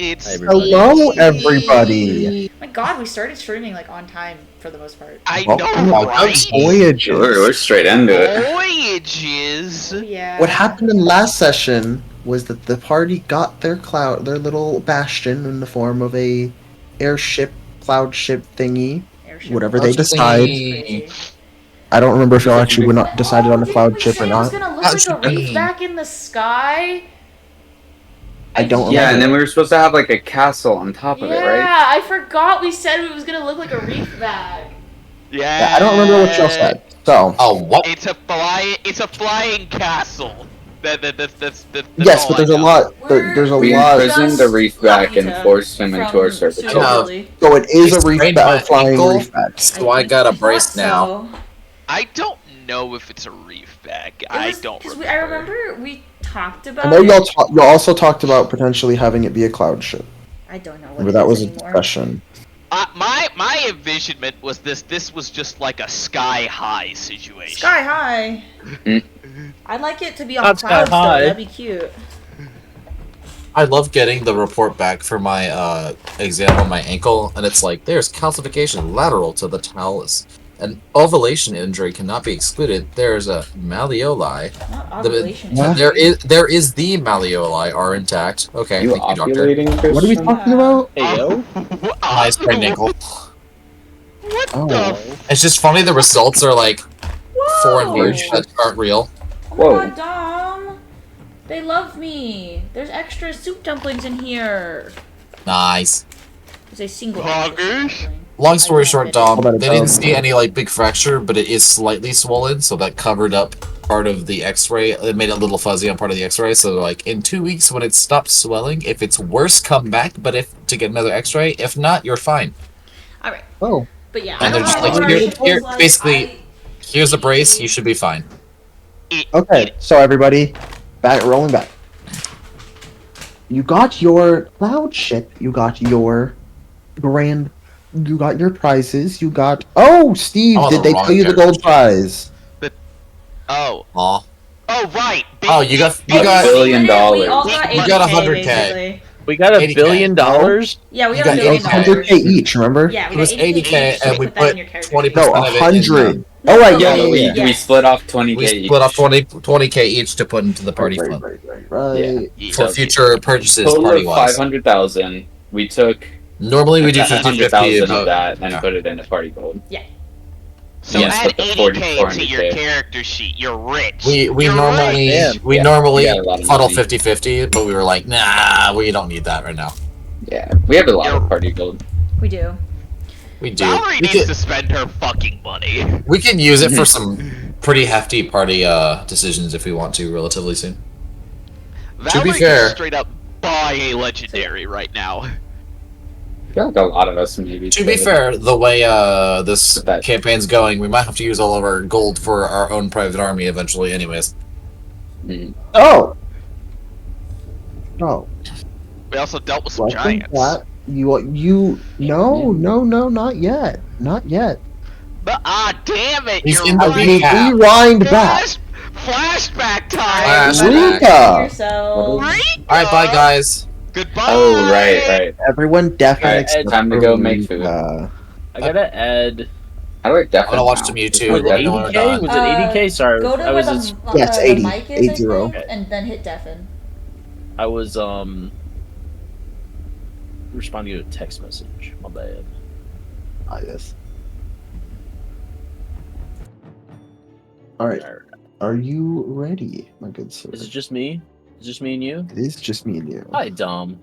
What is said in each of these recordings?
It's Hello, everybody. My God, we started streaming like on time for the most part. I Welcome know, to right? Voyages. We're straight into it. Voyages. Yeah. What happened in last session was that the party got their little bastion in the form of a airship, cloud ship thingy, Airship whatever cloud they ship decide. thingy. Crazy. I don't remember if y'all actually were not What? decided on a Didn't cloud we ship say or it was not. gonna look That like a should reef be- back in the sky? I don't Yeah, remember. and then we were supposed to have like a castle on top of it, right? Yeah, I forgot we said it was gonna look like a reef bag. Yeah. I don't remember what y'all said. So what? It's a flying castle. That's yes, all but there's I a know. lot. There's a We lot. imprisoned the reef back and forced him into our servitude. Suitability. So it is a They reef sprained bag, my a flying ankle. reef bag. So I got a brace now. I don't know if it's a reef bag. I don't remember. I remember we talked about I know it. y'all also talked about potentially having it be a cloud ship. I don't know what Remember it that is was a anymore. discussion. My envisionment was this was just like a sky high situation. Sky high. I'd like it to be on Not clouds sky high. though. That'd be cute. I love getting the report back for my exam on my ankle, and it's like, there's calcification lateral to the talus. An ovulation injury cannot be excluded. There's a malleoli. Not ovulation. There is the malleoli are intact. Okay, You thank you, doctor. ovulating, Christian? What are we talking about? Hey yo. My sprained ankle. What Oh. the? It's just funny the results are like foreign Whoa! words that aren't real. Oh Whoa. my god, Dom! They love me. There's extra soup dumplings in here. Nice. There's a single. Poggers? extra soup dumpling. Long story I short, won't Dom, Hold on, they Dom. didn't see any like big fracture, but it is slightly swollen, so that covered up part of the X-ray. It made it a little fuzzy on part of the X-ray. So like in 2 weeks, when it stops swelling, if it's worse, come back. But if to get another X-ray, if not, you're fine. All right, Oh. but yeah. And I they're just don't like, know here, what basically, here's a brace. You should be fine. Okay, so everybody, rolling back. You got your cloud ship. You got your You got your prizes. You got. Oh, Steve, I'm on did the they wrong tell you the character gold prize? Oh. Aw. Oh right. Oh, you got $1 billion. We all got You got 80K, 100K. basically. We got $1 80K. billion. Yeah, we You got got $1 billion. 100K each. Remember? Yeah, we It was got 80K, so and we put that in put your character 20%. sheet. No, of it in, 100. No, Oh, right, no, yeah, Yeah, yeah, we, yeah. we split off 20K We each. split off 20K each to put into the party fund Right. Yeah. for future purchases, Total party of wise. 500,000. We took Normally we do 100,000 50-50, of but that and yeah. put it into party gold. So Yes, add but the 40, 80K to your 400K. character sheet. You're rich. we You're normally rich. we Yeah, normally we got a lot of funnel money. 50-50, but we were like, nah, we don't need that right now. Yeah, we have a lot of party gold. We do. We do. Valerie We needs can, to spend her fucking money. we can use it for some pretty hefty party decisions if we want to relatively soon. Valerie fair- can straight up buy a legendary right now. I feel like a lot of us maybe. To be could. fair, the way this That- campaign's going, we might have to use all of our gold for our own private army eventually anyways. Mm. Oh. No. We also dealt with some Welcome giants. back. No, not yet. Not yet. But damn it! He's you're in the right. recap. Rewind back. Flashback time. Flashback. Rika. Yourself. Alright, bye guys. Goodbye. Oh, right. Everyone definitely. Alright, except time to for go make food. Rika. I gotta add. How do I I'm definitely gonna watch some YouTube. Was it Let me know when we're 80K? done. Was it 80K? Sorry, Go to I where was the, Yeah, it's the 80, mic is, 80. I think, and then hit deafen. I was responding to a text message. My bad. Yes. All right. Are you ready, my good sir? Is it just me? Is it just me and you? It is just me and you. Hi, Dom.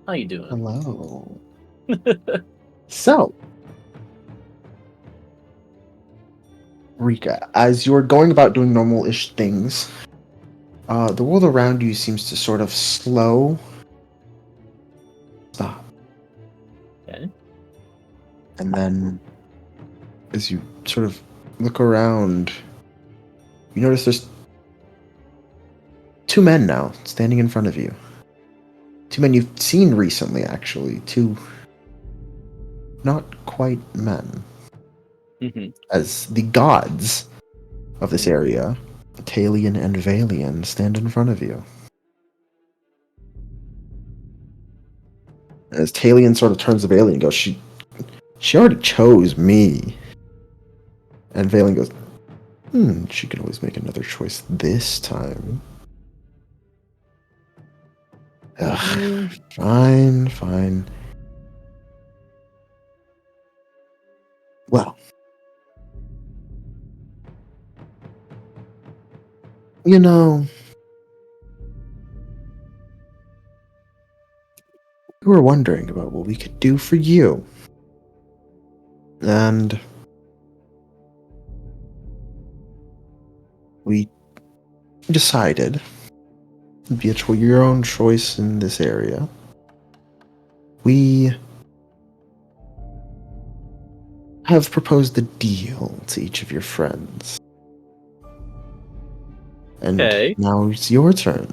How you doing? Hello. So, Rika, as you're going about doing normal-ish things, the world around you seems to sort of stop. Okay. And then, as you sort of look around, you notice there's two men now standing in front of you. Two men you've seen recently, actually. Two not quite men. Mm-hmm. As the gods of this area, Talion and Mm-hmm. Valian, stand in front of you. As Talion sort of turns to Valen and goes, she already chose me. And Valen goes, she can always make another choice this time. Ugh, fine. Well, you know, we were wondering about what we could do for you. And we decided, be it your own choice in this area, we have proposed a deal to each of your friends. And Okay. now it's your turn.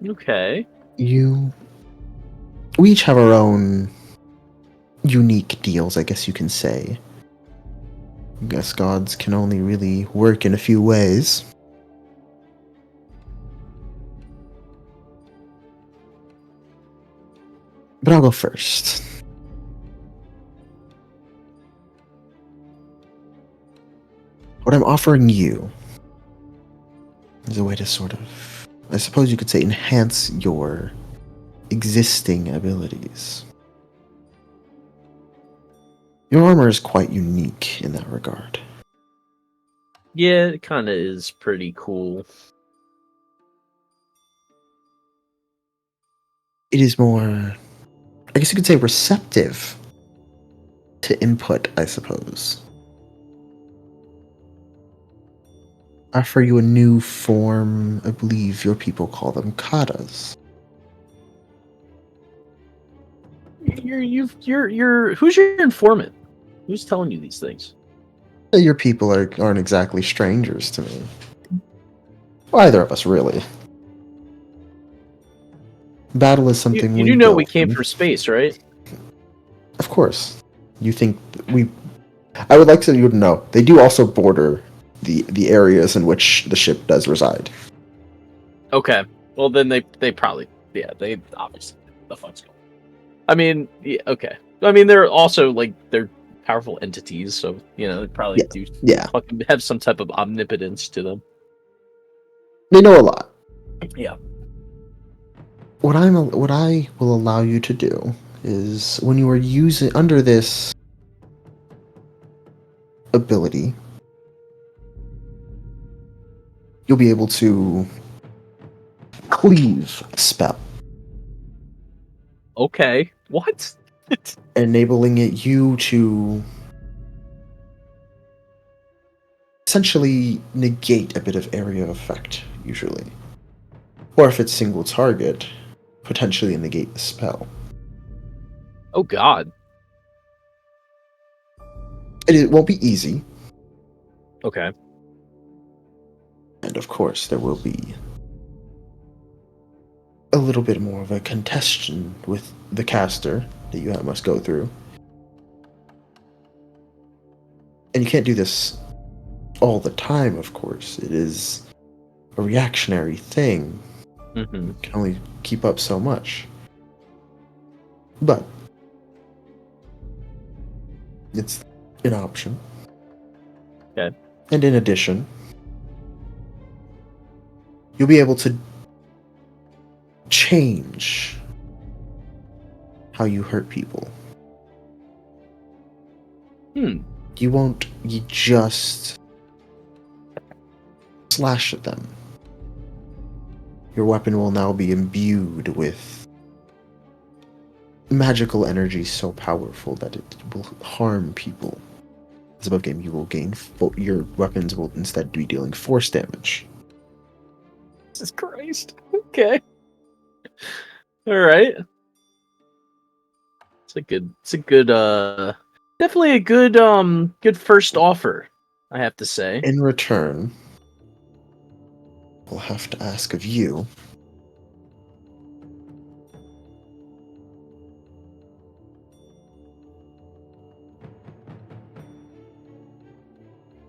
Okay. We each have our own unique deals, I guess you can say. I guess gods can only really work in a few ways. But I'll go first. What I'm offering you is a way to sort of, I suppose you could say, enhance your existing abilities. Your armor is quite unique in that regard. Yeah, it kind of is pretty cool. It is more, I guess you could say, receptive to input, I suppose. I offer you a new form, I believe your people call them katas. Who's your informant? Who's telling you these things? Your people aren't exactly strangers to me. Well, either of us, really. Battle is something You we do know go we came through. from space, right? Of course. You think we... I would like to you to know, they do also border the areas in which the ship does reside. Okay. Well, then they probably they obviously the fuck's going. I mean, yeah, okay. I mean, they're also like they're powerful entities, so you know they probably do Yeah. fucking have some type of omnipotence to them. They know a lot. Yeah. What I will allow you to do is when you are using under this ability, you'll be able to cleave a spell, Okay. What? enabling you to essentially negate a bit of area of effect, usually. Or if it's single target, potentially negate the spell. Oh God. It won't be easy, Okay. and of course there will be a little bit more of a contestation with the caster that you must go through. And you can't do this all the time, of course. It is a reactionary thing. Mm-hmm. You can only keep up so much. But it's an option. Okay. And in addition, you'll be able to change how you hurt people. You won't just slash at them. Your weapon will now be imbued with magical energy so powerful that it will harm people. As above game, you will gain your weapons will instead be dealing force damage. Jesus Christ. Okay. All right. It's a good definitely a good first offer, I have to say. In return, we'll have to ask of you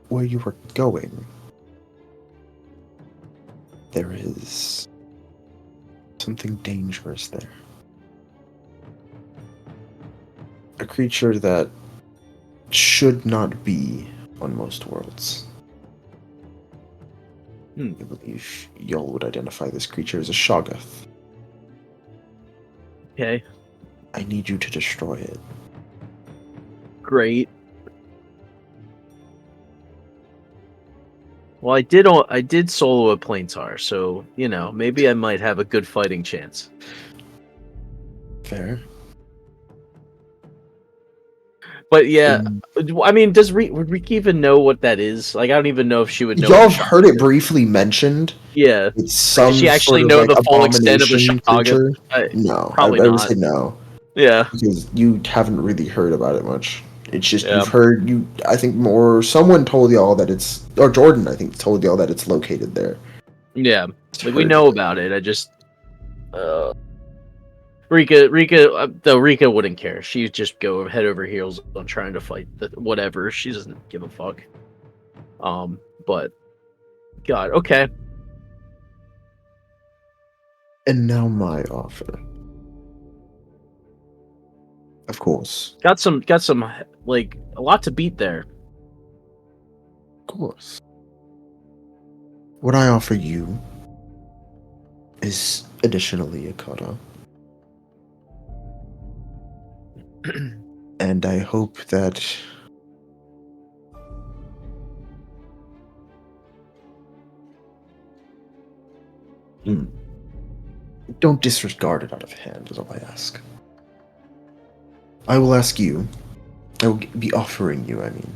where you were going. there is something dangerous there. A creature that should not be on most worlds. I believe y'all would identify this creature as a Shoggoth. Okay, I need you to destroy it. great. Well, I did solo a Planeswalker, so maybe I might have a good fighting chance. Fair. But yeah, I mean, would Rika even know what that is? Like, I don't even know if she would know. Y'all what a have heard Shoggoth it is. briefly mentioned. Yeah. It's some Does she actually sort of know like the full extent of a abomination Shoggoth? creature. No, Probably I would not. say no. Yeah. Because you haven't really heard about it much. It's just Yeah. you've heard I think someone told y'all that it's, or Jordan I think told y'all that it's located there. Yeah. Like, we Heard know it. about it. I just Rika wouldn't care. She'd just go head over heels on trying to fight whatever. She doesn't give a fuck. But God, okay. And now my offer. Of course. Got some like a lot to beat there. Of course. What I offer you is additionally a kata. And I hope that don't disregard it out of hand, is all I ask. I will ask you, I will be offering you, I mean,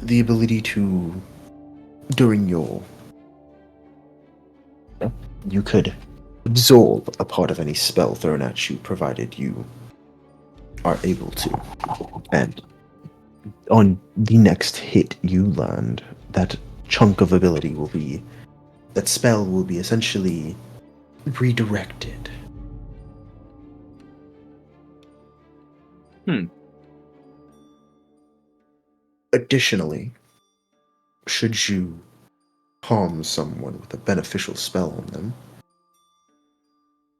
the ability to, during you could absorb a part of any spell thrown at you, provided you are able to. And on the next hit you land, that chunk of ability that spell will be essentially redirected. Additionally, should you harm someone with a beneficial spell on them,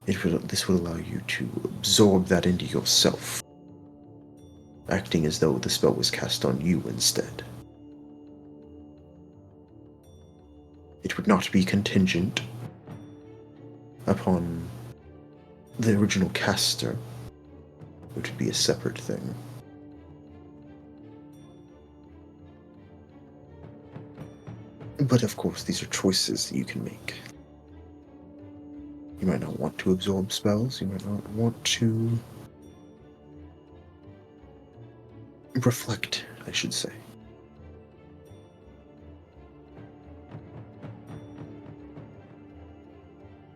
this would allow you to absorb that into yourself, acting as though the spell was cast on you instead. It would not be contingent upon the original caster, which would be a separate thing. But of course, these are choices that you can make. You might not want to absorb spells, you might not want to reflect, I should say.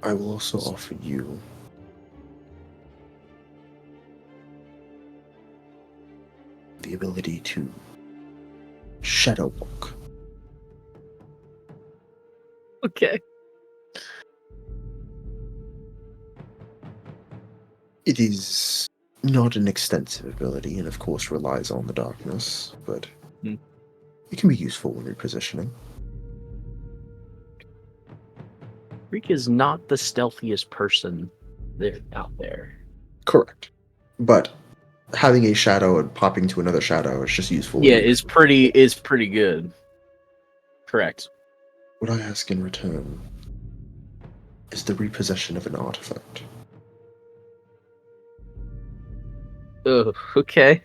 I will also offer you the ability to shadow walk. Okay. It is not an extensive ability, and of course relies on the darkness, but it can be useful when repositioning. Rika is not the stealthiest person out there. Correct. But having a shadow and popping to another shadow is just useful. Yeah, is pretty good. Correct. What I ask in return is the repossession of an artifact. Oh, okay.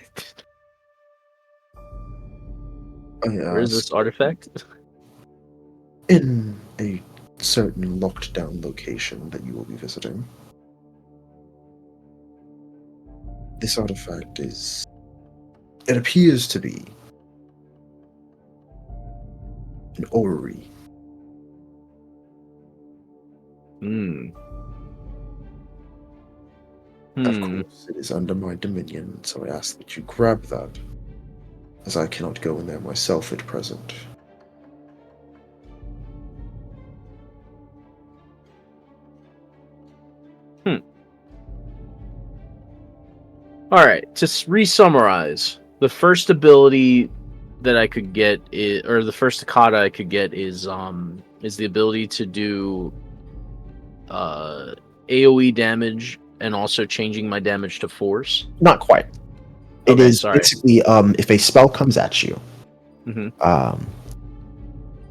Where is ask this artifact? in a certain locked down location that you will be visiting. This artifact it appears to be an orrery. Of course, it is under my dominion, so I ask that you grab that, as I cannot go in there myself at present. Alright, to re-summarize, the first ability that I could get or the first Takata I could get is the ability to do AoE damage and also changing my damage to force. Not quite. It Okay, is sorry. basically if a spell comes at you, Mhm.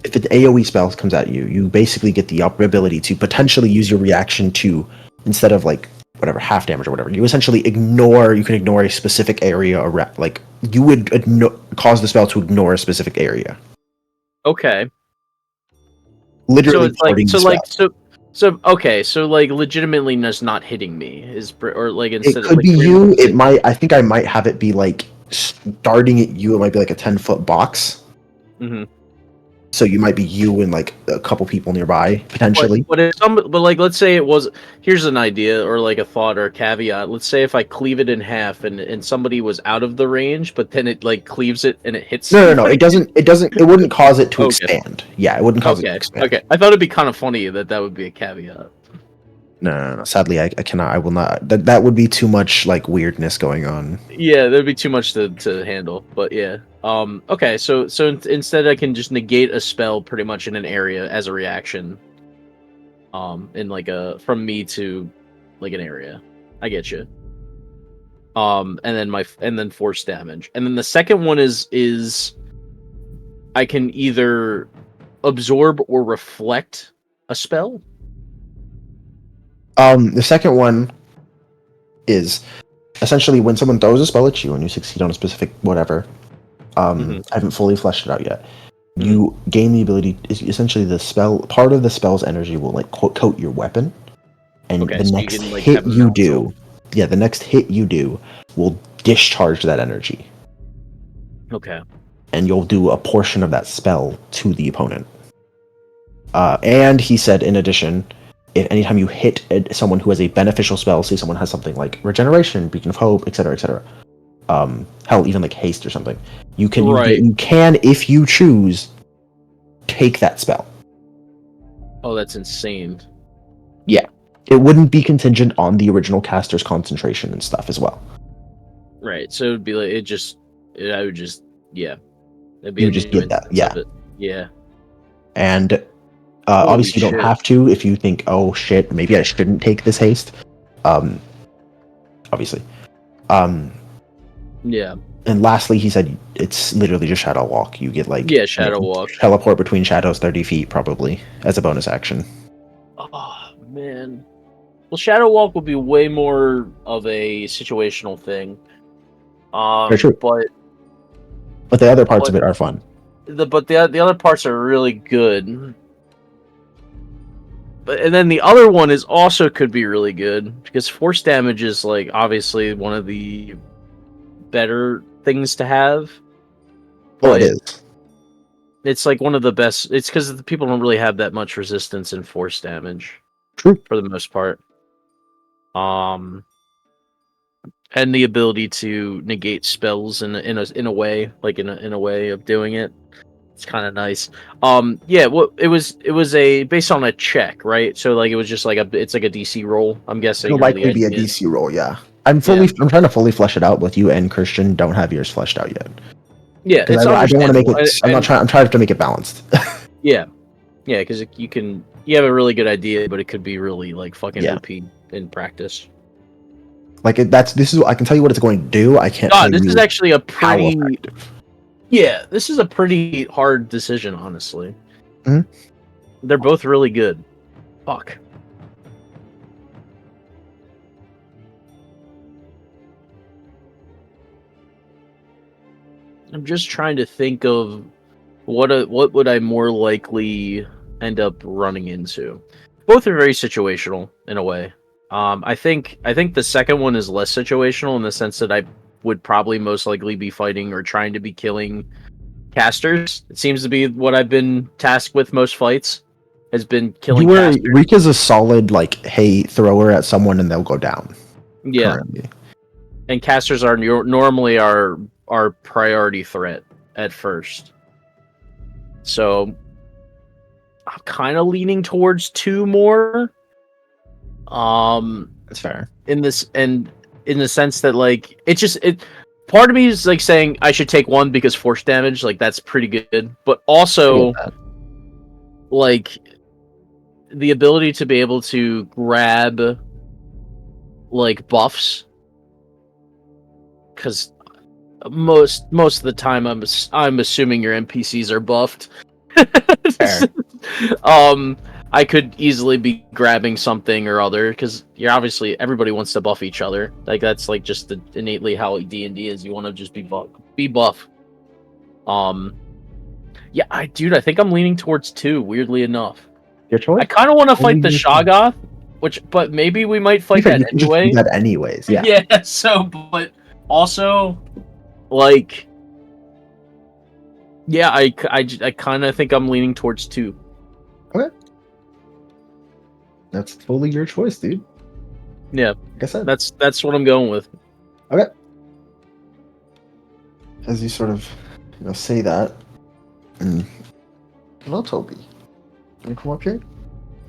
if an AoE spell comes at you, you basically get the ability to potentially use your reaction to, instead of like whatever half damage or whatever, you essentially you can ignore a specific area around, like you would cause the spell to ignore a specific area. Okay. Literally So it's like parting the spell. so legitimately just not hitting me is or like It instead of could like be you. It might. I think I might have it be like starting at you. It might be like a 10-foot box. Mhm. So you might be you and like a couple people nearby potentially. But like let's say it was, here's an idea or like a thought or a caveat. Let's say if I cleave it in half and somebody was out of the range, but then it like cleaves it and it hits. No. It doesn't. It doesn't. It wouldn't cause it to Okay. expand. Yeah, it wouldn't cause it to Okay. expand. Okay. I thought it'd be kind of funny that would be a caveat. No. Sadly, I cannot. I will not. That would be too much like weirdness going on. Yeah, there'd be too much to handle. But yeah. Okay. So instead, I can just negate a spell pretty much in an area as a reaction. In like from me to like an area. I get you. And then force damage. And then the second one is I can either absorb or reflect a spell. The second one is essentially when someone throws a spell at you and you succeed on a specific whatever. I haven't fully fleshed it out yet. You gain the ability. Essentially, the spell part of the spell's energy will like coat your weapon, and Okay, the so next you can, like, hit have a you mantle. do, yeah, the next hit you do will discharge that energy, Okay. and you'll do a portion of that spell to the opponent. And he said, in addition, if anytime you hit someone who has a beneficial spell, say someone has something like regeneration, beacon of hope, etc., etc. Hell, even like haste or something, you can you can, if you choose, take that spell. Oh, that's insane. Yeah, it wouldn't be contingent on the original caster's concentration and stuff as well. Right. So it'd be like I would just yeah. It'd be You a just new get that, instance yeah. of it. Yeah. And Holy obviously you don't shit. have to if you think, oh shit, maybe I shouldn't take this haste. Obviously. Yeah. And lastly, he said it's literally just Shadow Walk. You get like Shadow walk. teleport between shadows 30 feet probably as a bonus action. Oh man. Well, Shadow Walk will be way more of a situational thing. Very true. But the other parts of it are fun. The other parts are really good. And then the other one is also could be really good because force damage is like obviously one of the better things to have. Oh, it is. It's like one of the best. It's because the people don't really have that much resistance in force damage. True. For the most part. And the ability to negate spells in a way, like in a way of doing it. It's kind of nice. Yeah. Well, it was based on a check, right? So like it was just like it's like a DC roll. I'm guessing. It'll likely be a DC roll, yeah. I'm trying to fully flesh it out, but you and Christian don't have yours fleshed out yet. Yeah, it's I don't want to make it. understandable. I'm trying to make it balanced. Yeah, because you have a really good idea, but it could be really like fucking OP in practice. Like this is I can tell you what it's going to do. I can't. God, this is actually a pretty. effective. Yeah, this is a pretty hard decision, honestly. Mhm. They're both really good. Fuck. I'm just trying to think of what would I more likely end up running into. Both are very situational in a way. I think the second one is less situational in the sense that I would probably most likely be fighting or trying to be killing casters. It seems to be what I've been tasked with most fights. Has been killing casters. Rika's a solid hey thrower at someone and they'll go down. Yeah. Currently. And casters are normally our priority threat at first. So I'm kind of leaning towards 2 more. That's fair. In the sense that like part of me is like saying I should take 1 because force damage, like that's pretty good. But also, like the ability to be able to grab like buffs, because most of the time I'm assuming your NPCs are buffed. Fair. I could easily be grabbing something or other because you're obviously everybody wants to buff each other. Like that's like just innately how D&D is. You want to just be buff. Yeah, I think I'm leaning towards 2. Weirdly enough, Your choice. I kind of want to fight the Only you Shoggoth, but maybe we might fight that You can just anyway. do that anyways. Yeah. Yeah. So, but also, like, yeah, I kind of think I'm leaning towards 2. That's totally your choice, dude. Yeah, Like I said. that's what I'm going with. As you sort of, say that. Hello, Toby. Can you come up here?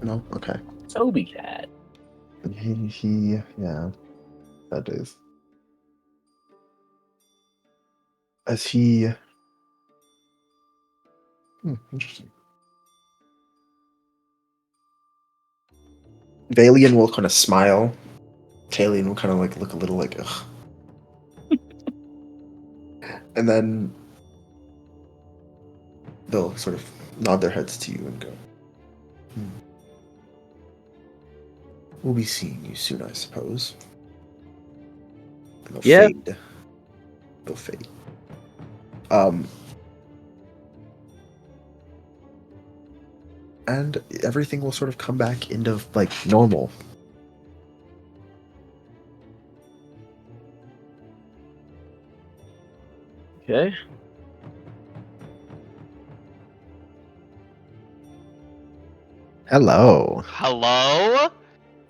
No. Okay. Toby Cat. Yeah, that is. As he. Interesting. Valian will kind of smile. Talion will kind of like look a little like, ugh. And then they'll sort of nod their heads to you and go, We'll be seeing you soon, I suppose. And they'll Yeah. fade. They'll fade. And everything will sort of come back into like normal. Okay. Hello. Hello?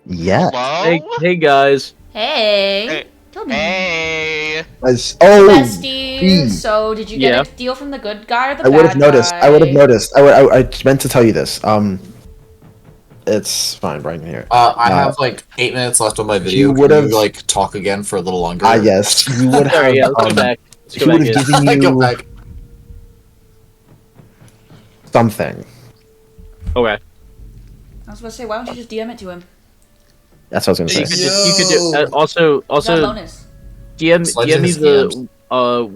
Yeah. Hello? Hey guys. Hey. Hey. Tell me. Hey. Bestie. So, did you get Yeah. a deal from the good guy or the I would have bad noticed. guy? I would have noticed. I meant to tell you this. It's fine, Brian. Here. I have like 8 minutes left on my video. You Can would've- you, like talk again for a little longer? Yes. You would have. Sorry, yeah, let's go back. Let's He go would back. have Yeah. given Go you back. something. Okay. I was about to say, why don't you just DM it to him? That's what I was You gonna could, say. you could do also Got a bonus. DM Slides DM in me his the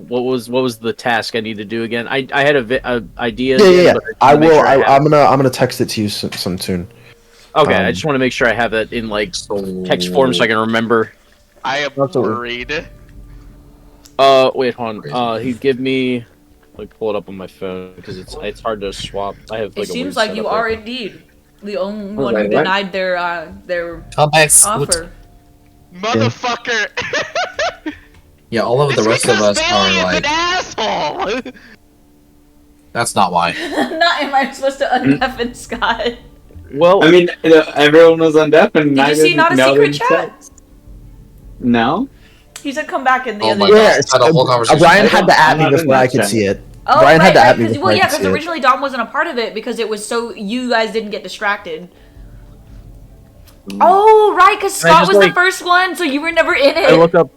what was the task I need to do again? I had a idea. Yeah. but I just wanna make will. sure have I'm gonna text it to you some soon. Okay, I Um, just want to make sure I have that in like text form so I can remember. I am Absolutely. worried. Wait, hold on. He'd give me. Let me pull it up on my phone because it's hard to swap. I have like It a seems weird like you setup are right indeed the only was one like, who what? denied their Come back, Scoot. offer. Motherfucker! Yeah, all of the It's rest of because us are Bailey is like. an asshole! That's not why. Not am I supposed to undeafen Scott? now. Well, I mean, everyone was on deaf, and Did you see not a secret chat? No. He said come back in the Oh other my day. God. Yes. Had a whole conversation. Brian had to I'm at me not in before that I could chat. see it. Oh, Brian had right, to right. at me Because before I could because see it. originally Dom wasn't a part of it because it was so you guys didn't get distracted. Oh, right, because And I Scott just, was the like- first one, so you were never in it. I look up.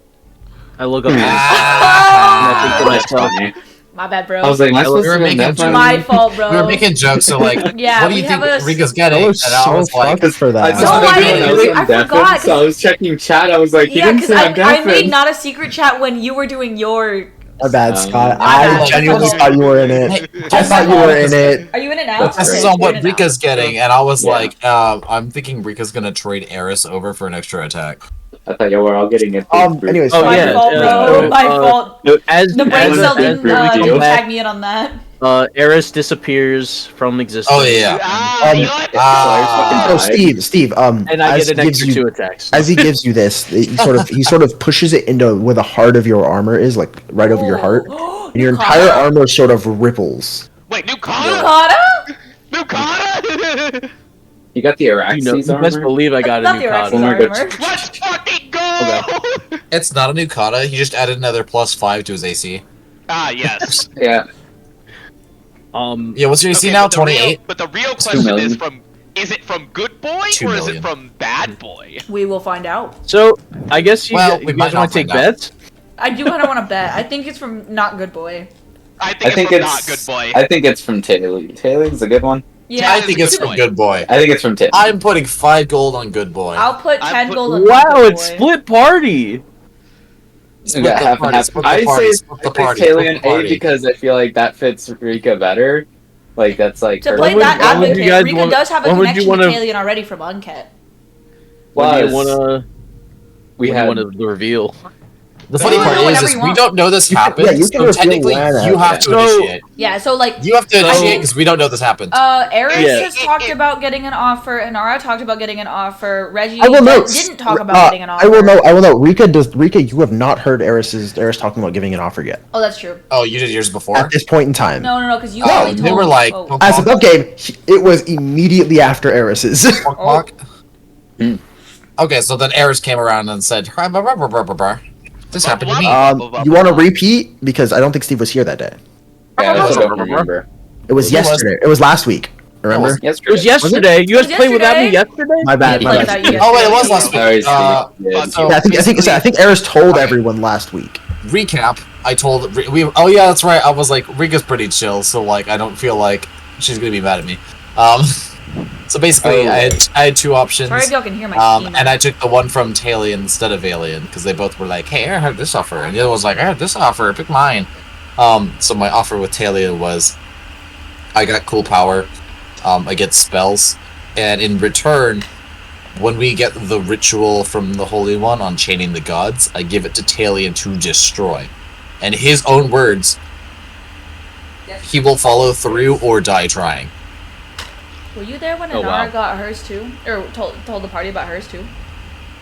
Ah. and I think to myself, My bad, bro. I was like, am I supposed we were to making making jokes. my fault, bro. We were making jokes, so like, Yeah, what do we you think have a- Rika's getting? I was And I so was like, fucked for that. I No, just I didn't didn't- know I forgot, so I was checking chat. I was like, he Yeah, didn't because say I made not a secret chat when you were doing your. My bad, Scott. My I bad. genuinely Okay. thought you were in Hey, it. I thought you were in it. Are you in it now? That's this is great. on what You're in it now. Rika's getting, and I was Yeah. like, I'm thinking Rika's gonna trade Eris over for an extra attack. I thought you were all getting it. Anyways, Oh, My yeah, fault, bro. My fault. as The brain as- cell as didn't we come tag back, me in on that. Eris disappears from existence. Oh yeah. Ah, you know what? So Steve, And I as get an he gives extra you- 2 attacks. as he gives you this, he sort of pushes it into where the heart of your armor is, like right over your heart, and your entire armor sort of ripples. Wait, Nukata? Nukata? Nukata? You got the You know, Araxes you best armor? believe I got Not a the new Araxes Oh my card. God. armor. Let's fucking go! It's not a new kata. He just added another +5 to his AC. Ah, yes. Yeah. Yeah, what's your AC Okay, now? but the real- 28. But the real 2 question million. is it from good boy 2 or is million. it from bad boy? We will find out. So I guess you, Well, you we guys might want not to take find out. bets. I do kind of want to bet. I think it's from Not Good Boy. I think it's from Not Good Boy. I think it's from Taylor. Taylor's a good one. Yeah, I think it's from Good Boy. I think it's from Taylor. I'm putting 5 gold on Good Boy. I'll put 10 gold on Wow, Not Good it's Boy. split party. Split Yeah, the half and party, half. split the I party, say split the party, Taylor split and the A party. because I feel like that fits Rika better. Like that's like To her- play When would- that when would you advocate, guys Rika wanna- does have a when would you connection wanna- to Talion already from Unket. When do you Was. wanna? we when had do you wanna reveal? The funny You part can do is whatever you we want. don't know this happened. yeah, you can so reveal technically, when you have to So- initiate. Yeah, so like, You have to So- initiate because we don't know this happened. Eris Yeah. has talked about getting an offer, Inara talked about getting an offer, Reggie I will know. didn't talk about getting an offer. I will know. I will know. Rika, you have not heard Eris talking about giving an offer yet. Oh, that's true. Oh, you did yours before. At this point in time. No, because you Oh, only they told were like, oh. As a sub game, it was immediately after Eris's. Clock. Hmm. Okay, so then Eris came around and said, "This happened to me." You want to repeat because I don't think Steve was here that day. Yeah, I Oh, also don't remember. It was He was. yesterday. It was last week. Remember? Yesterday. It was yesterday. You guys Was played without me yesterday? yesterday. My bad. Yeah, My like bad. that, you Oh wait, it guys- was last Sorry, week. Steve. Yeah. So Yeah, I think basically- Eris told Okay. everyone last week. recap. I told oh yeah, that's right. I was like, Rika's pretty chill, so like I don't feel like she's gonna be mad at me. So basically, Oh. I had 2 options. Sorry if y'all can hear my steam. And I took the one from Talion instead of Alien because they both were like, "Hey, I heard this offer," and the other was like, "I heard this offer. Pick mine." So my offer with Talion was, I got cool power, I get spells, and in return, when we get the ritual from the Holy One on chaining the gods, I give it to Talion to destroy. And his own words, he will follow through or die trying. Were you there when Oh, Inara wow. got hers too? Or told the party about hers too?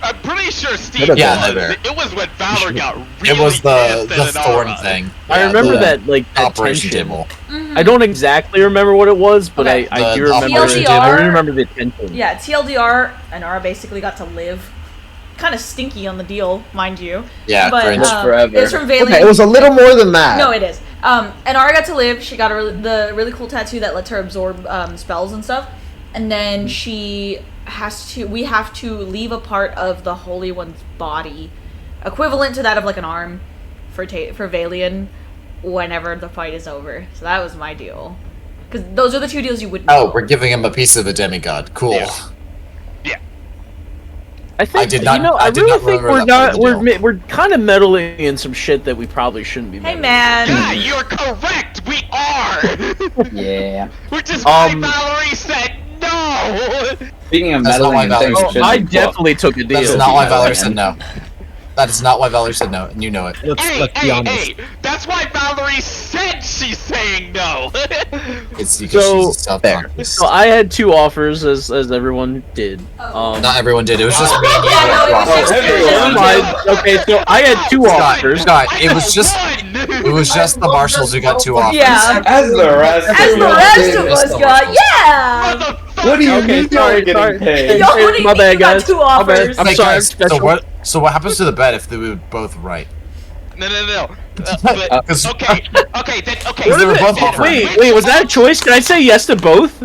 I'm pretty sure Steve. Yeah, was. It was when Valor got really It was the pissed at thorn Inara. thing. I Yeah, remember the that like that Operation tension. Dimmel. Mm-hmm. I don't exactly remember what it was, but Okay. I do The remember. Operation TLDR. I remember the tension. Yeah, TLDR, Inara basically got to live. Kind of stinky on the deal, mind you. Yeah, but cringe. Forever. it's from Valiant. Okay, it was a little more than that. No, it is. Inara got to live. She got the really cool tattoo that lets her absorb spells and stuff. And then we have to leave a part of the Holy One's body, equivalent to that of like an arm, for Valiant, whenever the fight is over. So that was my deal. Because those are the 2 deals you wouldn't. Oh, we're giving him a piece of a demigod. Cool. Yeah. I think I did not- You know, I I did really not think remember we're that not. part of the We're kind of meddling in some shit that we probably shouldn't be. Hey meddling man. Yeah, you're correct. We are. Yeah. Which is why Um, Valerie said no. Speaking of That's not meddling why and Valerie things, said in. shouldn't I be definitely took a deal. That's not why Yeah, Valerie man. said no. That is not why Valerie said no, and you know it. Hey, that's why Valerie said she's saying no. It's because So- she's self-conscious. So I had 2 offers, as everyone did. Not everyone did. It was just me and you. Yeah, no, it was Oh, just- Never mind. Okay, so I had 2 offers. Scott, it was just it was just the marshals who got 2 offers. Yeah. As the rest. As the rest of us got, yeah. What do you Okay, mean sorry, you're sorry. getting paid? Yo, what do you My mean bad, you got guys. 2 My bad. offers? I'm Okay, sorry, guys. special. So what happens to the bet if they were both right? No. But, okay, then. They were both offered. Wait, was that a choice? Can I say yes to both?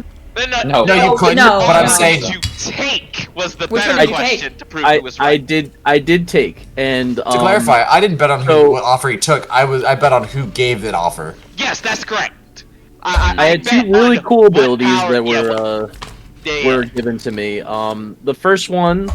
No. No, you couldn't. No. But I'm No. saying You take was the Which better one did you question take? to prove it was right. I did take, and to clarify, I didn't bet on so- what offer he took. I bet on who gave that offer. Yes, that's correct. I had bet 2 really on cool what abilities power- that yeah, were given to me. The first one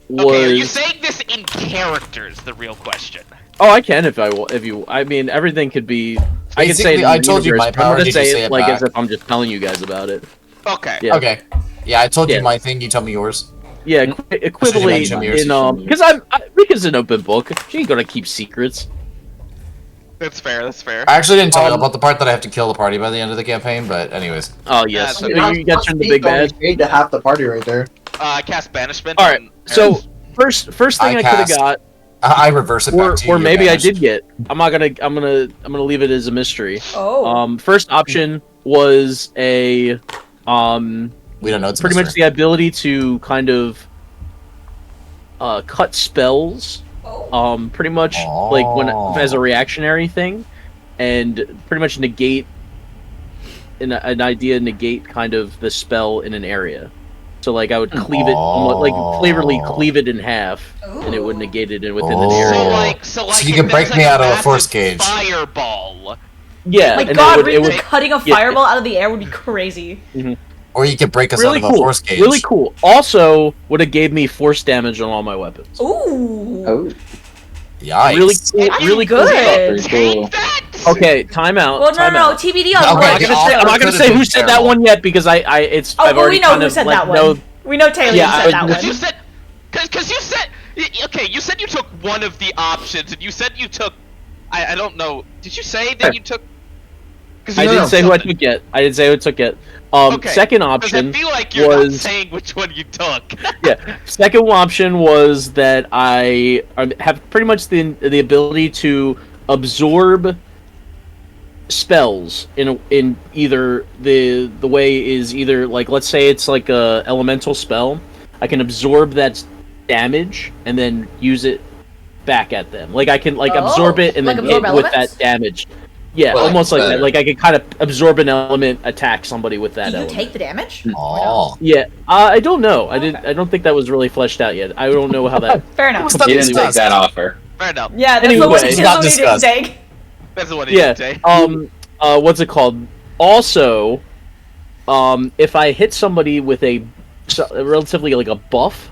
was. Okay, are you saying this in characters? The real question. Oh, I can if you. I mean, everything could be. I can say it. Basically, in I the told you universe, my but I'm power, gonna did you say say it it like back? as if I'm just telling you guys about it. Okay. Yeah. Okay. Yeah, I told Yeah. you my thing. You tell me yours. Yeah, equivalently mention yours. in because Rika's an open book. She ain't gonna keep secrets. That's fair. That's fair. I actually didn't tell you about the part that I have to kill the party by the end of the campaign, but anyways. Oh yes, Yeah, you got turned the big bad. Paid to half the party right there. Cast banishment. All right, on so Eris. first thing I could have cast- got, I reverse it back to you. or you're maybe banished. I did get. I'm gonna leave it as a mystery. Oh. First option was a We don't know. It's pretty much the ability to kind of cut spells. Pretty much like when as a reactionary thing, and pretty much negate an idea negate kind of the spell in an area. So like I would cleave it, almost, like flavorly cleave it in half, and it would negate it within an area. So you if can break there's, me like, out a of a force massive gauge. Fireball. Yeah, My and God, it would, cutting a fireball out of the air would be crazy. Or you could break us really out of cool. a force gauge. Really cool. Also, would have gave me force damage on all my weapons. Ooh. Oh, Yikes. Really cool. That's Really good. very cool. Take that. Okay, time out. Well, time no, out. TBD on Okay, what. I'm not gonna say who said that one yet because I've Oh, already we know kind who of said let that know. one. We know Taylor Yeah, said that Because you one. said, because you said, okay, you said you took one of the options, and you said you took, I don't know, did you say that you took? I didn't say who I took yet. I didn't say who I took yet. Okay, Second Because I option feel like you're not was saying which one you took. second option was that I have pretty much the ability to absorb spells in either the way is either like, let's say it's like a elemental spell, I can absorb that damage and then use it back at them. Like I can absorb it and like then absorb hit with elements? that damage. Yeah, Well, almost like better. that. Like I can kind of absorb an element, attack somebody with that Do you element. take the damage? Oh. Yeah, I don't know. Okay. I don't think that was really fleshed out yet. I don't know how that. Fair enough. What's that He didn't take discussed? that offer. Fair enough. Yeah, that's Anyway, the one it's he not didn't discussed. take. That's the one he Yeah. didn't say. What's it called? Also, if I hit somebody with a relatively like a buff,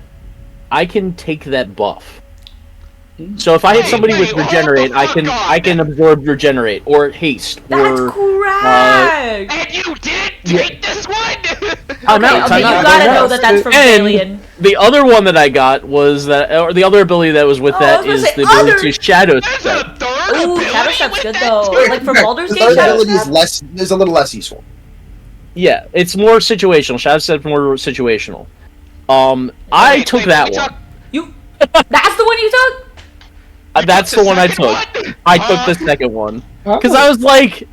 I can take that buff. So if I hit Wait, somebody with hold regenerate, the I fuck can on. I can absorb regenerate or haste That's or correct. And you did yeah. take this one? I'm out. Okay, Time you out. gotta Time know out. that that's from And Alien. the other one that I got was that, or the other ability that was with Oh, I that was is gonna the say ability to shadow There's step. a third Ooh, ability Shadow Step's with good that though. too? Like from Baldur's The Gate third Shadow ability is Step? is a little less useful. Yeah, it's more situational. Shadow Step's more situational. I Wait, took wait, that we one. talk- That's the one you took? That's the one I took. second one? I took the second one because Oh.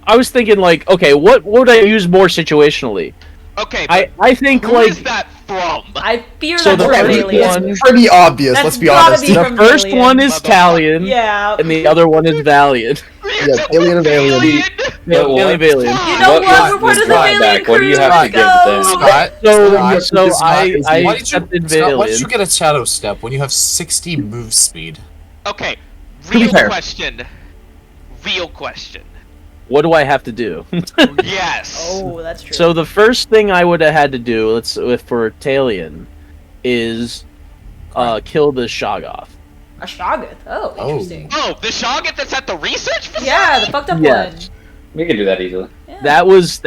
I was thinking like, okay, what would I use more situationally? Okay, but I think who like is that from? I fear So that's the from first Alien. one- It's pretty obvious. That's Let's be gotta honest. be the from first Alien. one is Motherfucker. Talion, Yeah. and the other one is Valiant. Yeah, Alien of Alien. But what- Alien Valiant. You know what? We're part was of the brought Alien back? What do you crew. have to give Let's them? go. Scott, So Scott, I Scott, why did accepted you, Scott, why did Valiant. you get a shadow step when you have 60 move speed? Okay, be real fair. question. Real question. What do I have to do? Yes. Oh, that's true. So the first thing I would have had to do, for Talion, is kill the Shoggoth. A Shoggoth. Oh, interesting. Oh, the Shoggoth that's at the research facility? Yeah, the fucked up Yes. We can do that easily. one. Yeah. That was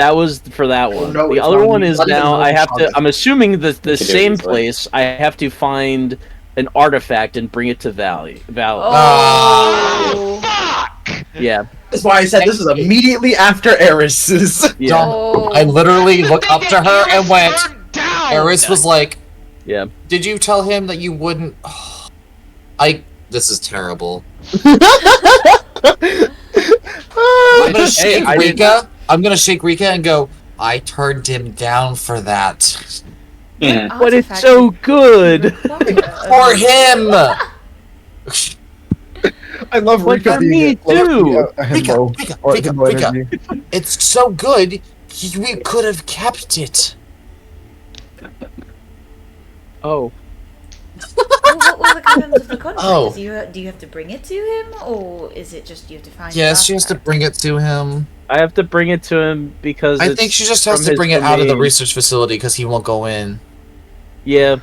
for that one. no, the it's other not. one You is gotta now know I the have to. Shoggoth. I'm assuming the do it same easily. place. I have to find an artifact and bring it to Valley. Oh, fuck! Yeah. That's why I said this is immediately after Eris's. Yeah. Dumb. Oh. I literally The looked thing up to that her Eris and went, burned down! Eris was like, Yeah. did you tell him that you wouldn't... This is terrible. I'm gonna shake I didn't- Rika. I'm gonna shake Rika and go, I turned him down for that. Yeah. But it's so good. For him! I love But Rika for being me a close too. to, Rika, himbo, Rika, or Rika, himbo Rika. energy. It's so good, we could have kept it. Oh. What was the contents of the contract? Oh. Do you have to bring it to him, or is it just you have to find? Yes, the she has to artifact? bring it to him. I have to bring it to him because I it's think she just has from to his bring it out of the domain. research facility because he won't go in. Yeah.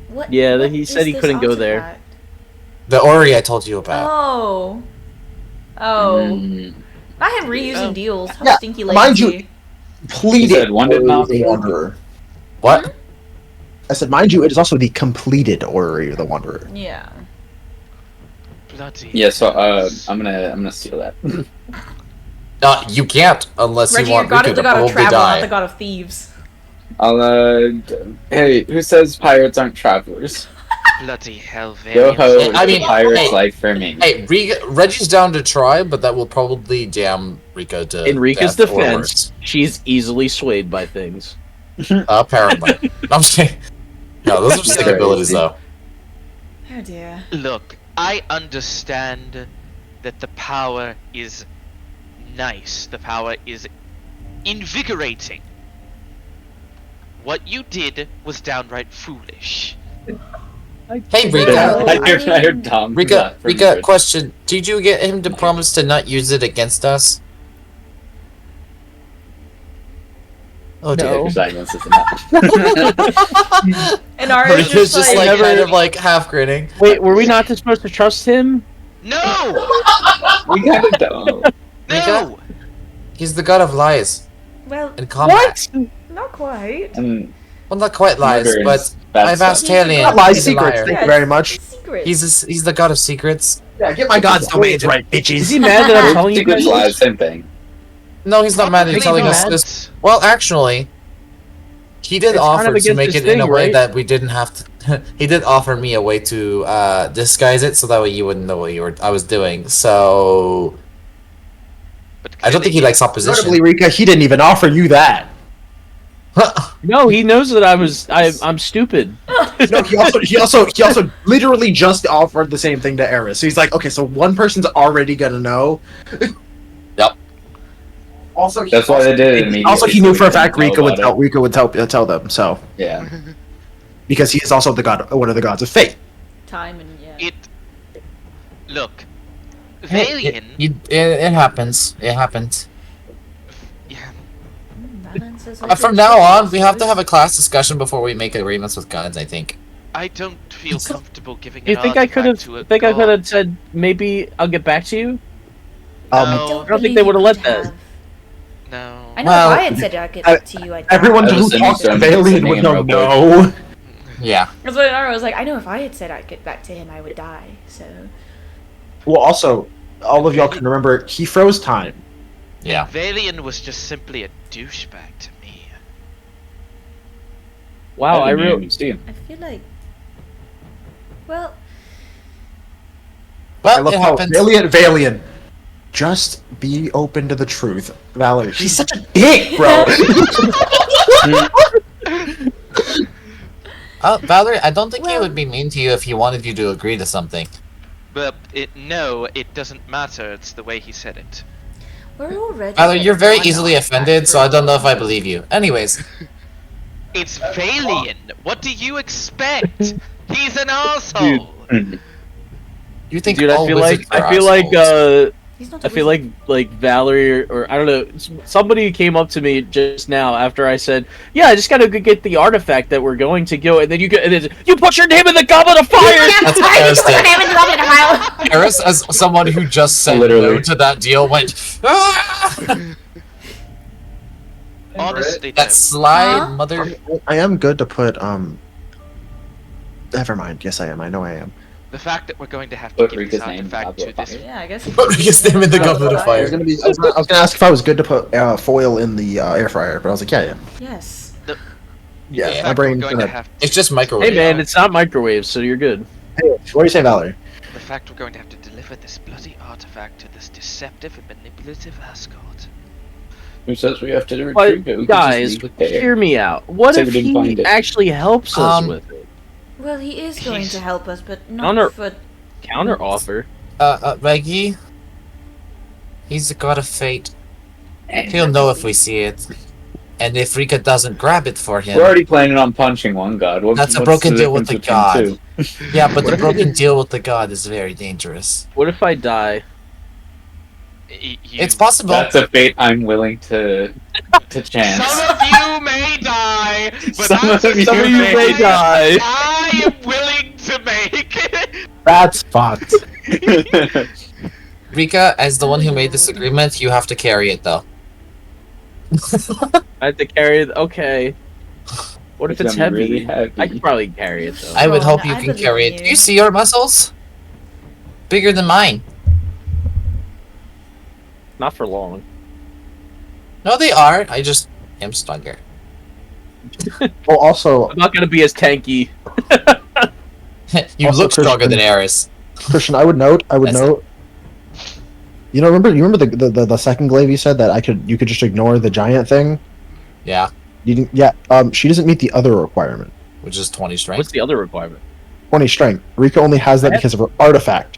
What, Yeah, what he is said he this couldn't go there. artifact? The Ori I told you about. Oh. I am reusing deals. How Yeah, stinky mind you- lazy. Completed said one did not the go. Wanderer. What? I said, mind you, it is also the completed Ori the Wanderer. Yeah. Bloody Yeah, so I'm gonna steal that. You can't unless Reggie, you you're want god Rika of the to god of probably travel, not die. the god of thieves. Hey, who says pirates aren't travelers? Bloody hell, Yo ho, I mean, pirates hey. like for me. Hey, Reggie's down to try, but that will probably damn Rika to In Rika's death or defense, she's easily swayed by things. worse. Apparently. I'm saying. No, those are sick Crazy. abilities, though. Oh dear. Look, I understand that the power is nice. The power is invigorating. what you did was downright foolish. Hey, Rika. I heard Tom. Rika, question. Did you get him to promise to not use it against us? Oh, No. dear. Silence is enough. And Or Arya's he was just just like, like kind of like half grinning. Wait, were we not supposed to trust him? No! We gotta know. No! He's the god of lies well, and combat. What? not quite. And Well, not quite lies, murder but is bad I've stuff. asked Talion. Not lies, He's a secrets. liar. Thank you very much. Secret. He's the god of secrets. Yeah, get my god's domains right, Is bitches. he mad that I'm telling you Secrets guys? lies, same thing. No, he's not mad at you Technically telling us not. this. Well, actually, he did It's kind offer of to against make his it in a thing, way right? that we didn't have to. He did offer me a way to disguise it, so that way you wouldn't know what I was doing. So But I don't think he clearly- likes opposition. Notably, Rika, he didn't even offer you that. No, he knows that I'm stupid. No, he also literally just offered the same thing to Eris. So he's like, okay, so one person's already gonna know. Yep. Also, That's why they did it immediately. Also, he knew for a so we fact didn't know Rika would about tell them. So it. Yeah. because he is also one of the gods of fate. Time and yeah. It. Look. Valian. It happens. It happens. Yeah. Balance is From now on, we have to have a class discussion before we make agreements with gods. I think. I don't feel comfortable giving You an think I could have? artifact to a Think I could god. have said maybe I'll get back to you? No. I don't think they would've let that. No. I know Well, if I had said I'd get back to you, I'd Everyone I who was talks to sending Valiant him would know real quick. no. Yeah. That's what I was like. I know if I had said I'd get back to him, I would die. So Well, also, all of y'all can remember he froze time. Yeah. Valian was just simply a douchebag to me. Wow, I didn't really. even see him. I feel like, well, I Well, love it how happens. Valiant. Just be open to the truth, Valerie. He's such a dick, bro. Valerie, I don't think he Well- would be mean to you if he wanted you to agree to something. But no, it doesn't matter. It's the way he said it. we're already. Valerie, at you're very one easily artifact offended, so for- I don't know if I believe you. Anyways, It's Valian. What do you expect? He's an asshole. you think Dude, all I feel wizards like are I feel like assholes. He's not I a feel wizard. like Valerie or I don't know, somebody came up to me just now after I said, "Yeah, I just gotta go get the artifact that we're going to go," and then you put your name in the goblet of fire. That's I Eris put your did. name in the bucket of fire. Eris, as someone who just said Literally. no to that deal, went, "Ah!" Honestly, That though, sly Huh? mother. I am good to put Never mind. Yes, I am. I know I am. the fact that we're going to have to Put give Rika's this name in artifact the to goblet this. of Yeah, I guess. Put Rika's name in the goblet of I fire. was gonna ask if I was good to put foil in the air fryer, but I was like, yeah. Yes. The Yeah, fact my we're brain. going to have It's just microwave. Hey man, it's not microwaves, so you're good. Hey, what are you saying, Valerie? the fact we're going to have to deliver this bloody artifact to this deceptive and manipulative ascot. Who says we have to But retrieve it? We could just guys, leave it there. hear me out. What Say if we didn't he find it. actually helps us Um, with it? Well, he is going He's- to help us, but not Counter- for. Counter offer. Reggie, he's the god of fate. He'll know if we see it. And if Rika doesn't grab it for him, We're already planning on punching one god. That's a what's broken the deal with the difference between god. two? yeah, but the broken deal with the god is very dangerous. What if I die? It's possible. That's a fate I'm willing to chance. Some of you may die, but Some that's of a you Some of you may choice die. I am willing to make. That's fucked. Rika, as the one who made this agreement, you have to carry it though. I have to carry it. Okay. What if it's gonna be heavy? really heavy. I could probably carry it though. I would Ron, hope you I can believe carry it. you. Do you see your muscles? Bigger than mine. Not for long. No, they are. I just am stronger. Well, also, I'm not gonna be as tanky. You Also, look stronger Christian- than Eris. Christian, I would note. That's- You know, remember the second glaive you said that you could just ignore the giant thing. Yeah, You didn't, yeah. She doesn't meet the other requirement. which is 20 What's strength. the other requirement? 20 strength. Rika only has that because of her artifact.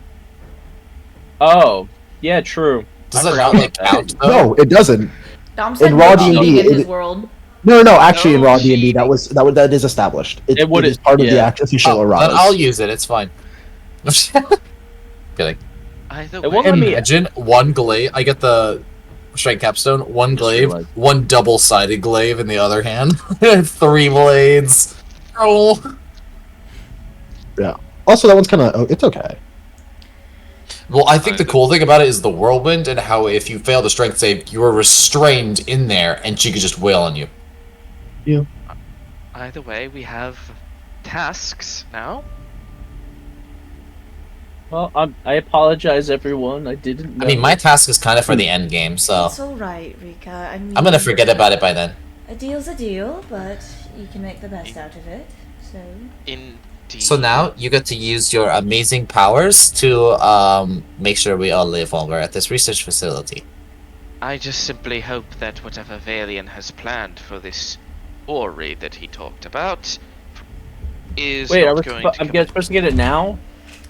Oh, yeah, true. Does I it forgot not like about that. count though? No, it doesn't. Dom said In Raw no cheating D&D, in his it- world. No. Actually, in No raw D&D, cheating. that is established. It wouldn't- is part of the yeah. official Oh, errata. then I'll use it. It's fine. Kidding. Either It won't way, let me- Imagine one glaive. I get the strength capstone. One Just glaive, realized. one double-sided glaive in the other hand. 3 blades. Oh. Also, that one's kind of. It's okay. Well, I think the cool thing about it is the whirlwind and how if you fail the strength save, you are restrained in there, and she could just wail on you. either way, we have tasks now. Well, I apologize, everyone. I didn't know. I mean, my task is kind of for the end game, so It's alright, Rika. I mean, I'm gonna forget about it by then. A deal's a deal, but you can make the best out of it. So. Indeed. So now you get to use your amazing powers to make sure we all live while we're at this research facility. I just simply hope that whatever Valian has planned for this story that he talked about is Wait, not going to I'm come supposed to get it now?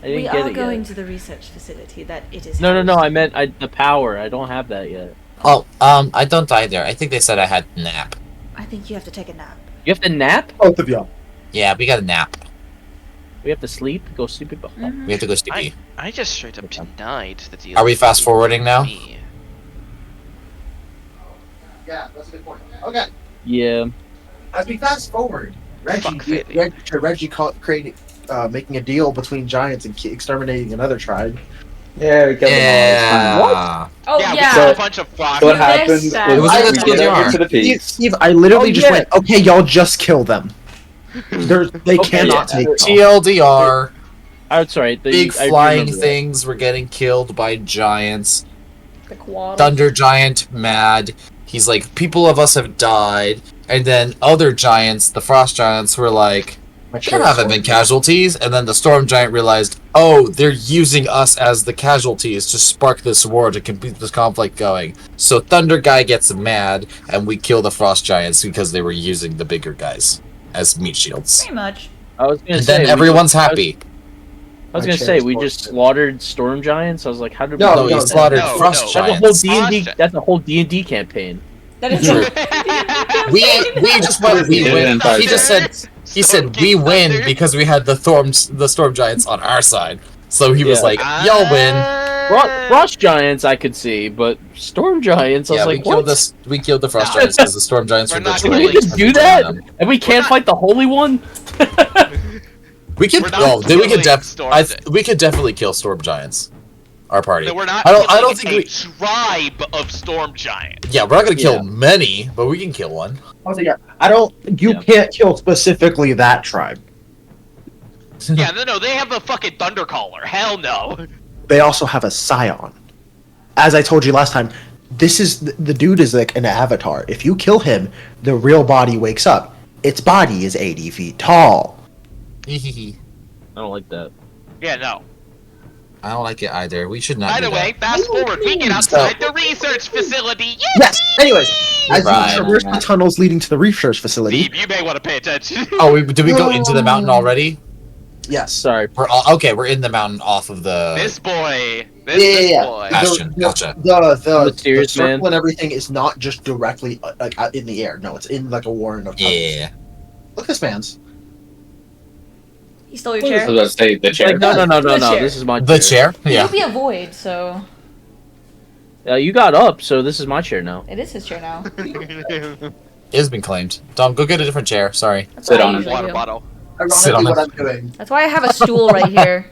I didn't We get are it going yet. to the research facility that it is. No, housed. I meant the power. I don't have that yet. Oh, I don't either. I think they said I had nap. I think you have to take a nap. You have to nap? Both of y'all. Yeah, we got a nap. We have to sleep? Go sleep? Mhm. We have to go sleepy. I just straight up Okay. denied the deal. Are we fast forwarding now? Me. Yeah, that's a good point. Okay, Yeah. as we fast forward, Fuck Valian. Reggie creating, making a deal between giants and exterminating another tribe. Yeah, we killed them all. Yeah. Oh yeah, yeah. we killed a bunch of frogs. What You happened missed that. It was was in we the did TLDR. it to the Steve, piece. Steve, I literally Oh, just yeah. went, okay, y'all just kill them. They cannot yeah. take them. TLDR. I'm sorry. Big I flying remember that. things were getting killed by giants. The quad. Thunder Giant mad. He's like, people of us have died. And then other giants, the Frost Giants, were like, there haven't been casualties. And then the Storm Giant realized, oh, they're using us as the casualties to spark this war to keep this conflict going. So Thunder Guy gets mad, and we kill the Frost Giants because they were using the bigger guys as meat shields. Pretty much. I was gonna And say then we everyone's just- happy. I was My gonna chair say is we full. just slaughtered storm giants. I was like, how did No, we No, do you that? slaughtered no, Frost no. That's a whole Giants. D&D. Frost- That's a whole D&D campaign. That is True. true. We just went. We Yeah, win. Empire He just said. He said we win because we had the storm giants on our side. So he was Yeah. like, "Y'all win." Frost giants I could see, but storm giants I was Yeah, like, we killed what? this. We killed the frost No. giants because the storm giants We're were not destroyed. gonna Can we just do that? And we can't not- fight the holy one? We can. We're not Oh, then we could killing storm we could definitely kill storm giants. Our party. No, we're not. I don't killing think a we. tribe of storm giants. Yeah, we're not gonna kill Yeah. many, but we can kill one. I don't. You Yeah. can't kill specifically that tribe. Yeah, no, they have a fucking thundercaller. Hell no. They also have a scion. As I told you last time, this is the dude is like an avatar. If you kill him, the real body wakes up. Its body is 80 feet tall. I don't like that. Yeah, no. I don't like it either. We should not. Either do way, that. fast forward. We get outside the research facility. Yes. Anyways, as Right. you traverse the tunnels leading to the research facility. Steve, you may want to pay attention. Oh, did we go into the mountain already? Yes. Sorry. Okay. We're in the mountain off of the. This boy. Yeah. This boy. Bastion, gotcha. The Mysterious circle man. and everything is not just directly like out in the air. No, it's in like a warren of tunnels. Yeah. Look at this man's. He stole your I was chair. about to say the chair. Like, no. The chair. This is my The chair. chair. Yeah. You'll be a void, so You got up, so this is my chair now. it is his chair now. It has been claimed. Tom, go get a different chair. Sorry. That's Sit what I on it. usually Water do. bottle. Sit on Ironically, what it. I'm doing. That's why I have a stool right here.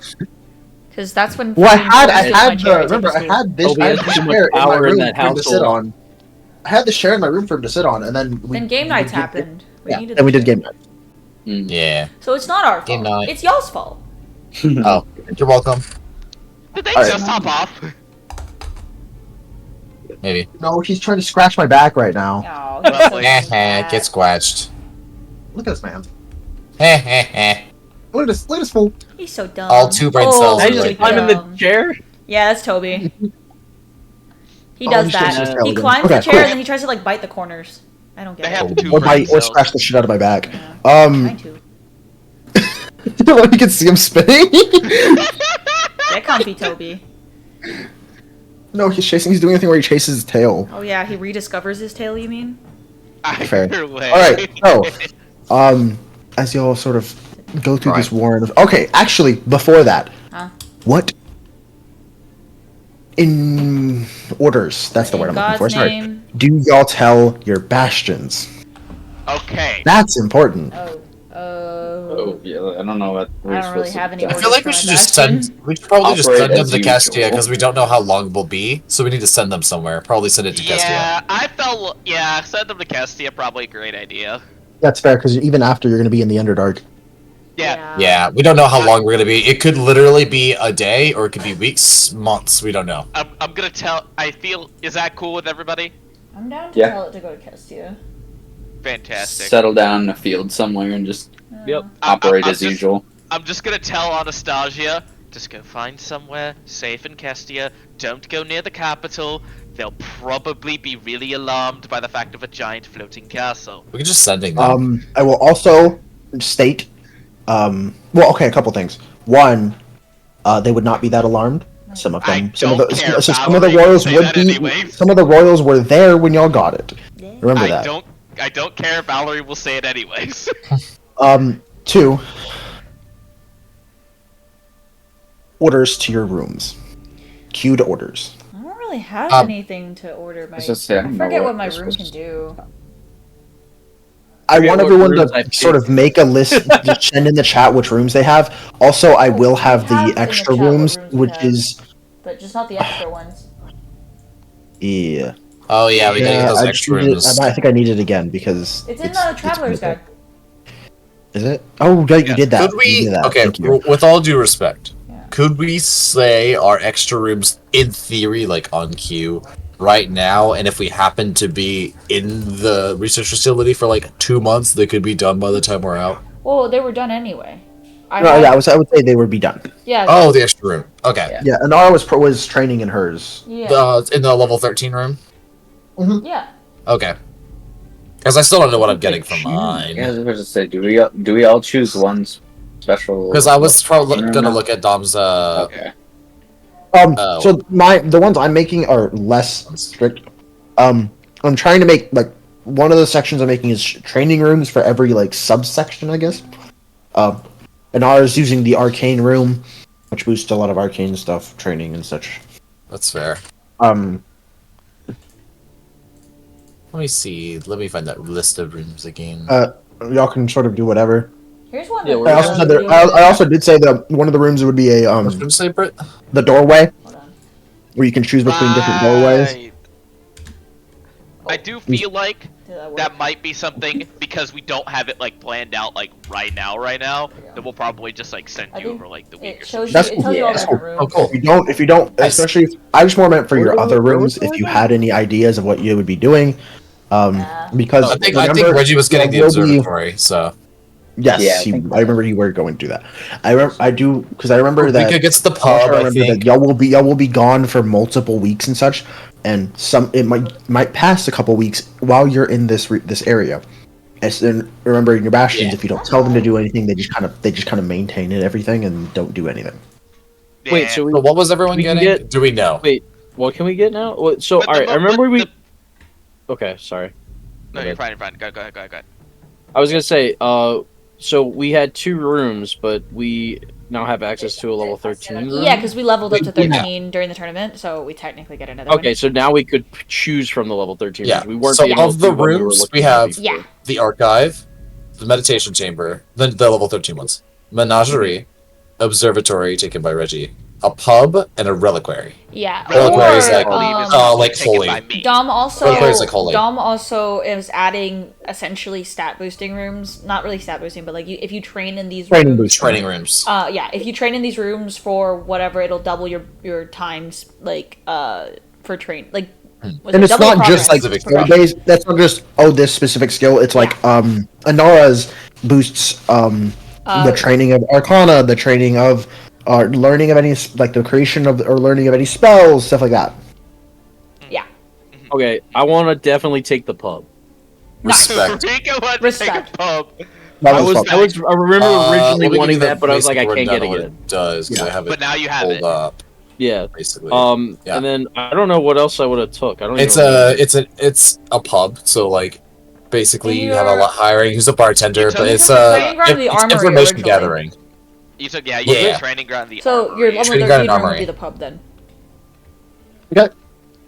Because that's when. Well, I had my chair, take remember a I stool. had this, Toby I had has this too much chair in my power in room that for him to sit household. on. I had this chair in my room for him to sit on, and then we. Then game nights we did- happened. Yeah, needed then we the did chair. game night. Yeah. So it's not our Game fault. night. It's y'all's fault. Oh, you're welcome. Did they Alright. just hop off? Maybe. No, he's trying to scratch my back right now. Oh, he's so Lovely. bad. Get scratched. Look at this man. All Look at this fool. He's so dumb. All 2 brain cells I are just right climb in there. the chair? Yeah, that's Toby. He Oh, does he's just that. his He skeleton. climbs Okay, the chair cool. and then he tries to like bite the corners. I don't They get have it. two Or brain bite or cells. scratch the shit out of my back. Yeah. Um, Trying to. you can see him spinning. Get comfy, Toby. No, he's chasing. He's doing a thing where he chases his tail. Oh yeah, he rediscovers his tail. You mean? Fair. Either way. Alright, so, as y'all sort of go through this warren of... Okay, actually, before that, Huh? what... In orders, that's the word I'm looking God's for, sorry. name. Do y'all tell your bastions? Okay. That's important. Oh, yeah, I don't know what I don't really have any I orders. feel like we should just send. We should probably just Operate send them as to Castia usual. because we don't know how long we'll be, so we need to send them somewhere. Probably send it to Castia. Yeah, I felt. Yeah, send them to Castia. Probably a great idea. That's fair, because even after you're going to be in the Underdark. Yeah. Yeah, we don't know how long we're gonna be. It could literally be a day, or it could be weeks, months. We don't know. I'm gonna tell. I feel. Is that cool with everybody? I'm down to Yeah. tell it to go to Kestia. Fantastic. Settle down in a field somewhere and just Yep. operate I'm as just- usual. I'm just gonna tell Anastasia. Just go find somewhere safe in Kestia. Don't go near the capital. They'll probably be really alarmed by the fact of a giant floating castle. We could just sending them. I will also state, well, okay, a couple things. One, they would not be that alarmed. Some of them, some of don't the, care, so some of the Valerie, royals say would that be. anyway. Some of the royals were there when y'all got it. Remember I that. don't care. Valerie will say it anyways. Two. Orders to your rooms. Queued orders. I don't really have Um, anything to order. My Let's just say, I I don't know forget what what my we're room supposed can to- do. I forget want what everyone rooms I to sort picked. of make a list, just send in the chat which rooms they have. Also, I will we have have the in the extra chat what rooms, rooms we which have. is But just not the extra ones. yeah. Oh yeah, we gotta get those I extra needed- rooms. I think I need it again because It's in the Traveler's Guide. Is it? Oh, yeah, you did that. Could we? You did that. Okay, Thank you. with all due respect, Yeah. could we say our extra rooms in theory, like on queue, right now? And if we happen to be in the research facility for like 2 months, they could be done by the time we're out. Well, they were done anyway. No, yeah, I would say they would be done. Yeah. Oh, the extra room. Okay. Yeah. Yeah, Anara was training in hers. Yeah. In the level 13 room. Yeah. Okay. Because I still don't know what I'm getting from Yeah, I mine. was about to say, do we all choose one special? Because I was probably room gonna now? look at Dom's. Okay. Oh. So the ones I'm making are less strict. I'm trying to make like one of the sections I'm making is training rooms for every like subsection, I guess. And ours using the arcane room, which boosts a lot of arcane stuff, training and such. That's fair. Let me see. Let me find that list of rooms again. Y'all can sort of do whatever. Here's one. Yeah, that we're I also said that, I also did say that one of the rooms would be a What did you say, Britt? the doorway Hold on. where you can choose between different doorways. Right. I do feel like Did that work? that might be something because we don't have it like planned out like right now. Then we'll probably just like send I you think over like the week It or shows something. you. It tells you all the yeah. different rooms. Oh, cool. If you don't, I see. especially, I just more meant for your Where other was rooms. the If you door? had any ideas of what you would be doing, Yeah. because I think remember, Reggie was getting the there will be- observatory, so Yes, Yeah, I think I remember you were going to do that. I do because I remember that. Vika gets the I pub. I remember think. that y'all will be gone for multiple weeks and such, and it might pass a couple weeks while you're in this area. And remember in your bastions, Yeah. if you don't tell them to do anything, they just kind of maintain it, everything and don't do anything. Wait, Yeah. so we, So what was everyone we can getting? get- Do we know? wait, what can we get now? So, But the alright, mo- I remember but we. the- Okay, sorry. No, you're fine. You're fine. Go ahead. I was gonna say, so we had 2 rooms, but we now have access to a level 13 room. Yeah, because we leveled up to Yeah. 13 during the tournament, so we technically get another Okay, one. so now we could choose from the level 13 Yeah, rooms. We weren't so able of to the when we were rooms, looking we at have- before. Yeah. The archive, the meditation chamber, the level 13 ones, menagerie, observatory taken by Reggie, a pub, and a reliquary. Yeah. Reliquary is Or, like- like taken holy. by me. Dom also Reliquary is like holy. Dom also is adding essentially stat boosting rooms. Not really stat boosting, but like if you train in these Training rooms. boost. Training rooms. Yeah, if you train in these rooms for whatever, it'll double your times like for train like. was And it it's double not just like Specific skill progress. based. That's not just this specific skill. It's like Anara's boosts the training of Arcana, the training of learning of any like the creation of or learning of any spells, stuff like that. Yeah. Okay, I want to definitely take the pub. Respect. Rico wants to take Respect. a pub. That I was fun. remember Let originally me give wanting you the that, but I was like, I basic can't get rundown of what it. it does because I have it But now you have pulled it. up. Yeah. Basically, And then I don't know what else I would have took. I don't. it's even remember. it's a pub. So like, basically you And have a lot hiring who's a bartender, You took- but it's training ground of the it's armory information originally. gathering. You took you Yeah. took training ground the So armory. your level Training ground 13 and room would armory. be the pub then.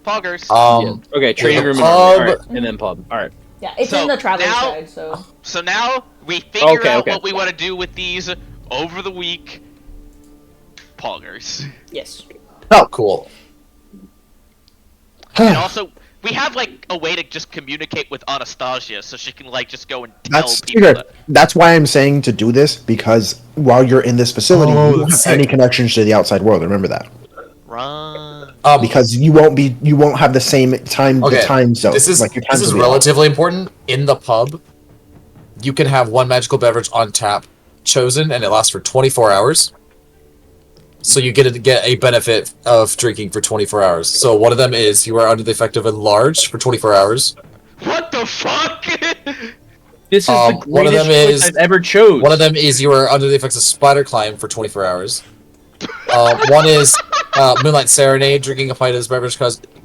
Poggers. Yeah. Okay, training yeah, room and pub- armory. Alright, and then pub. Alright. Yeah, it's So in the traveler's now- guide, so. So now we figure out Okay. what we want to do with these over the week. Poggers. Yes. Oh, cool. And also, we have like a way to just communicate with Anastasia, so she can like just go and tell That's people. good. That's why I'm saying to do this, because while you're in this facility, Oh, you don't have that's any sick. connections to the outside world. Remember that, Run. because you won't have the same time. Okay, The time zone. This is like your time this is zone will be off. relatively important. In the pub, you can have one magical beverage on tap chosen, and it lasts for 24 hours. So you get a benefit of drinking for 24 hours. So one of them is you are under the effect of enlarge for 24 hours. What the fuck? This is the one of greatest them choice is- I've ever chose. One of them is you are under the effects of spider climb for 24 hours. One is Moonlight Serenade. Drinking a pint of this beverage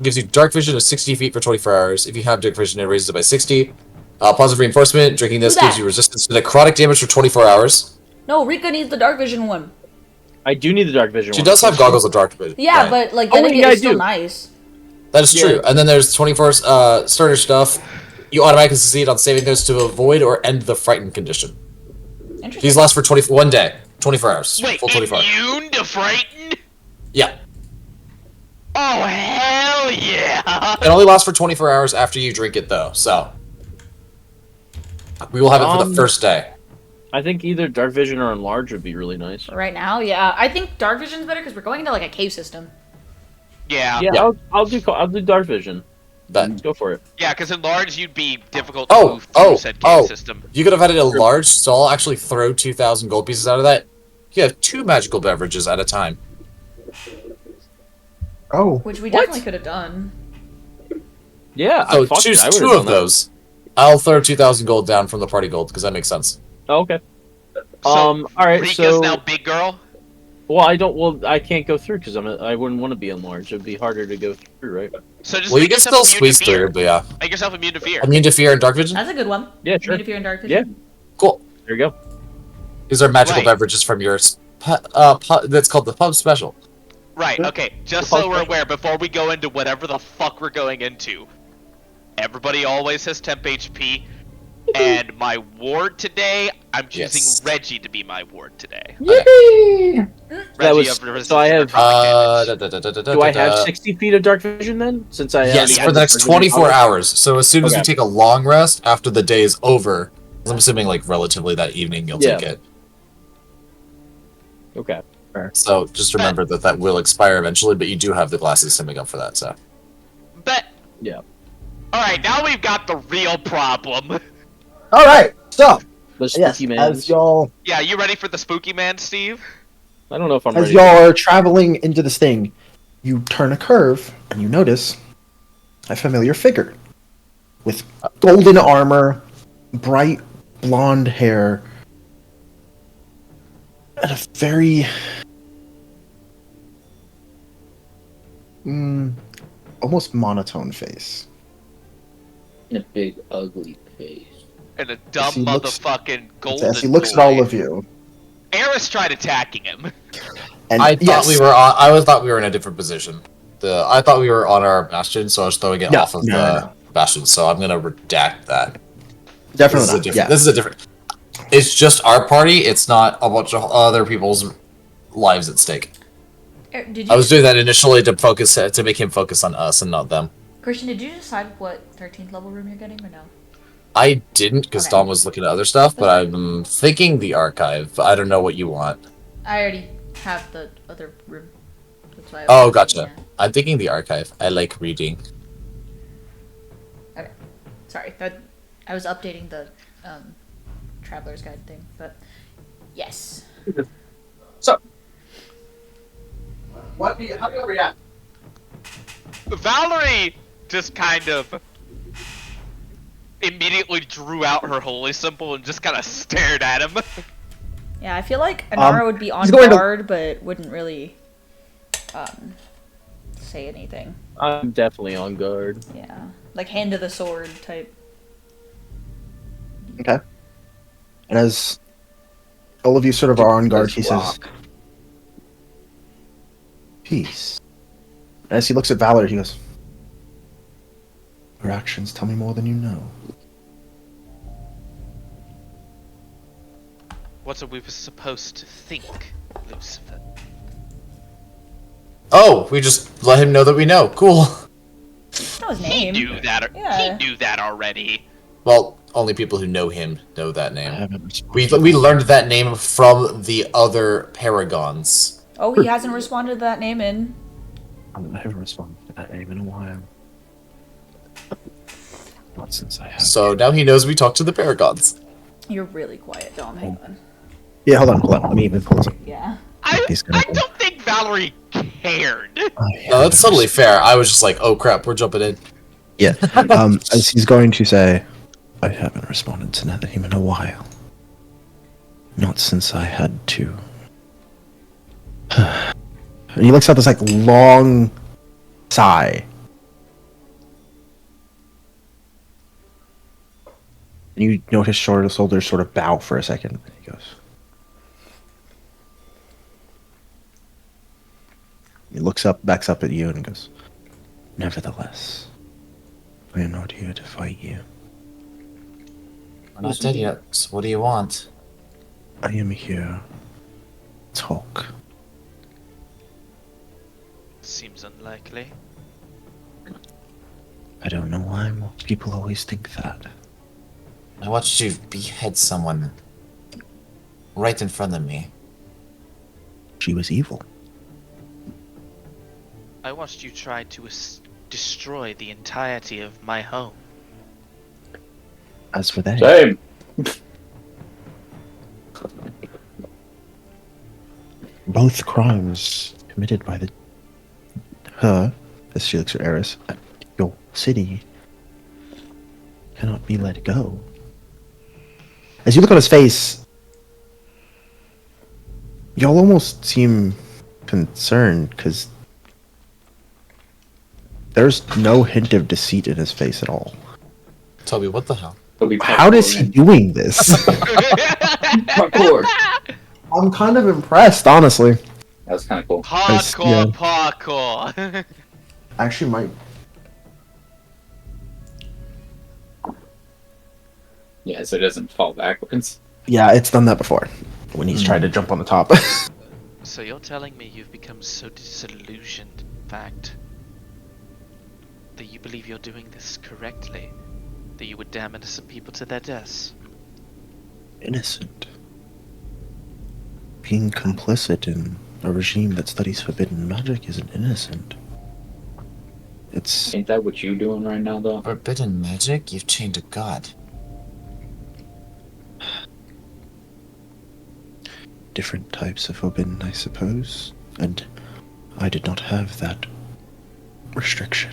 gives you dark vision of 60 feet for 24 hours. If you have dark vision, it raises it by 60. Positive reinforcement. Drinking this Do gives that. you resistance to necrotic damage for 24 hours. No, Rika needs the dark vision one. I do need the dark vision. She one. does have goggles of dark vision. Yeah, right. but like Oh, getting yeah, it I is still do. nice. That is Yeah. true. And then there's 24 starter stuff. You automatically succeed on saving those to avoid or end the frightened condition. Interesting. These last for 1 day, 24 hours, Wait, full 24 hours. immune to frightened? Yeah, Oh hell yeah! it only lasts for 24 hours after you drink it though. So we will have it for the first day. I think either dark vision or enlarge would be really nice. Right now, yeah. I think dark vision's better because we're going into like a cave system. Yeah, Yeah, Yeah. I'll do dark vision. That Go for it. yeah, because in large you'd be difficult to Oh, move through oh, said cave oh. system. you could have had it a large, so I'll actually throw 2,000 gold pieces out of that. You have 2 magical beverages at a time. Oh, Which we What? definitely could have done. Yeah, So fuck choose it, I would've 2 done of that. those. I'll throw 2,000 gold down from the party gold because that makes sense. Oh, okay. So, All right. Rika's So, now big girl. well, I don't. Well, I can't go through because I wouldn't want to be enlarged. It'd be harder to go through, right? So just Well, you make can yourself still immune to squeeze fear. through, but yeah. Make yourself immune to fear. Immune to fear and dark vision. That's a good one. Yeah, sure. Immune to fear and dark vision. Cool. There you go. These are magical Right. beverages from your that's called the pub special. Right, okay, just The so we're punk- aware, before we go into whatever the fuck we're going into, everybody always has temp HP, and my ward today, I'm choosing Yes. Reggie to be my ward today. yippee! That was- of resistance so I to have- necrotic damage. Do I have 60 feet of dark vision then? Since I Yes, already for had the next dark vision 24 covered? hours. So as soon as Okay. you take a long rest after the day is over, 'cause I'm assuming like relatively that evening you'll Yeah. take it. Okay. So just remember that will expire eventually, but you do have the glasses to make up for that. So But, Yeah. alright, now we've got the real problem. All right, so The yes, spooky man. as y'all Yeah, you ready for the spooky man, Steve? I don't know if I'm as ready. y'all are traveling into this thing, you turn a curve and you notice a familiar figure with golden armor, bright blonde hair, and a very almost monotone face. A big ugly face. And a dumb He looks- motherfucking golden As he looks at boy. all of you, Eris tried attacking him. and I thought yes, we were on. I thought we were in a different position. I thought we were on our bastion, so I was throwing it No, off of no, the no. bastion. So I'm gonna redact that. definitely This is a not. different. Yeah, This is a different. It's just our party. It's not a bunch of other people's lives at stake. Did you, I was doing that initially to make him focus on us and not them. Christian, did you decide what 13th level room you're getting or no? I didn't because Okay. Dom was looking at other stuff, but I'm thinking the archive. I don't know what you want. I already have the other room. That's why I Oh, was gotcha. looking I'm thinking the archive. I like reading. at- Sorry, that I was updating the traveler's guide thing, but yes. How do you react? Valerie just kind of immediately drew out her holy symbol and just kind of stared at him. Yeah, I feel like Anara would be on he's going to- guard, but wouldn't really say anything. I'm definitely on guard. Yeah, like hand to the sword type. Okay. And as all of you sort of are on guard, he says, "Peace." And as he looks at Valor, he goes, "Your actions tell me more than you know." What are we supposed to think, Lucifer? Oh, we just let him know that we know. Cool. That was his He name. knew that. Yeah. He knew that already. Well, only people who know him know that I name. haven't We responded. learned that name from the other Paragons. Oh, he hasn't responded to that name in. I haven't responded to that name in a while. Not since I have. So now he knows we talked to the Paragons. You're really quiet, Dom. Hang on. Yeah, hold on. Let me even pull this up. Yeah. He's gonna I don't think Valerie cared. No, that's totally fair. I was just like, oh crap, we're jumping in. Yeah. As he's going to say, I haven't responded to that name in a while. Not since I had to. And he looks out this like long sigh. And you note his shoulders sort of bow for a second. He goes. He looks up, backs up at you, and goes, "Nevertheless, I am not here to fight you. We're not dead yet, so what do you want? I am here to talk." Seems unlikely. I don't know why people always think that. I watched you behead someone right in front of me. She was evil. I watched you try to destroy the entirety of my home. As for they, Same. both crimes committed by her, as she looks at Eris, at your city, cannot be let go. As you look on his face, y'all almost seem concerned, because there's no hint of deceit in his face at all. Toby, what the hell? How is he doing this? Parkour. I'm kind of impressed, honestly. That was kind of cool. Hardcore Yeah. parkour. Actually, might. Yeah, so it doesn't fall backwards. Yeah, it's done that before. When he's tried to jump on the top. So you're telling me you've become so disillusioned, in fact, that you believe you're doing this correctly? That you would damn innocent people to their deaths? Innocent. Being complicit in a regime that studies forbidden magic isn't innocent. It's Ain't that what you doing right now, though? Forbidden magic? You've chained a god. different types of forbidden, I suppose. And I did not have that restriction.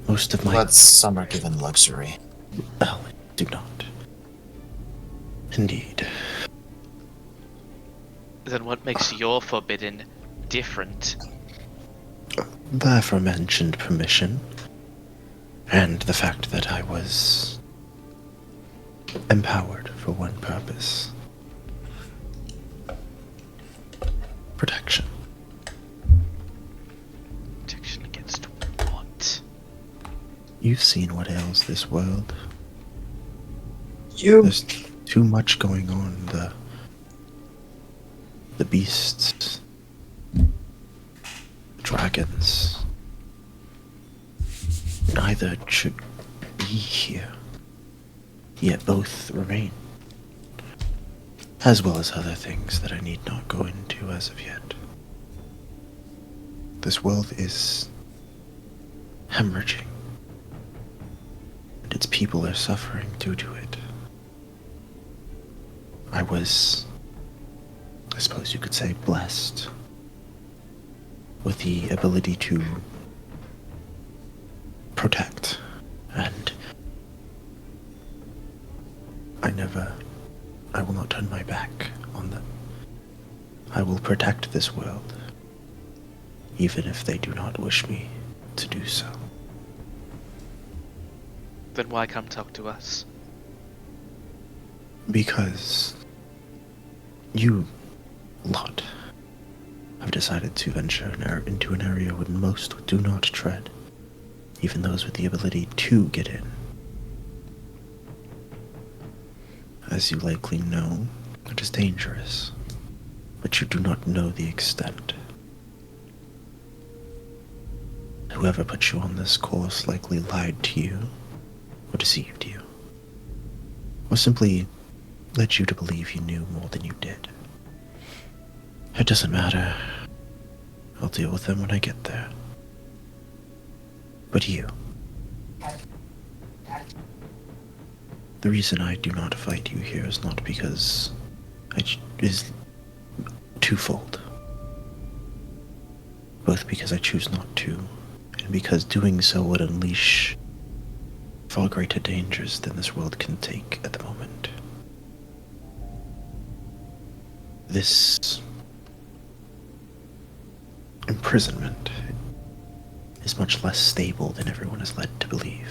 Most of my... But some are given luxury. Well, I do not. Indeed. Then what makes your forbidden different? The aforementioned permission, and the fact that I was empowered for one purpose. Protection. Protection against what? You've seen what ails this world. You. There's too much going on. The beasts, dragons. Neither should be here. Yet both remain. As well as other things that I need not go into as of yet. This world is hemorrhaging. And its people are suffering due to it. I was, I suppose you could say, blessed with the ability to protect, and I will not turn my back on them. I will protect this world, even if they do not wish me to do so. Then why come talk to us? Because you lot have decided to venture into an area where most do not tread, even those with the ability to get in. As you likely know, it is dangerous, but you do not know the extent. Whoever put you on this course likely lied to you, or deceived you, or simply led you to believe you knew more than you did. It doesn't matter. I'll deal with them when I get there. But you. The reason I do not fight you here is not because is twofold. Both because I choose not to, and because doing so would unleash far greater dangers than this world can take at the moment. This imprisonment is much less stable than everyone is led to believe.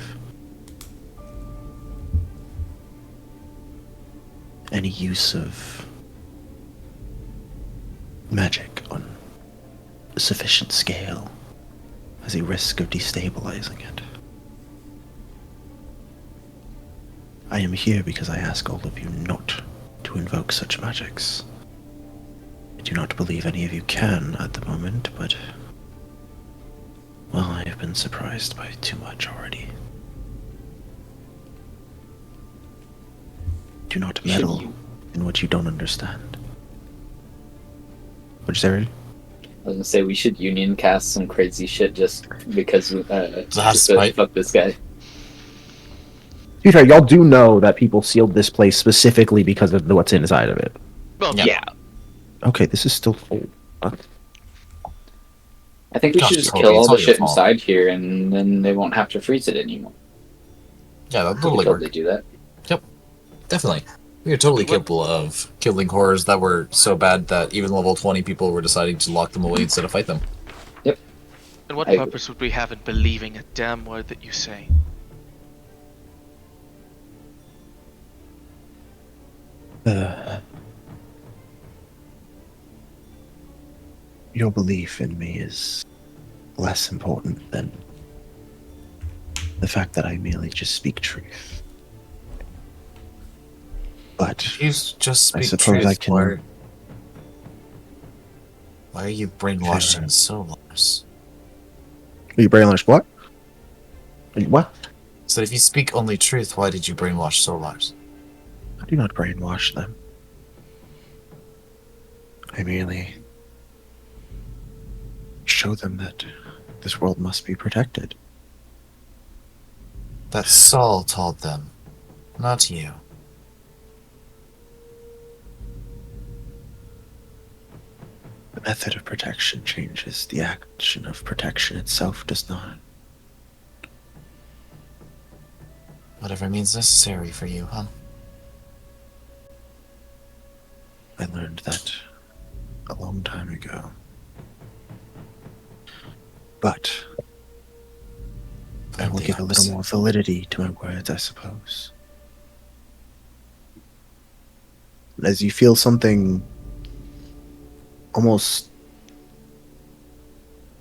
Any use of magic on a sufficient scale has a risk of destabilizing it. I am here because I ask all of you not to invoke such magics. I do not believe any of you can at the moment, but well, I have been surprised by too much already. Do not meddle in what you don't understand. What'd you say, Reggie? I was gonna say we should union cast some crazy shit just because just spite. fuck this guy. To be fair, y'all do know that people sealed this place specifically because of what's inside of it. Well, Yeah. Okay, this is still full. I think we Gosh, should just Toby, kill all it's the all your shit fault. inside here, and then they won't have to freeze it anymore. Yeah, that'll We totally could work. totally do that. Definitely. We are totally capable of killing horrors that were so bad that even level 20 people were deciding to lock them away instead of fight them. and what I agree. purpose would we have in believing a damn word that you say? Your belief in me is less important than the fact that I merely just speak truth. But You just speak suppose truth. I can- Why are you brainwashing Solars? Are you brainwashed what? What? So if you speak only truth, why did you brainwash Solars? I do not brainwash them. I merely show them that this world must be protected. That Saul told them, not you. The method of protection changes. The action of protection itself does not. Whatever means necessary for you, huh? I learned that a long time ago. But I will The give a little opposite. more validity to my words, I suppose. As you feel something almost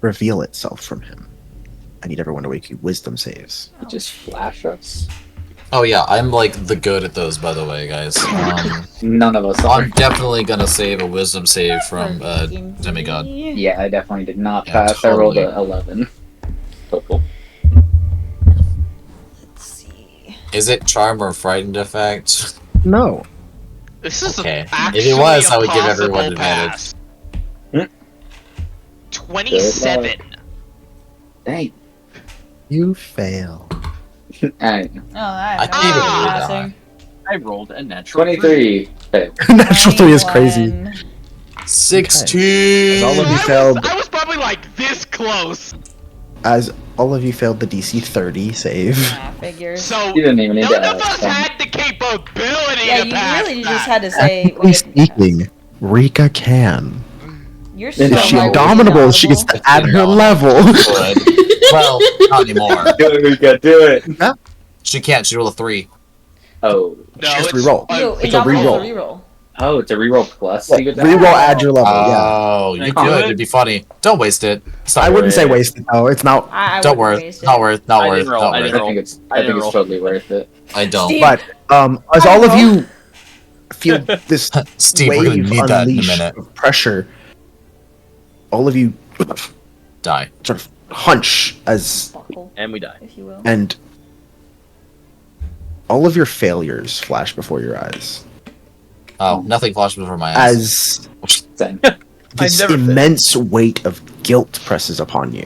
reveal itself from him, I need everyone to make you wisdom saves. You just flash us. Oh yeah, I'm like the good at those, by the way, guys. None of us are. I'm definitely gonna save a wisdom save from Demigod. Yeah, I definitely did not Yeah, pass. I rolled totally. a 11 total. Let's see. Is it charm or frightened effect? No. This is Okay. If it actually was, a I would give possible everyone pass. Hmm? 27. Dang. You fail. Alright. Oh, I I have no think idea it would passing. I rolled a natural 23. Okay. Natural 3 is crazy. 21. 16! As all of you I failed, was probably like this close. as all of you failed the DC 30 save. Yeah, figures. So You didn't even need none to of ask. us had the capability Yeah, to you pass really that. just had to say. Technically speaking, Rika can. You're so If she like indomitable, she gets to add her level. Good. Well, not anymore. Do it, Rika, do it. She can't, she rolled a 3. Oh. No, Just it's reroll. Yo, It's a Indomitable reroll. is a reroll. Oh, it's a reroll plus. Yeah, You get reroll add your level. Yeah. Oh, Can I you do could. it? It'd be funny. Don't waste it. It's not I wouldn't say worth it. waste it though. It's not. I Don't wouldn't worth. waste it. Not worth. Not I worth. didn't roll, Not I worth. didn't I roll. think it's. I I think didn't it's roll. totally worth it. I don't. Steve, But as I all of know. you feel this Steve, we're gonna wave need that in a unleash minute. of pressure, all of you Die. sort of hunch as buckle, And we die. if you will. and all of your failures flash before your eyes Oh, nothing flashes before my eyes. as Same. this never failed. immense weight of guilt presses upon you.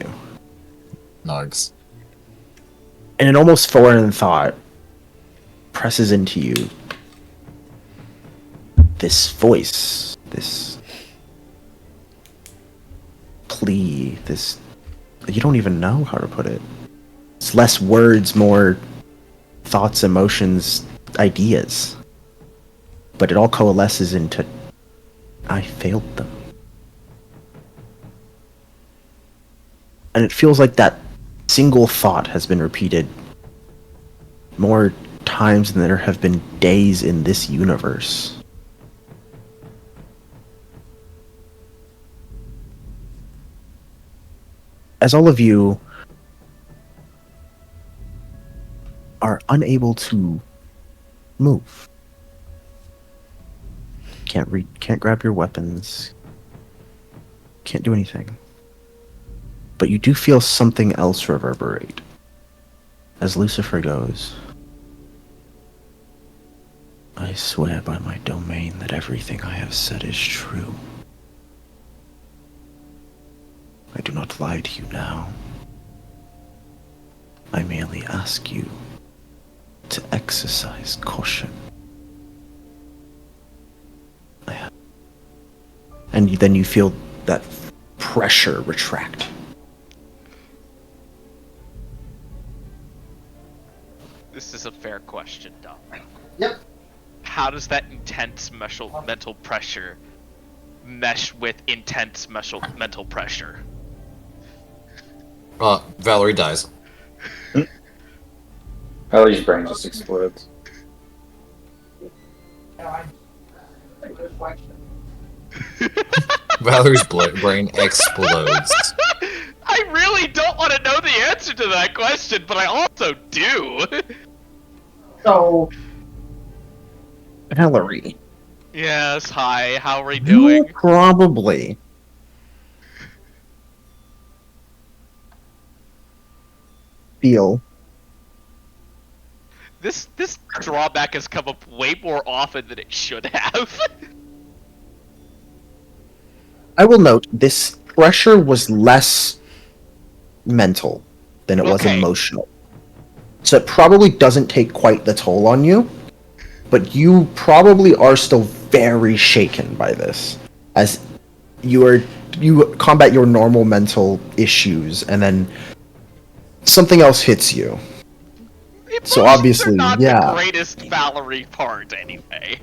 Nargs. And an almost foreign thought presses into you. This voice, this plea, this. You don't even know how to put it. It's less words, more thoughts, emotions, ideas. But it all coalesces into I failed them. And it feels like that single thought has been repeated more times than there have been days in this universe. As all of you are unable to move, can't grab your weapons, can't do anything. But you do feel something else reverberate as Lucifer goes, I swear by my domain that everything I have said is true. I do not lie to you now. I merely ask you to exercise caution. And then you feel that pressure retract. This is a fair question, Dom. Yep. How does that intense mental pressure mesh with intense mental pressure? Valerie dies. Ellie's brain just explodes. Valerie's brain explodes. I really don't want to know the answer to that question, but I also do. So, Valerie, Yes, hi, how are we you doing? probably feel This drawback has come up way more often than it should have. I will note this pressure was less mental than it was Okay. emotional. So it probably doesn't take quite the toll on you, but you probably are still very shaken by this as you combat your normal mental issues and then something else hits you. So Emotions obviously, are not yeah. the greatest Valerie part, anyway.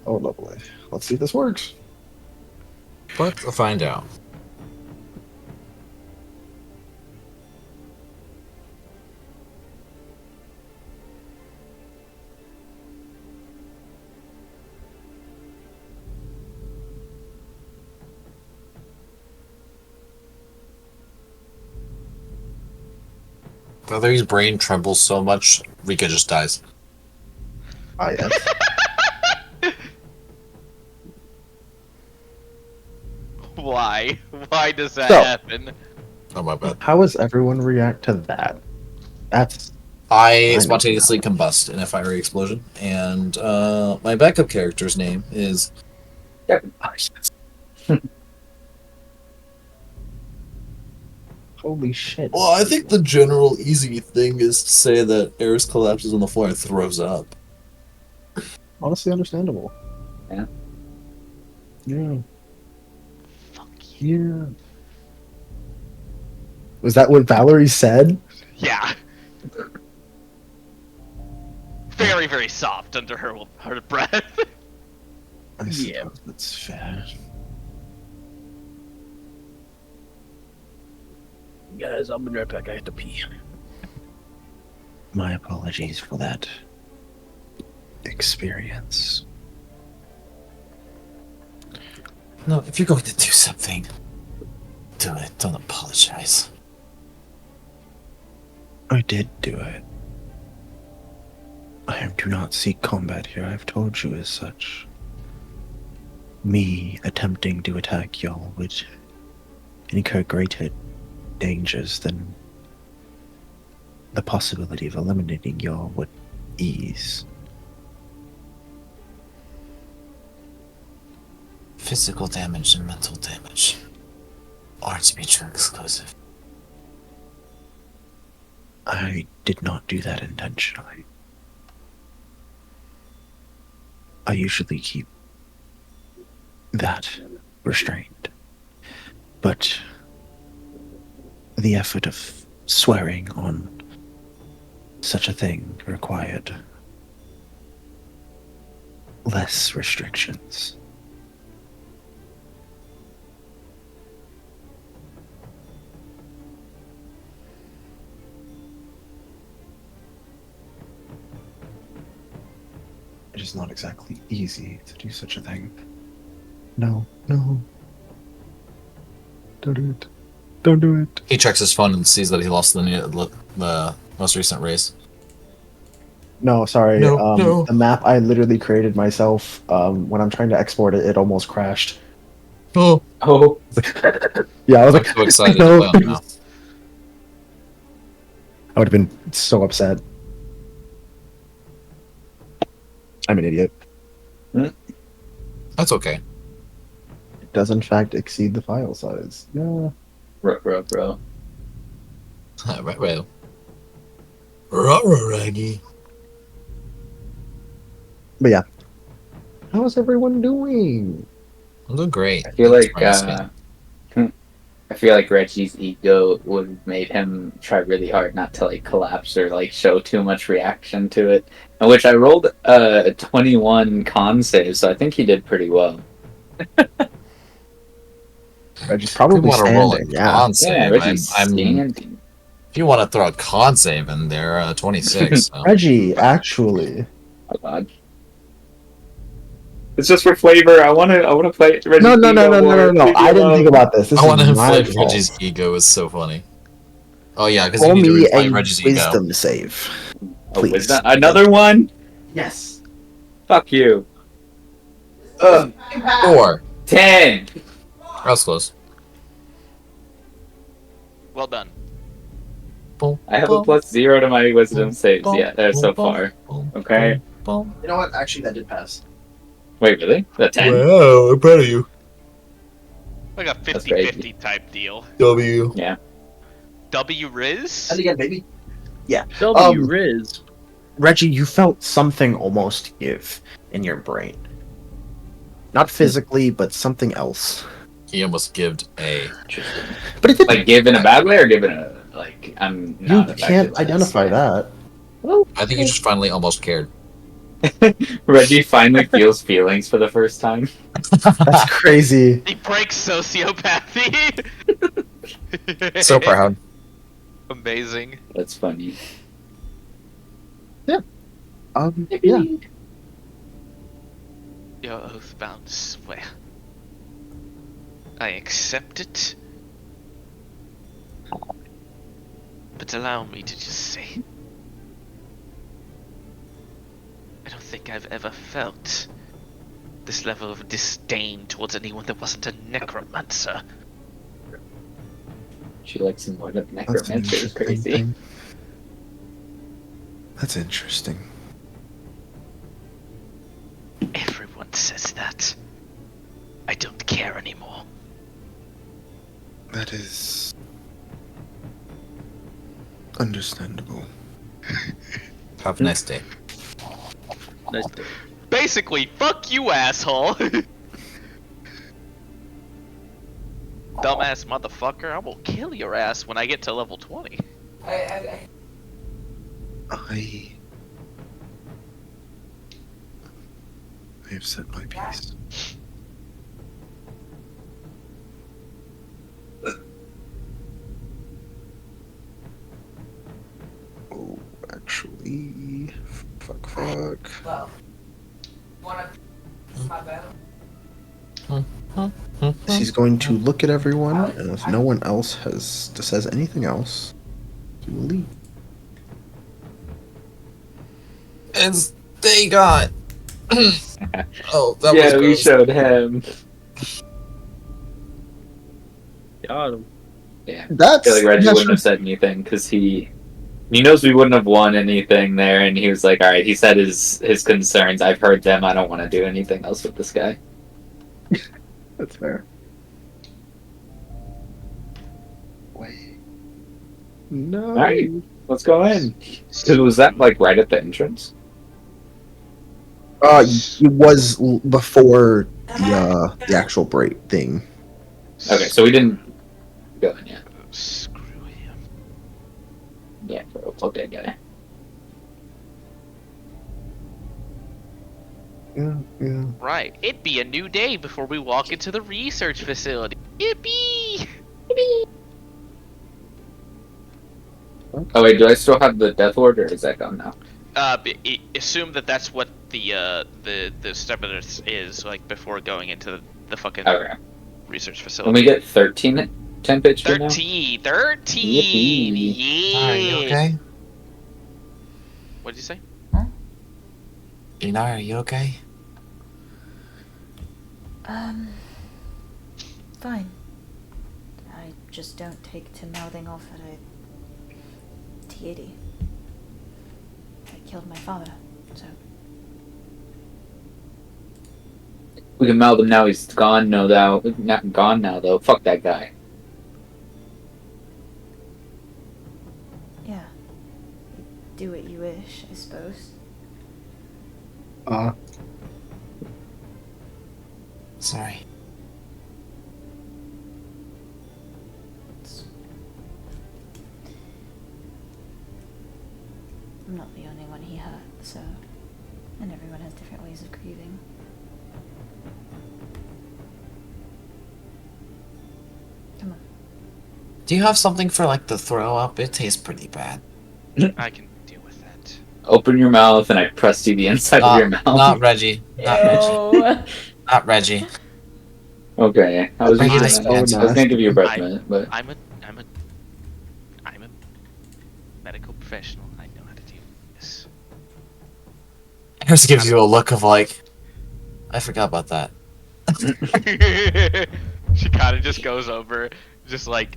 Oh, lovely. Let's see if this works. Let's find out. Valerie's brain trembles so much, Rika just dies. Ah, yes. Why? Why does that So- happen? Oh, my bad. How does everyone react to that? That's I know. spontaneously combust in a fiery explosion, and my backup character's name is. holy shit. Well, I think the general easy thing is to say that Eris collapses on the floor and throws up. Honestly understandable. Yeah. Yeah. Fuck you. Yeah. Was that what Valerie said? Yeah. Very, very soft under her breath. I suppose Yeah. that's fair. Guys, I'll be right back. I have to pee. My apologies for that experience. No, if you're going to do something, do it. Don't apologize. I did do it. I do not seek combat here. I've told you as such. Me attempting to attack y'all would incur greater dangers than the possibility of eliminating y'all would ease. Physical damage and mental damage aren't mutually exclusive. I did not do that intentionally. I usually keep that restrained. But the effort of swearing on such a thing required less restrictions. It is not exactly easy to do such a thing. No. Don't do it. Don't do it. He checks his phone and sees that he lost the most recent race. No, sorry. No. The map I literally created myself. When I'm trying to export it, it almost crashed. Oh, Oh, Yeah, I was I'm like, so excited no. to play on it now. I would have been so upset. I'm an idiot. That's okay. It does in fact exceed the file size. Yeah. bro. Right, well. Raggy. But yeah. How's everyone doing? I'm doing great. I feel Thanks like for asking. I feel like Reggie's ego would have made him try really hard not to like collapse or like show too much reaction to it. In which I rolled a 21 con save, so I think he did pretty well. Reggie's If you probably want to roll a standing. Yeah. con Yeah, save, Reggie's I'm standing. if you want to throw a con save in there, 26. So. Reggie, actually. Oh god. It's just for flavor. I wanna play Reggie's No. ego more. Leave me I didn't alone. think about this. This I want to is my inflate fault. Reggie's ego. Is so funny. Oh yeah, because you Roll need to me inflate a Reggie's ego. wisdom save. Oh, Please. was that another one? Yes. Fuck you. 4. 10. That was close. Well done. I have a +0 to my wisdom saves yet so far. Okay. You know what? Actually, that did pass. Wait, really? The 10? Wow, I'm proud of you. Like a That's 50-50 type deal. W. Yeah. W Riz? And again, baby. Yeah. W Riz. Reggie, you felt something almost give in your brain. Not physically, but something else. He almost gived a. But it didn't. Like, give in a bad way or give in a, like, I'm You not affected can't by this? identify that. I think he just finally almost cared. Reggie finally feels feelings for the first time. That's crazy. He breaks sociopathy! So proud. Amazing. That's funny. Yeah. Your oath-bound swear. I accept it. But allow me to just say, I don't think I've ever felt this level of disdain towards anyone that wasn't a necromancer. She likes him more than That's an necromancer. Is interesting crazy. thing. That's interesting. Everyone says that. I don't care anymore. That is understandable. Have a nice day. Nice day. Basically, fuck you, asshole! Dumbass motherfucker, I will kill your ass when I get to level 20. I have said my piece. Oh, actually. fuck. She's going to look at everyone, and if no one else says anything else, she will leave. And they got. Oh, that was Yeah, we gross. showed him. Got him. Yeah. I That's feel like Reggie that's wouldn't have said anything because he knows we wouldn't have won anything there, and he was like, "All right." He said his concerns. I've heard them. I don't want to do anything else with this guy. that's fair. Wait. No. All right, let's go in. So was that like right at the entrance? It was before the actual break thing. Okay, so we didn't go in yet. Screw him. Yeah, bro, fuck that guy. Yeah, yeah. Right. It'd be a new day before we walk into the research facility. Yippee! Oh wait, do I still have the death order? Or is that gone now? Assume that that's what the step is like before going into the fucking Okay. research When facility. we get 13 temp HP now? 13! Yippee. Yeah! Are you okay? What did you say? Ina, are you okay? Fine. I just don't take to mouthing off at a deity. I killed my father, so. We can meld him now. He's gone. No, not gone now though. Fuck that guy. Yeah. You do what you wish, I suppose. Sorry. I'm not the only one he hurt, so. And everyone has different ways of grieving. Come on. Do you have something for like the throw up? It tastes pretty bad. I can deal with that. Open your mouth, and I pressed you the inside of your mouth. Not Reggie. Not Reggie. Not Reggie. Okay, I was, Bring it just in. gonna, I was gonna give you a breath mint, but I'm a medical professional. I know how to deal with this. Harris gives you a look of like, I forgot about that. She kind of just goes over, just like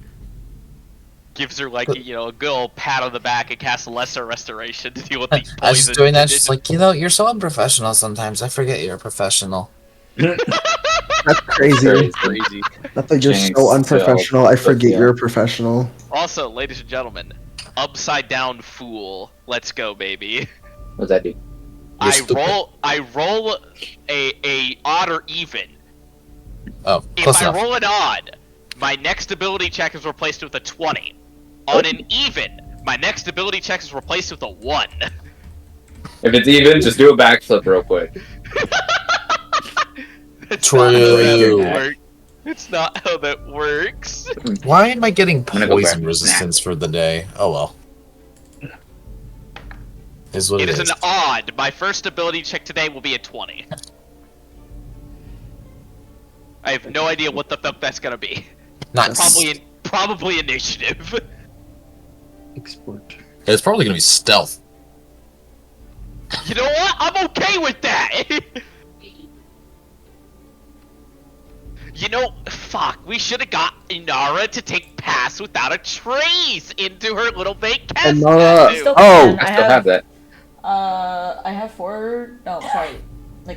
gives her like a good old pat on the back and casts a lesser restoration to deal with the poison. I was just doing that, just like, you're so unprofessional sometimes. I forget you're a professional. That's crazy. Very Crazy. That's like you're Jinx, so unprofessional. I forget yeah. you're a professional. Also, ladies and gentlemen, upside down fool. Let's go, baby. what's that do? I roll a odd or even. Oh, If close I enough. roll an odd, my next ability check is replaced with a 20. On an even, my next ability check is replaced with a 1. If it's even, just do a backflip real quick. That's not how that True. works. It's not how that works. Why am I getting gonna go poison back. resistance for the day? Oh well. Is what It is is. an odd. My first ability check today will be a 20. I have no idea what the fuck that's gonna be. Nice. Probably initiative. Export. It's probably gonna be stealth. You know what? I'm okay with that. You know, fuck. We should have got Inara to take pass without a trace into her little fake cast. Inara- tattoo. Still Oh! can. I still have that. I have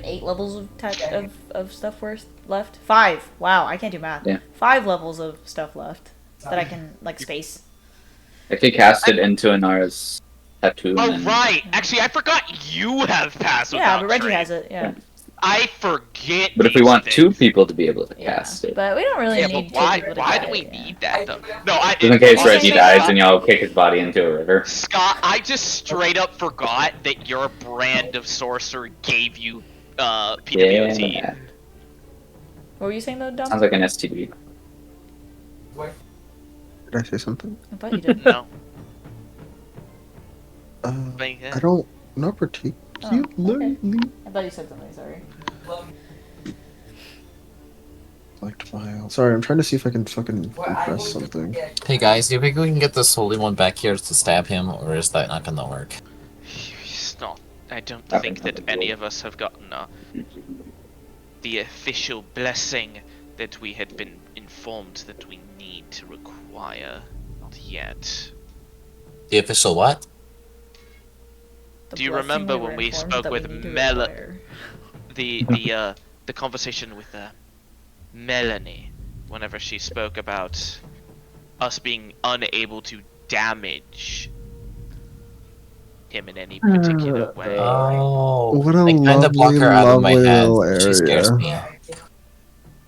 8 levels of stuff left. 5. Wow, I can't do math. Yeah. 5 levels of stuff left that I can space. I could cast it into Inara's tattoo. Oh and then- right. Actually, I forgot you have pass Yeah, without but Reggie trace. has it. Yeah. I forget. But if we these want things. 2 people to be able to Yeah. cast it, But we don't really Yeah, need but 2 why? people to Why get do we it, yeah. need that though? No, I. just in case Well, Reggie same dies thing. and y'all kick his body into a river. Scott, I just straight up forgot that your brand of sorcerer gave you PWT. Yeah, What were you saying though, Dom? sounds like an STD. Did I say something? I thought you did. No. I Think- don't. Not particular. cute, okay. lovely. I thought you said something. Sorry. Select file. Sorry, I'm trying to see if I can fucking repress something. Hey guys, do you think we can get this Holy One back here to stab him, or is that not gonna work? It's not. I don't That think was that nothing any cool. of us have gotten the official blessing that we had been informed that we need to require. Not yet. The official what? The Do you blessing remember we were when we informed spoke that with need to Mel- require. the conversation with Melanie, whenever she spoke about us being unable to damage him in any particular way. Oh, What a I kind of block lovely, her out of my lovely head. little She scares me. area.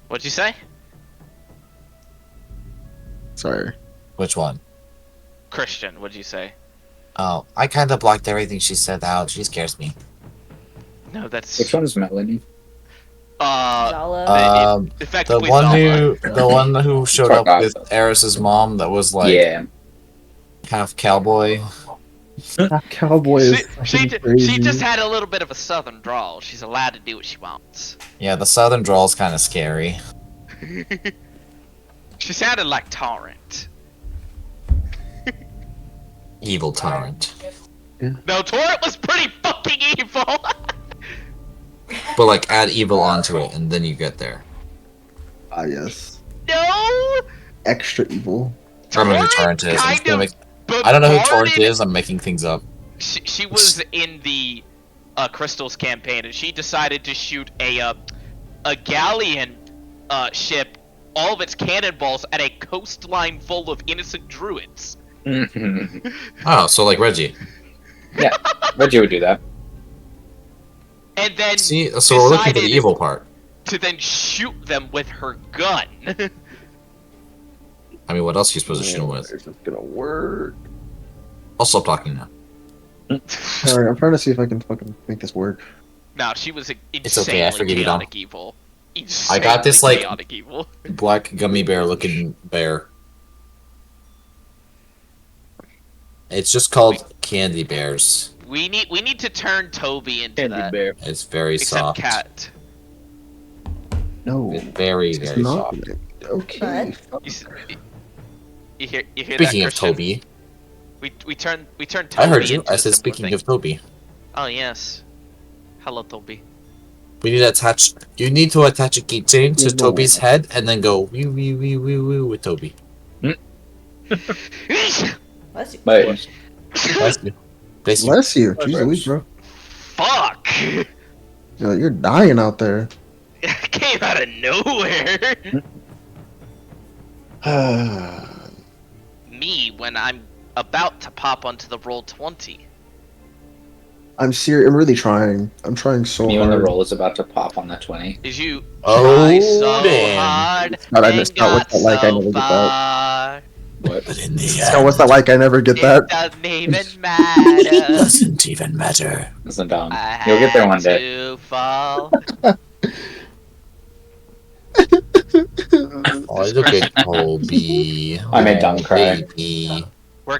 What'd you say? Sorry. Which one? Christian, what'd you say? Oh, I kind of blocked everything she said out. She scares me. No, that's Which one's Melanie? Zala. The effectively one Zala. the one who showed Fuck up off. with Eris's mom that was like Yeah. half cowboy. That cowboy is She fucking crazy. just had a little bit of a southern drawl. She's allowed to do what she wants. Yeah, the southern drawl's kind of scary. She sounded like Torrent. Evil tyrant. No, Torrent was pretty fucking evil. But like add evil onto it and then you get there. Ah, yes. No. Extra evil. I don't know who Torrent is. I'm just gonna Kind of I don't know who Torrent bombarded- is, I'm making things up. She was in the Crystals campaign, and she decided to shoot a galleon ship, all of its cannonballs, at a coastline full of innocent druids. Oh, so like Reggie. Reggie would do that. And then See, so we're looking for the decided evil part. to then shoot them with her gun. I mean, what else are you supposed to shoot him with? Is this gonna work? I'll stop talking now. Sorry, I'm trying to see if I can fucking make this work. No, she was It's okay, I insanely forgive you, Dom. chaotic evil. I got this, Insanely like- chaotic evil. Black gummy bear looking bear. It's just called Candy Bears. We need to turn Toby into Candy that. bear. It's very Except soft. Cat. No. It's very, It's very not. soft. Okay. You, s- you hear Speaking that, of Christian? Toby, We turn Toby I heard you. into I a said simpler speaking thing. of Toby. Oh yes. Hello, Toby. We need to attach. You need to attach a keychain to Yeah, no. Toby's head and then go wee wee wee wee wee with Toby. Bless you. But Bless you. Bless you. Bless you. Jeez Louise, bro. Fuck! You're dying out there. Came out of nowhere. Me when I'm about to pop onto the roll 20. I'm serious. I'm really trying. I'm trying so me when hard. the roll is about to pop on the 20. Is you Oh, try so damn. hard God, I and missed out. What's got that like? I so never get that. far. What? But in the So what's that like? I never get It that. doesn't even matter. doesn't even matter. Listen, Dom. I You'll get there one had day. to fall. Oh, look at Toby. I made Dom Oh, cry. baby. We're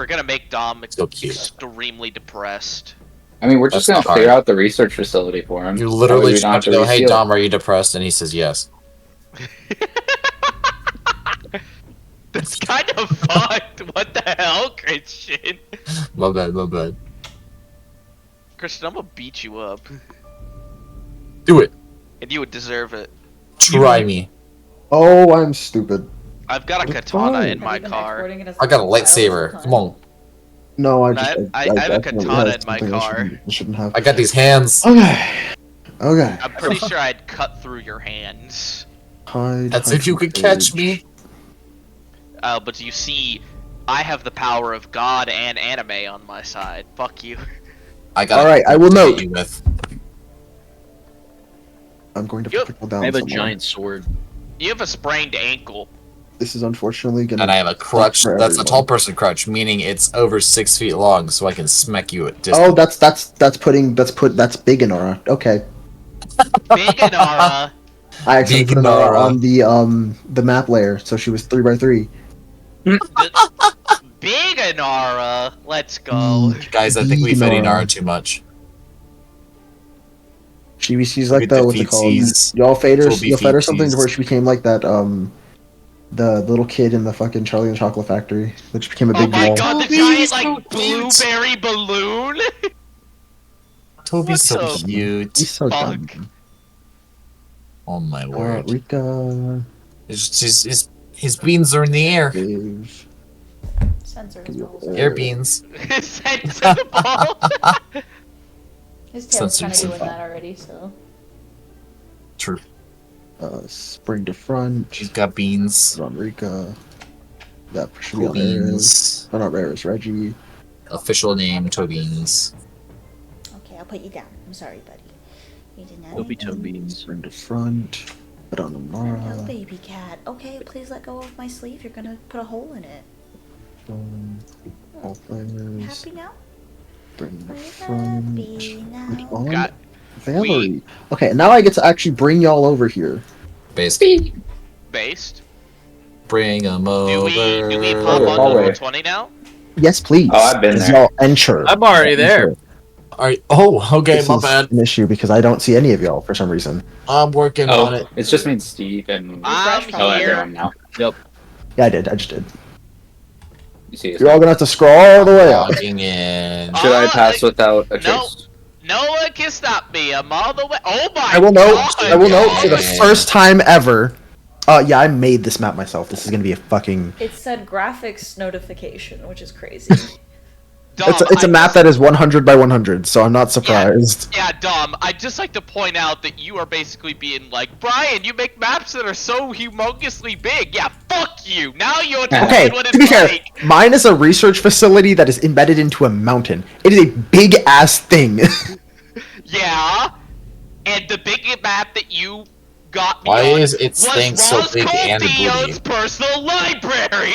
gonna make Dom So cute. extremely depressed. I mean, we're just That's gonna clear hard. out the research facility for him. You That way literally we just don't have to go, hey reseal it. Dom, are you depressed? And he says yes. That's kind of fucked. What the hell, Christian? My bad, my bad. Christian, I'm gonna beat you up, Do it. and you would deserve it. Try me. Oh, I'm stupid. I've got a It's katana fine. in my Have you been car. exporting it as I got a file this lightsaber. time? Come on. No, I No, just. I have a definitely katana had in my something I car. shouldn't have. I got these hands. Okay. Okay. I'm pretty sure I'd cut through your hands. Hide, That's hide if you from could catch page. me. But you see, I have the power of God and anime on my side. Fuck you. I got. Alright, I will note. You with. I'm going to Yup. put people down I have a somewhere. giant sword. You have a sprained ankle. This is unfortunately gonna. And I have a crutch. for That's a everyone. tall person crutch, meaning it's over 6 feet long, so I can smack you at distance. Oh, that's big Inara. Okay. Big Inara. I actually Big put Inara Inara. on the map layer, so she was 3x3. Big Inara. Let's go. Guys, I think we fed Inara. Inara too much. She's like It the what's it defeats called? these- Y'all fade her, will be y'all fed her something feces. to where she became like that the little kid in the fucking Charlie and the Chocolate Factory, which became a Oh big my ball. god, the Toby, giant he's like so cute. blueberry balloon. Toby's so What the cute. He's so Fuck. dumb. Oh my word. Rika, His beans are in the air. Dave, Censor give his you balls. Air beans. Sense of the ball. His tail's kind of Censored doing some. that already, so. True. spring to front. She's got beans. Put on Rika. That should be Cool on Eris. beans. Oh, not Eris, Reggie. Official name, Tobeans. Okay, I'll put you down. I'm sorry, buddy. You did not. Toby toe beans. Spring to front. Put on Hello, Amara. baby cat. Okay, please let go of my sleeve. You're gonna put a hole in it. All players. Happy now? Bring the We're front. happy Put now. on Got Valerie. Okay, now I get to actually bring y'all over here. Based. Based. Bring them Do over. we pop Oh, on hallway. level 20 now? Yes, please. Oh, I've been As there. y'all enter. I'm already there. Alright. Oh, okay, This my is bad. an issue because I don't see any of y'all for some reason. I'm working on Oh, it. it's just me and Steve and I'm oh, here. everyone now. Yeah, I did. I just did. You see us You're all now. gonna have to scroll all the way up. Logging in. Should I pass Uh, without a no. trace? No one can stop me. I'm all the way. Oh my I will note. god. I will note for the Yeah. first time ever. Yeah, I made this map myself. This is gonna be a fucking. It said graphics notification, which is crazy. Dom, It's a I map just- that is 100 by 100, so I'm not surprised. Yeah, Dom, I'd just like to point out that you are basically being like, Brian, you make maps that are so humongously big. Yeah, fuck you. Now you understand Okay, what it's to be fair, like. mine is a research facility that is embedded into a mountain. It is a big ass thing. Yeah. And the big map that you got me Why on is its was thing so Roscoe big and Dion's booty? personal library.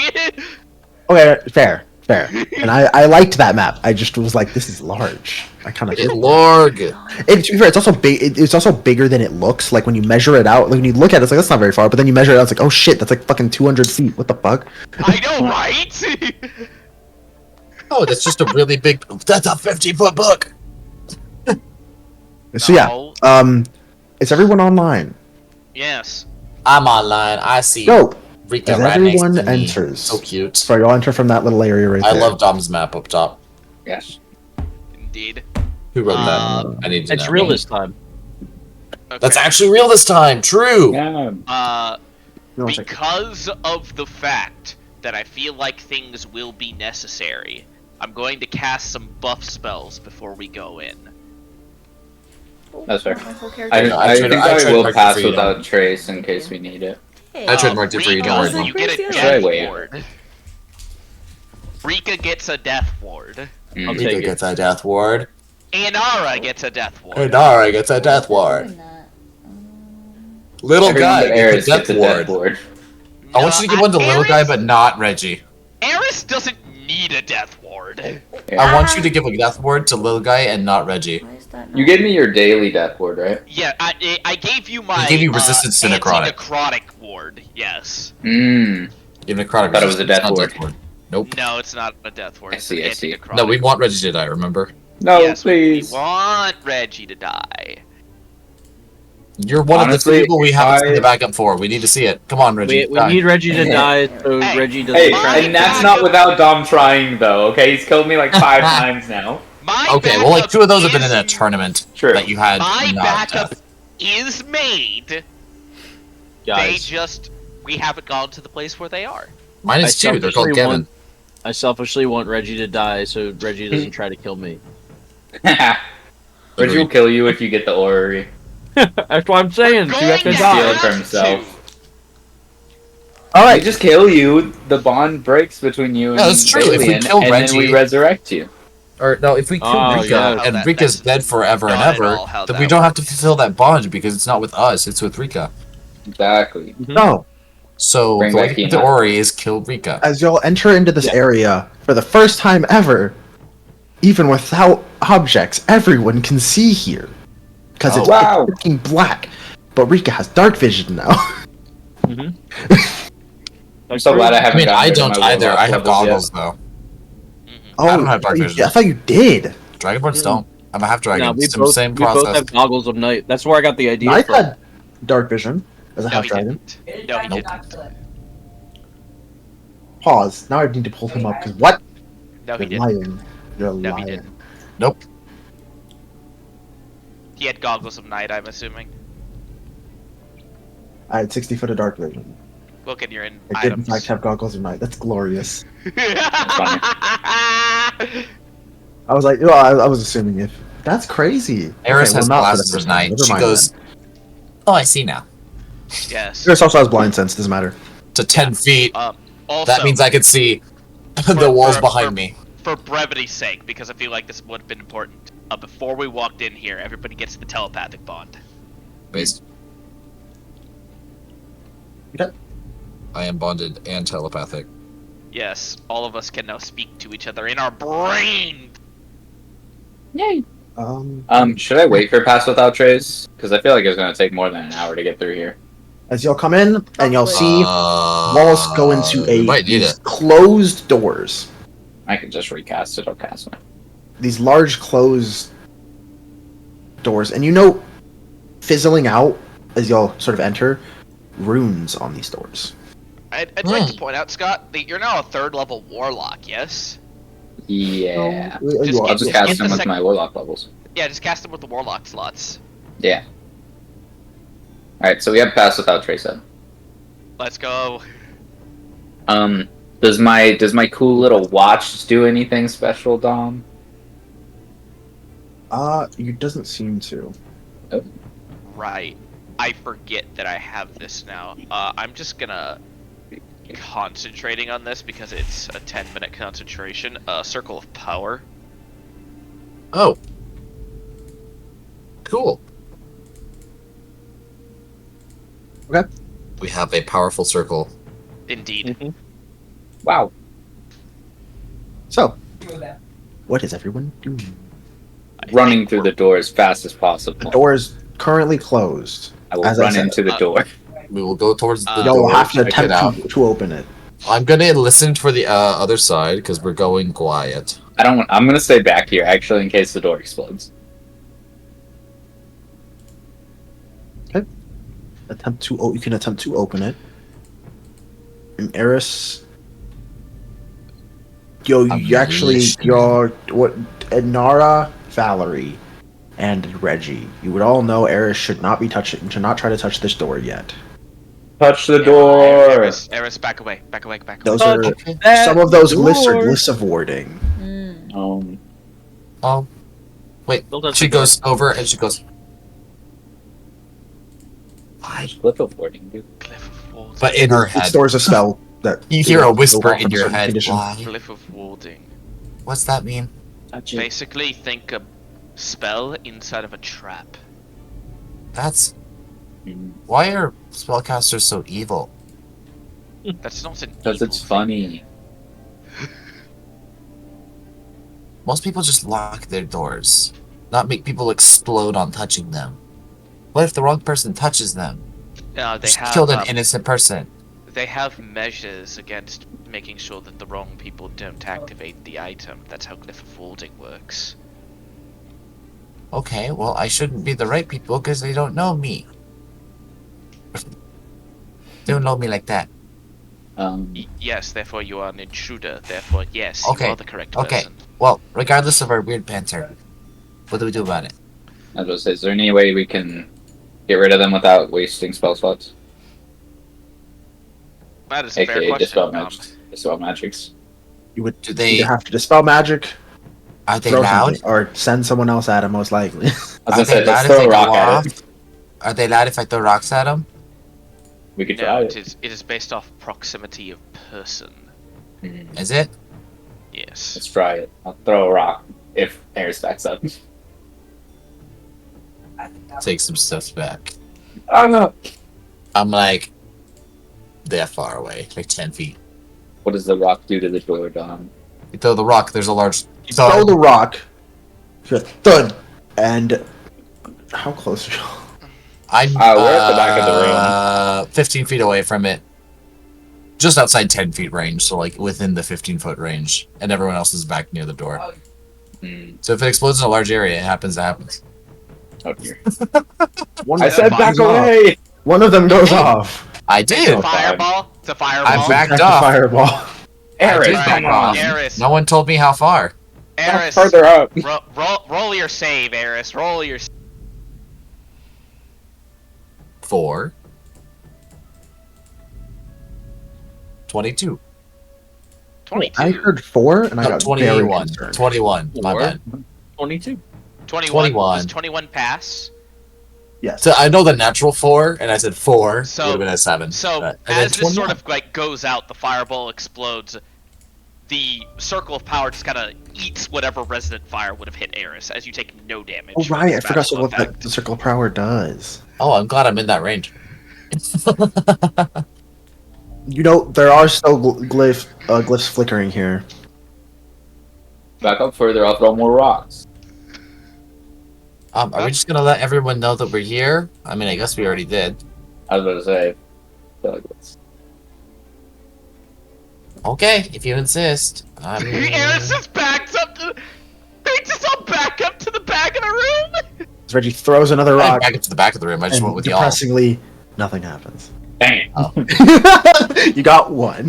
Okay, fair. And I liked that map. I just was like, this is large. I kind of. Lorg. To be fair, it's also big. It's also bigger than it looks. Like when you measure it out, like when you look at it, it's like that's not very far. But then you measure it out, it's like, oh shit, that's like fucking 200 feet. What the fuck? I know, right? Oh, that's just a really big. That's a 50-foot book. So yeah, No. is everyone online? Yes. I'm online. I see Go. Rika As right next everyone to me. enters. So cute. Sorry, y'all enter from that little area right I there. love Dom's map up top. Yes. Indeed. Who wrote Uh, that? I need to It's know. real this time. Okay. That's actually real this time. True. Yeah. No, it's like- Because of the fact that I feel like things will be necessary, I'm going to cast some buff spells before we go in. That's fair. My full I character. I think tried I will marking pass freedom. without trace in case we need it. Hey, I tried marked it for you, don't Rika, worry. you get a Voresia. death Wait. ward. Rika gets a death ward. Mm. I'll Rika take it. gets a death ward. Inara gets a death ward. Inara gets a death ward. Doing that. Little Everyone guy but gets Eris a death gets a ward. death ward. I want you to give one to little guy, Eris- but not Reggie. Eris doesn't need a death ward. I want you to give a death ward to little guy and not Reggie. Why is that You not- gave me your daily death ward, right? Yeah, I gave you my gave you resistance to necrotic. anti-necrotic ward, yes. Mmm. Give necrotic. I thought it was a resistance, death not ward. Nope. No, it's not a death ward. I It's see, an I see. anti-necrotic No, we want ward. Reggie to die, remember? No, Yes, please. We want Reggie to die. You're one of Honestly, the people we haven't seen I- the backup for. We need to see it. Come on, Reggie. We die. need Reggie to die so Hey, Reggie doesn't Hey, try to and that's back not up. without Dom trying, though, okay? He's killed me like 5 times now. My Okay, well, like backup 2 of those have been in a is- tournament True. that you had. My not backup death. is made. Guys, We haven't gone to the place where they are. Mine is I 2. They're called selfishly Kevin. want- I selfishly want Reggie to die so Reggie doesn't try to kill me. Reggie will kill you if you get the orrery. That's what I'm saying. We're So you have to going to die. Steal it have for himself. All I right, just kill you, the bond breaks between you and Yeah, that's true. If we Alien, kill and then we Reggie- resurrect you. Or no, if we kill Oh, Rika yeah. and That- Rika's that's dead forever and not at ever, all how then that we don't have to works. fulfill that bond because it's not with us; it's with Rika. Exactly. no. So Bring the way back to get to Ina. Ori is kill Rika. As y'all enter into this Yeah. area for the first time ever, even without objects, everyone can see here because it's Oh. Wow. freaking black. But Rika has dark vision now. I'm so glad I I haven't mean, gotten I rid of don't my either. warlock I have levels yet. goggles though. Mhm. Oh, I don't have dark vision. I thought you did. Dragonborns don't. I'm a half dragon. No, we Same, both, same we both process. have goggles of night. That's where I got the idea Knight from. had dark vision as a No, half he dragon. didn't. No, he Nope. didn't. Pause. Now I need to pull him up because what? No, he You're didn't. lying. You're No, he lying. didn't. Nope. He had goggles of night, I'm assuming. I had 60 foot of dark vision. Look, and you're in I did in items. fact have goggles of night. That's glorious. funny. I was like, well, I was assuming if that's crazy. Eris Okay, has well, not for glasses the of first time. night. Never She mind goes, oh, I see now. Yes. Eris also has blind sense. Doesn't matter. To 10 feet. Also, That means I can see the For- walls for- behind for- me. for brevity's sake, because I feel like this would have been important. Before we walked in here, everybody gets the telepathic bond. Based. Okay. I am bonded and telepathic. Yes, all of us can now speak to each other in our brain. Should I wait for Pass Without Trace? Because I feel like it's gonna take more than an hour to get through here. As y'all come in and y'all see walls go into we might need these it. closed doors. I can just recast it or cast it. These large closed doors, and you know, fizzling out as y'all sort of enter, runes on these doors. I'd like to point out, Scott, that you're now a 3rd level warlock, yes? Yeah. Just I'll just get cast the them with sec- my warlock levels. Yeah, just cast them with the warlock slots. Yeah. Alright, so we have Pass Without Trace up. Let's go. Does my cool little watch do anything special, Dom? It doesn't seem to. Right. I forget that I have this now. I'm just gonna concentrating on this because it's a 10-minute concentration. Circle of Power. Oh. Cool. Okay. We have a powerful circle. Indeed. Wow. So, what is everyone doing? Running through the door as fast as possible. The door is currently closed. I will as I run said. into the door. We will go towards the Y'all door. will have to check it out. attempt to open it. I'm gonna listen for the other side because we're going quiet. I'm gonna stay back here actually in case the door explodes. You can attempt to open it. And Eris, Nara, Valerie, and Reggie. You would all know Eris should not try to touch this door yet. Touch the door. Eris, back away. Back away. Back away. Those Touch are that some of those glyphs are door. glyphs of warding. Oh, wait. Don't touch She the door. goes over and she goes. Why? Glyph of warding, dude. Glyph of Warding. But in her It head, stores a spell that you hear a whisper will in your certain head. conditions. Why? Glyph of Warding. What's that mean? Basically, think a spell inside of a trap. That's why are spellcasters so evil? That's not an Because evil it's thing. funny. Most people just lock their doors, not make people explode on touching them. What if the wrong person touches them? They Just have killed an innocent person. they have measures against making sure that the wrong people don't activate the item. That's how Glyph of Warding works. Okay, well, I shouldn't be the right people because they don't know me. They don't know me like that. Yes, therefore you are an intruder. Therefore, yes, Okay, you are the correct okay. person. Well, regardless of our weird banter, what do we do about it? I was gonna say, is there any way we can get rid of them without wasting spell slots? That is a fair AKA question. dispel magics. You would Do they? either have to dispel magic, Are they throw loud? something, or send someone else at him. Most likely. I was Are gonna they say, let's loud if throw they a go rock at off? it. Are they loud if I throw rocks at them? We could No, try it it. is based off proximity of person. Is it? Yes. Let's try it. I'll throw a rock if air stacks up. Take some steps back. Oh no! I'm like, they're far away, like 10 feet. What does the rock do to the door, Dom? You throw the rock, there's a large You throw the rock. You hear thud, and how close are you? I'm we're at the back of the room. 15 feet away from it. Just outside 10 feet range, so like within the 15-foot range. And everyone else is back near the door. So if it explodes in a large area, it happens. It happens. Oh dear. One I of said them back goes off. away! One of them goes off. I It's did. a fireball. It's a fireball. I'm back. Back to off. fireball. I Eris, did Right, back come off. on! Eris. No one told me how far. Back Eris. further up! Roll your save, Eris. Roll your. 4. 22. 22. I heard 4, and I No, got very 21. concerned. 21. My bad. 22. 21. Does 21 pass? Yes. So I know the natural 4, and I said 4. So- It would have been a 7. So And then as this sort 21. of like goes out, the fireball explodes. The circle of power just kind of eats whatever resonant fire would have hit Eris, as you take no damage. Oh from right, I this forgot magical what effect. the circle of power does. Oh, I'm glad I'm in that range. You know, there are still glyphs flickering here. Back up further, I'll throw more rocks. Are we just gonna let everyone know that we're here? I mean, I guess we already did. I was about to say. I feel like it's... Okay, if you insist. I mean, Eris just backs up to. They just all back up to the back of the room. Reggie throws another I rock, back into the back of the room. I just and went with y'all. depressingly, nothing happens. Dang it. You got one.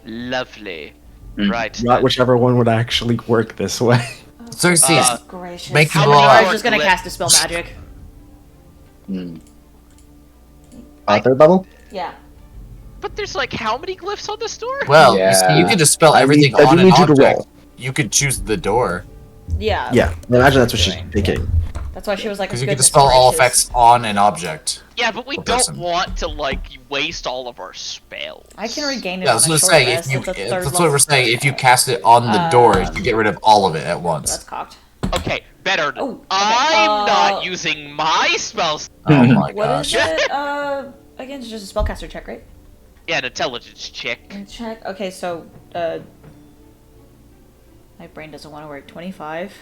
Lovely. Mm. Right. Not whichever one would actually work this way. Cersei, Uh, Gracious. make how the many roll. I'm more just gonna glyph- cast Dispel Magic. Hmm. Third level? Yeah. But there's like how many glyphs on this door? Well, you, Yeah. see, you can dispel everything I do on an need you to object. roll. You could choose the door Yeah. Yeah, I imagine that's what she's Doing. thinking. That's why she was like, because you "Goodness can dispel all gracious." effects on an object. Yeah, but we Or don't person. want to like waste all of our spells. I can regain it Yeah, on that's a what I'm short saying. rest. If you, It's a third that's level what we're saying. If you spell. cast it on the door, you Um, get rid of all of it at That's once. cocked. Okay, better. Oh, okay. I'm not using my spells. Oh my What gosh! is it? Again, it's just a spellcaster check, right? Yeah, an intelligence check. Check. Okay, so my brain doesn't want to work. 25.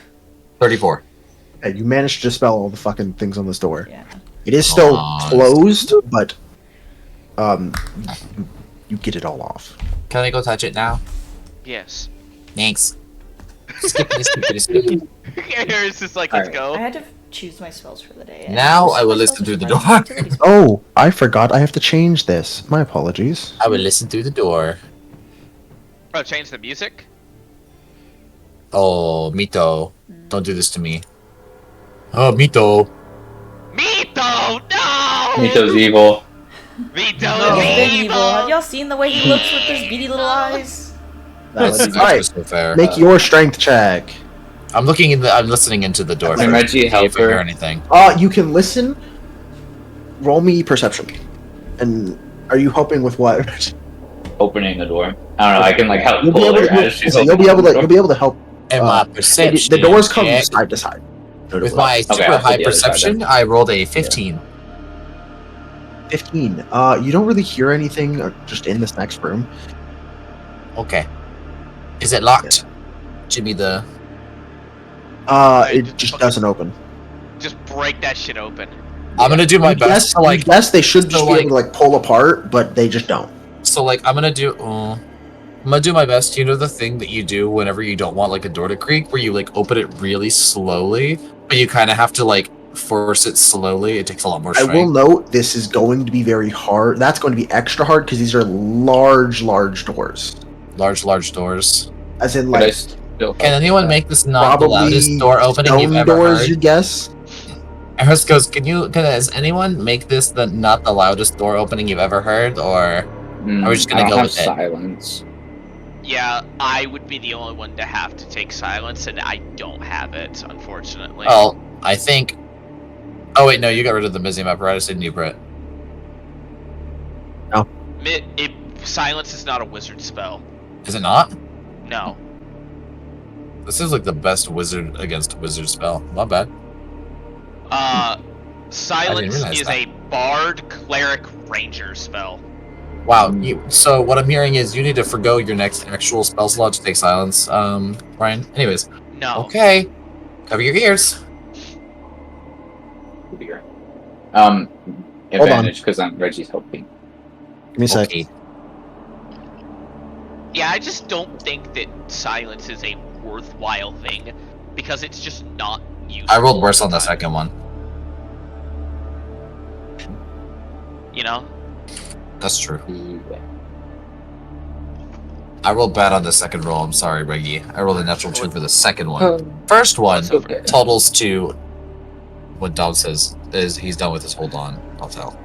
34. Hey, you managed to dispel all the fucking things on this door. Yeah. It is still Aw. closed, but you get it all off. Can I go touch it now? Yes. Thanks. Skippity, skippity, skippity. It's just like, let's Alright. go. I had to choose my spells for the day. and Now most of I will my listen spells through are the just door. utility spells. Oh, I forgot. I have to change this. My apologies. I will listen through the door. Oh, change the music? Oh, Mito. Don't do this to me. Oh, Mito. Mito! No! Mito's evil. Mito No, is he's been evil! evil. Have y'all seen the way he looks with those beady little eyes? That's Alright, so fair. make your strength check. I'm looking in the. I'm listening into the door. Can first, Reggie see help if I hear her? anything? You can listen. Roll me perception. And are you hoping with what? Opening the door. I don't know, I can like help You'll be pull able her to. as she's You'll be opening able the to. door. You'll be able to help. And my perception. The doors come check. side to side. With my super I'll high put the other side perception, then. I rolled a 15. 15. You don't really hear anything just in this next room. Okay. Is it locked? Jimmy the. It just doesn't open. Just break that shit open. I'm gonna do my You best guess, to like. yes, they should so, just be able to like pull apart, but they just don't. So like, I'm gonna do. I'm gonna do my best. You know the thing that you do whenever you don't want like a door to creak, where you like open it really slowly, but you kind of have to like force it slowly. It takes a lot more I strength. will note this is going to be very hard. That's going to be extra hard because these are large doors. Large doors. As in, But I like, still Can anyone make this not the probably loudest door opening you've stone ever doors, heard? you guess? Eris goes, does anyone make this the not the loudest door opening you've ever heard, or Mm, Are we just gonna I don't go have with it? silence. Yeah, I would be the only one to have to take silence, and I don't have it, unfortunately. well, I think. Oh wait, no, you got rid of the museum apparatus, didn't you, Brett? Silence is not a wizard spell. Is it not? No. This is like the best wizard against wizard spell. Not bad. Silence realize is that. a bard, cleric, ranger spell. Wow. So what I'm hearing is you need to forgo your next actual spell slot to take silence, Ryan. Anyways, No. okay. Cover your ears. Would be great. Advantage because I'm Reggie's helping. Give me a sec. Okay. Yeah, I just don't think that silence is a worthwhile thing because it's just not useful. I rolled worse all on the time, second one. You know? That's true. Yeah. I rolled bad on the second roll. I'm sorry, Reggie. I rolled a natural 2 for the second one. Oh, First one That's okay. totals to what Dom says is he's done with his hold on. I'll tell.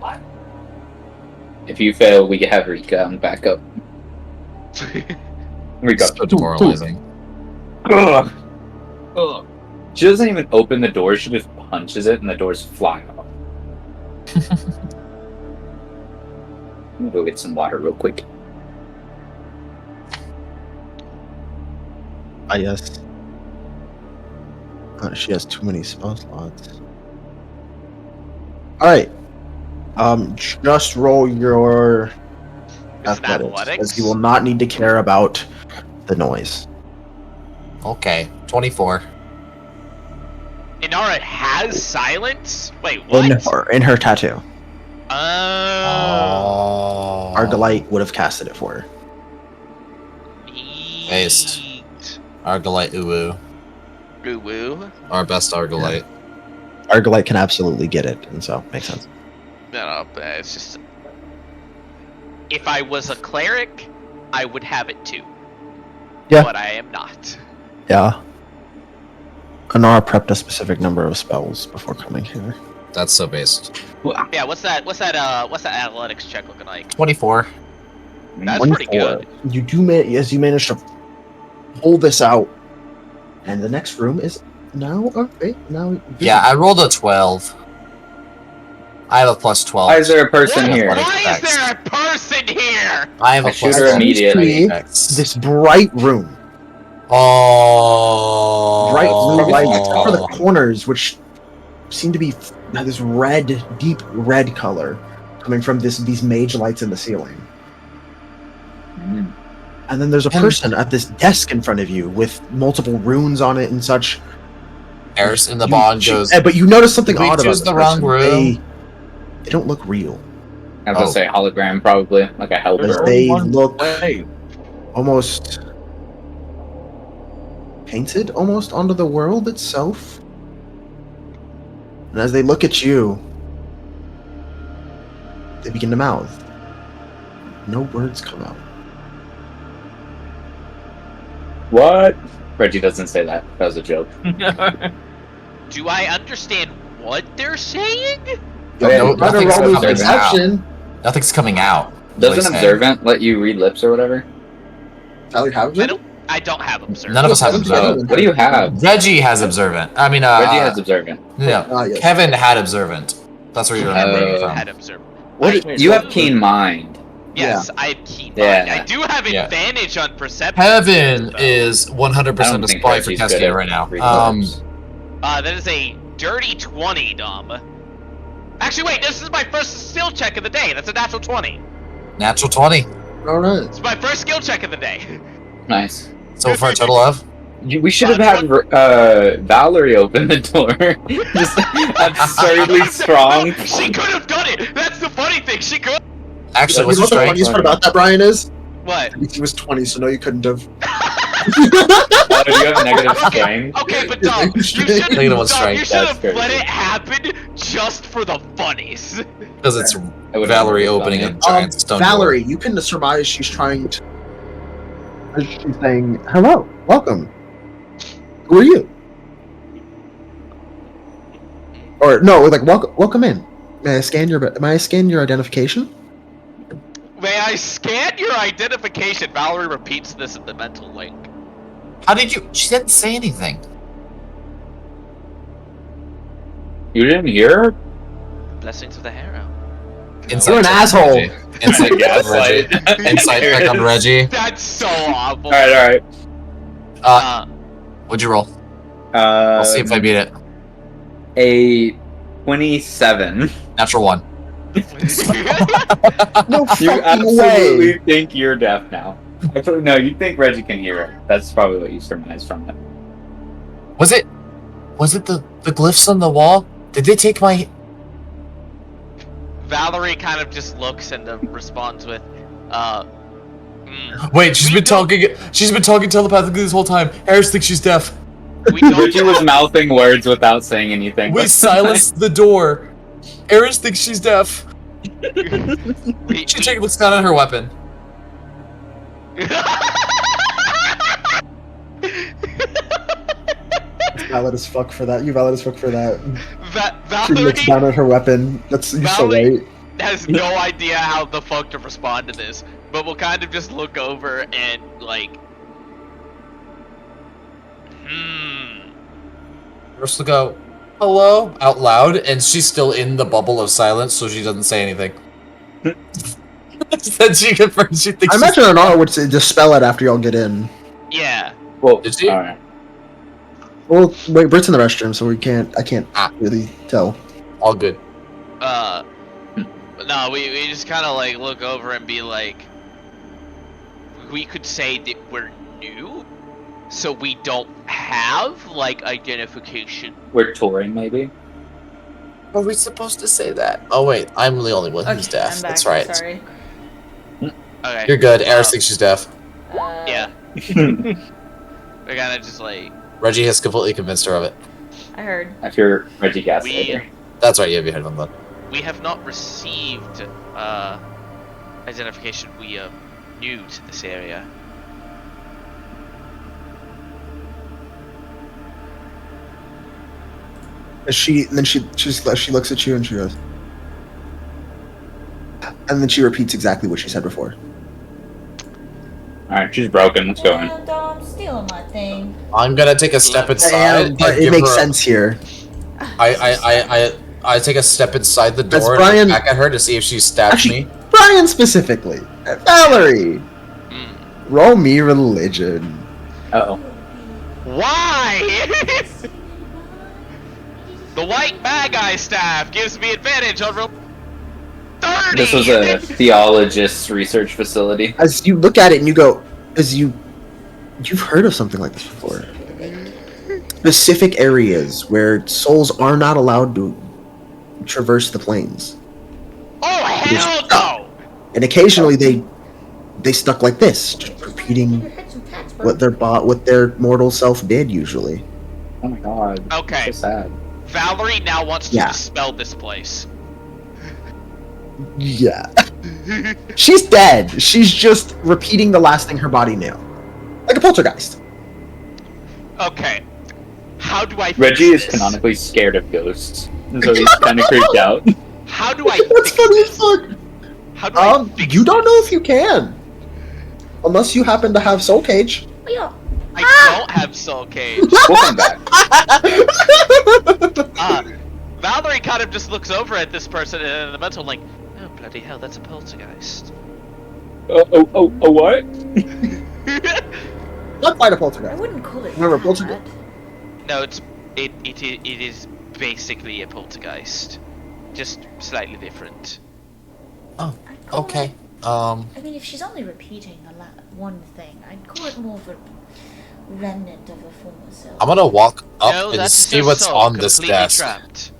if you fail, we have Rika on backup. Rika. So demoralizing. Ugh. Ugh. She doesn't even open the door, she just punches it and the doors fly off. I'm gonna go get some water real quick. Yes. She has too many spell slots. Alright. Just roll your Is it athletics, athletics? because you will not need to care about the noise. Okay, 24. Inara has silence? Wait, what? In her tattoo. Oh. Argalite would have casted it for her. Based. Argalite uwu. Woo woo. Our best Argalite. Argalite can absolutely get it, and so makes sense. No, but it's just. If I was a cleric, I would have it too. Yeah. But I am not. Yeah. Anara prepped a specific number of spells before coming here. That's so based. Yeah, what's that athletics check looking like? 24. That's pretty 24. good. You do as you manage to pull this out, and the next room is now okay. Now Yeah, I rolled a 12. I have a plus 12. Why is there a person What? here? What? Why is there a person here? I have a I'll shoot plus her 12. immediately. this bright room, Oh. bright blue light, Oh. except for the corners, which seem to be this red, deep red color coming from these mage lights in the ceiling. Mm. And then there's a person at this desk in front of you with multiple runes on it and such. Eris in the bond goes, But you notice something "Did we odd about choose this the wrong person. room?" They don't look real. I was gonna say hologram, probably like a Because helper. they look almost painted almost onto the world itself. And as they look at you, they begin to mouth. No words come out. What? Reggie doesn't say that. That was a joke. Do I understand what they're saying? Okay, no, Try to nothing's roll me coming perception. Nothing's coming out. Does Like an saying. observant let you read lips or whatever? Tyler, have I don't have observed. None of us have observant. What do you have? Reggie has observant. I mean, Reggie has observant. no, yes. Kevin had observant. That's where you're remembering Oh. from. Had observed. What? You have keen mind. Yes, I have keen mind. Yeah. I do have Yeah. advantage on perception. Kevin though. is I 100% don't a think spy for Reggie's good Cascade at right now. reading lips. That is a dirty 20, Dom. Actually, wait, this is my first skill check of the day. That's a natural 20. Natural 20. Alright. It's my first skill check of the day. Nice. So for a total of? We should have had Valerie open the door. Just absurdly strong. She could have done it. That's the funny thing. She could. Actually, You what's know your what the strength? funniest part about that, Brian, is? What? He was 20, so no, you couldn't have. Oh, do you have a negative strength? Okay, but Dom, you should Negative one have strength. let That's crazy. it happen just for the funnies. Because it's I would've Valerie never opening a done giant stone Valerie, door. you can surmise she's trying to. She's saying, "Hello, welcome. Who are you?" Or no, like welcome in. May I scan your identification? May I scan your identification? Valerie repeats this in the mental link. How did you? She didn't say anything. You didn't hear? Blessings of the Harrow. Insight You're an check on asshole. Reggie. Insight check on Reggie. Insight check on Reggie. That's so awful. Alright. What'd you roll? I'll I'll see if I beat it. A 27. Natural 1. No You fucking absolutely way. think you're deaf now. Actually, no, you think Reggie can hear it. That's probably what you surmised from it. Was it the glyphs on the wall? Did they take my? Valerie kind of just looks and responds with, Wait, she's been talking. She's been talking telepathically this whole time. Eris thinks she's deaf. We don't Richie was mouthing words without saying anything. We silenced the door. Eris thinks she's deaf. She looks down at her weapon. Valid as fuck for that. You valid as fuck for that. She Valerie looks down at her weapon. That's you're so Valerie- right. has no idea how the fuck to respond to this, but will kind of just look over and like, Eris will go, hello, out loud, and she's still in the bubble of silence, so she doesn't say anything. Then she confirms she thinks I imagine Anara would say, just spell it after y'all get in. Yeah. Well, Did she? alright. Well, wait, Britt's in the restroom, so I can't really tell. All good. No, we just kind of like look over and be like, we could say that we're new, so we don't have like identification. We're touring, maybe. Are we supposed to say that? Oh wait, I'm the only one who's deaf. I'm back. That's right. Sorry. Okay. You're good. Eris thinks she's deaf. Yeah. We're kind of just like, Reggie has completely convinced her of it. I heard. If you're Reggie Gaslighter. That's right. You have your head on that. we have not received identification. We are new to this area. She looks at you and she goes, and then she repeats exactly what she said before. Alright, she's broken. Let's go in. And stealing my thing. I'm gonna take a step inside. But and it give makes her- sense here. I take a step inside the That's door Brian- and look back at her to see if she stabs Actually, me. Brian specifically. Valerie, roll me religion. Uh-oh. Why? The white Magi staff gives me advantage on roll 30. This was a theologist's research facility. As you look at it and you go, you've heard of something like this before. Specific areas where souls are not allowed to traverse the planes, Oh hell no! and occasionally they stuck like this, just repeating what their mortal self did usually. Oh my god. Okay. So sad. Valerie now wants to Yeah. dispel this place. Yeah. She's dead. She's just repeating the last thing her body knew. Like a poltergeist. Okay. How do I fix Reggie is this? canonically scared of ghosts. So he's kind of creeped out. How do I That's fix funny as this? fuck. How do I fix You don't this? know if you can. Unless you happen to have Soul Cage. I don't have soul cage. We'll come back. Valerie kind of just looks over at this person in the mental like, oh bloody hell, that's a poltergeist. What? Not quite a I poltergeist. wouldn't call it Remember, that. poltergeist- No, it is basically a poltergeist, just slightly different. I'd call Okay. it- I mean, if she's only repeating one thing, I'd call it more of a remnant of a former self. I'm gonna walk up No, and that's see just what's soul, on this completely desk. Trapped.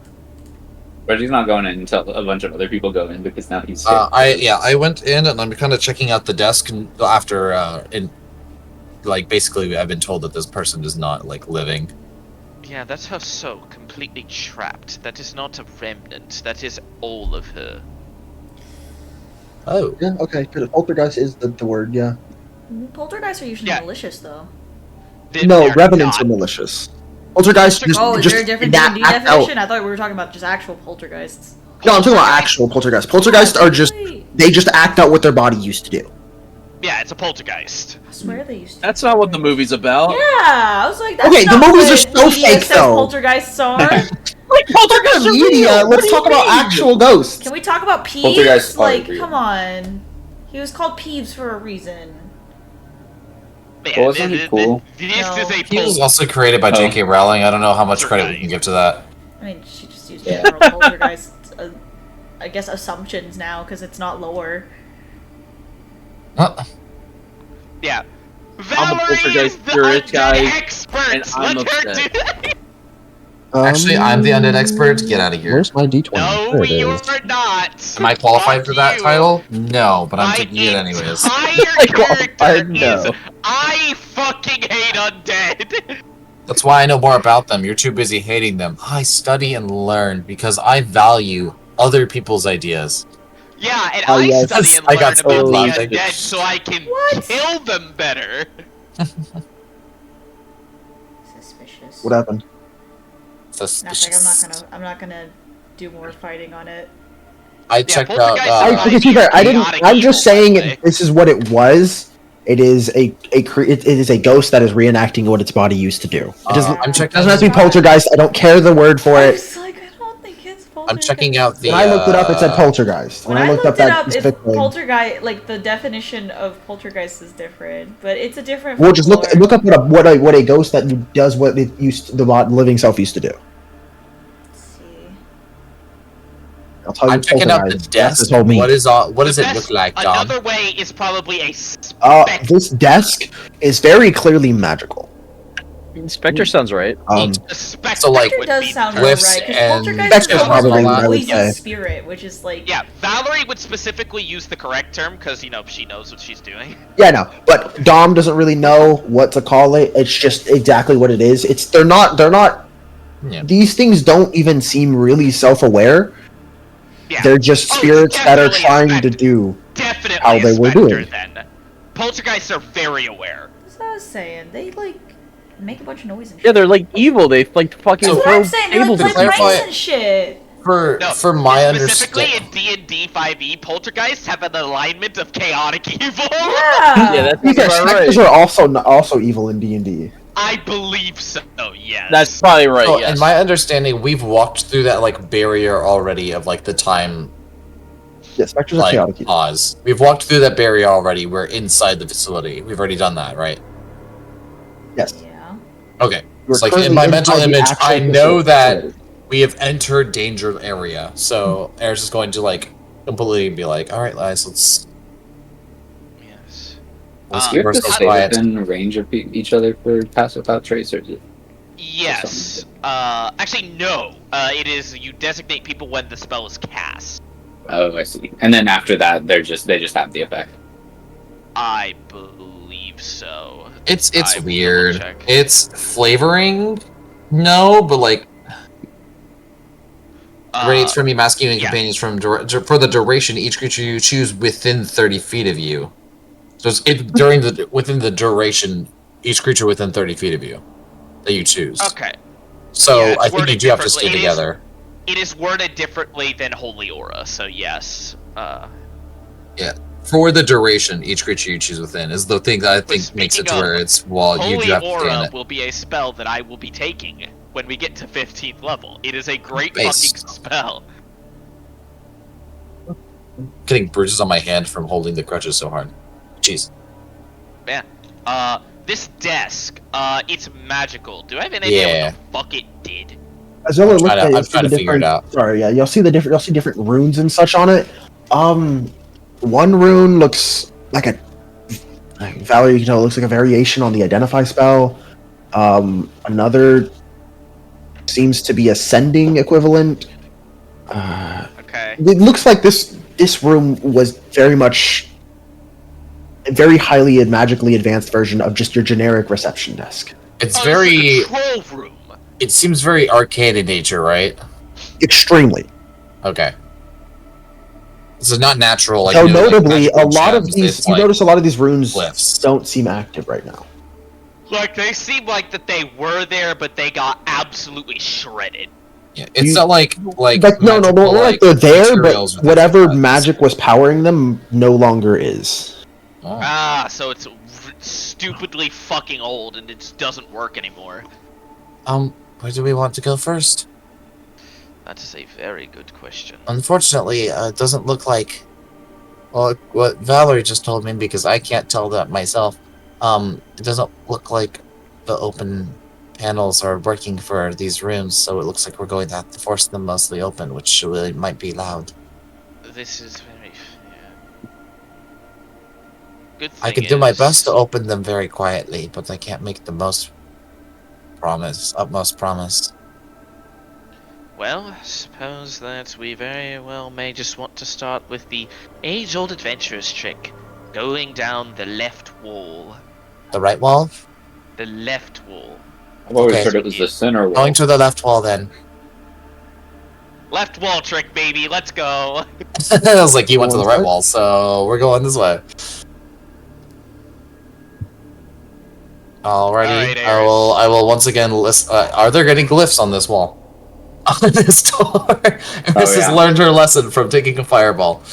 Reggie's not going in until a bunch of other people go in because now he's scared. I went in and I'm kind of checking out the desk and after basically I've been told that this person is not like living. Yeah, that's her soul, completely trapped. That is not a remnant. That is all of her. Oh. Yeah, okay. Good. Poltergeist is the word, yeah. Poltergeists are usually Yeah. malicious, though. No, They're revenants not. are malicious. Poltergeist just Oh, is just there a different act D&D out. definition? I thought we were talking about just actual poltergeists. No, I'm talking about actual poltergeists. Poltergeists are just Really? they just act out what their body used to do. Yeah, it's a poltergeist. I swear they used to. That's not what the movie's about. Yeah, I was like, that's Okay, the not movies are what so media fake, says though. Poltergeists are. Like poltergeist media. What Let's do you talk about mean? actual ghosts. Can we talk about Peeves? Poltergeists are Like, real. come on. He was called Peeves for a reason. Man, Well, wasn't he cool? This No. is a He was pol- also created by Oh. J.K. Rowling. I don't know how much credit we can give to that. I mean, she just used Yeah. general poltergeist, I guess, assumptions now, because it's not lore. Yeah. I'm a Valerie is poltergeist, the you're a undead guy, expert. and I'm Let her upset. do Actually, I'm the undead expert. Get out of here. Where's my D20? No, There it you're is. not. Am I qualified for Fuck that you. title? No, but I'm My taking it anyways. entire character Qualified? is No. I fucking hate undead. That's why I know more about them. You're too busy hating them. I study and learn because I value other people's ideas. Yeah, and Oh, I yes. study and I got learn about spoiled the laughing. undead so I can What? kill them better. Suspicious. What happened? Suspicious. I'm not gonna do more fighting on it. I checked out. Poltergeist I, might okay, to be be fair, I didn't. chaotic I'm just evil, by saying the way. this is what it was. It is it is a ghost that is reenacting what its body used to do. It doesn't. I'm It checking. doesn't have to be poltergeist. I don't care the word for I it. was like, I don't think it's poltergeist. I'm checking out the. When I looked it up, it said poltergeist. When I looked up it that up, it's specific thing, poltergeist. Like the definition of poltergeist is different, but it's a different. well, just folklore. look up what a ghost that does what it used the living self used to do. Let's see. I'll tell you. I'm checking out the poltergeist. desk. That's told me. What does The it best- look like, Dom? Another way is probably a spectre. This desk is very clearly magical. Spectre sounds right. A spectre So, like, It would does be sound perfect. glyphs right because and poltergeist Spectre's is almost probably like what I would noisy say. spirit, which is like Yeah, Valerie would specifically use the correct term because she knows what she's doing. Yeah, no, but Dom doesn't really know what to call it. It's just exactly what it is. They're not. Yeah. These things don't even seem really self-aware. Yeah, They're just Oh, spirits that are definitely a trying to spectre. do definitely how a they were spectre, doing. Then poltergeists are very aware. that's what I was saying. They like make a bunch of noise and shit. Yeah, they're like evil. They like fucking That's what throw I'm saying. They're tables like at clarify- brains and shit. For No, my specifically understanding, in D&D 5e, poltergeists have an alignment of chaotic evil. Yeah. Yeah, that's To be fair, about specters right. are also evil in D&D. I believe so. Yes. That's probably right. so yes. in my understanding, we've walked through that like barrier already of like the time Yeah, specters are like chaotic evil. pause. We've walked through that barrier already. We're inside the facility. We've already done that, right? Yes. Yeah. Okay. You're It's like in currently my mental inside the image, actual I know that facility. we have entered danger area. So Eris is going to like completely be like, all right, guys, let's Yes. let's Uh, keep You have to ourselves stay quiet. within range of each other for pass without trace, or is it? Yes. Actually, no. It is you designate people when the spell is cast. Oh, I see. And then after that, they just have the effect. I believe so. It's I will weird. double check. It's flavoring, no, but like grades from your masculine yeah. companions for the duration. Each creature you choose within 30 feet of you. So it's within the duration. Each creature within 30 feet of you that you choose. Okay. So Yeah, it's I think you worded do have to differently. stay together. It is worded differently than Holy Aura, so yes. For the duration, each creature you choose within is the thing that I think makes it speaking to where of, it's you Holy do have to stay in Aura it. will be a spell that I will be taking when we get to 15th level. It is a great Base. fucking spell. Getting bruises on my hand from holding the crutches so hard. Jeez. Man. This desk, it's magical. Do I have any idea Yeah. what the fuck it did? As well, I'm it looks trying to- like I'm you'll see trying the to figure it different- out. Sorry, yeah, you'll see different runes and such on it. One rune looks like Valerie, you know, looks like a variation on the identify spell. Another seems to be ascending equivalent. Okay. It looks like this room was very much a very highly and magically advanced version of just your generic reception desk. It's Oh, very. It's a control room. It seems very arcane in nature, right? Extremely. Okay. This is not natural. Like So you know, like notably, magical a lot of gems. these It's you like- notice a lot of these runes glyphs. don't seem active right now. Like, they seem like that they were there, but they got absolutely shredded. Yeah, it's You- not like No, magical, more like they're there, materials but with whatever different magic was powering them no longer is. Oh. Ah, so it's stupidly fucking old and it just doesn't work anymore. Where do we want to go first? That is a very good question. Unfortunately, it doesn't look like. Well, what Valerie just told me, because I can't tell that myself. It doesn't look like the open panels are working for these rooms, so it looks like we're going to have to force them mostly open, which really might be loud. This is very... Yeah. Good thing I could do my is- best to open them very quietly, but I can't make the utmost promise. Well, I suppose that we very well may just want to start with the age-old adventurous trick. Going down the left wall. The right wall? The left wall. I've always Okay. heard it was the center wall. Going to the left wall then. Left wall trick, baby. Let's go. I was like, you went to the right wall, so we're going this way. Alrighty. Alright, I will once again list. Are there any glyphs on this wall? On this door? Eris has learned her lesson from taking a fireball.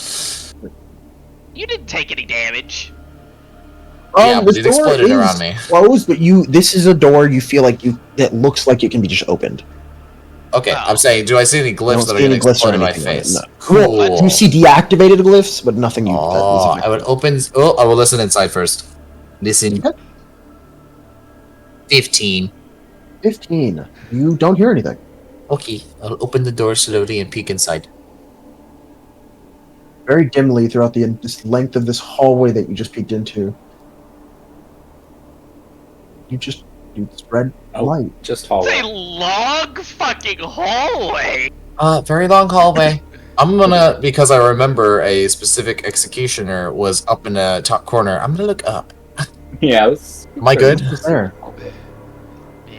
You didn't take any damage. Yeah, but this it door exploded is around me. closed, but this is a door you feel like that looks like it can be just opened. Okay, Wow. I'm saying, do I see any I glyphs don't that are see going any to glyphs or explode in my anything on it, face? no. Cool. You see deactivated glyphs, but nothing you. Oh, I would open. Oh, I will listen inside first. Listen. Okay. 15. 15. You don't hear anything. Okay, I'll open the door slowly and peek inside. Very dimly throughout this length of this hallway that you just peeked into. You this red light. Just It's hallway. a long fucking hallway. Very long hallway. I'm gonna, because I remember a specific executioner was up in the top corner, I'm gonna look up. Yeah, it's Am I good? What's there?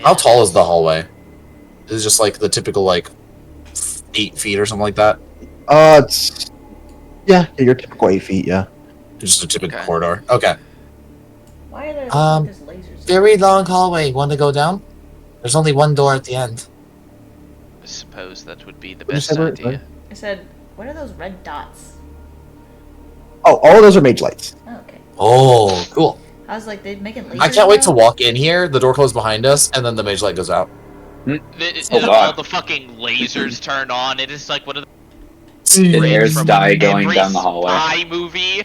How tall is the hallway? Is it just like the typical, like, 8 feet or something like that? It's yeah, your typical 8 feet. Yeah. Just a typical Okay. corridor. Okay. Why are there there's lasers? Very long hallway. Want to go down? There's only one door at the end. I suppose that would be the What'd you best say, Bert? idea. I said, what are those red dots? Oh, all of those are mage lights. Oh, okay. Oh, cool. I was like, they making lasers. I can't wait to now? walk in here, the door closed behind us, and then the mage light goes out. Oh, All God. the fucking lasers turn on. It is like one of Did the Eris from die going every down the hallway? spy movie.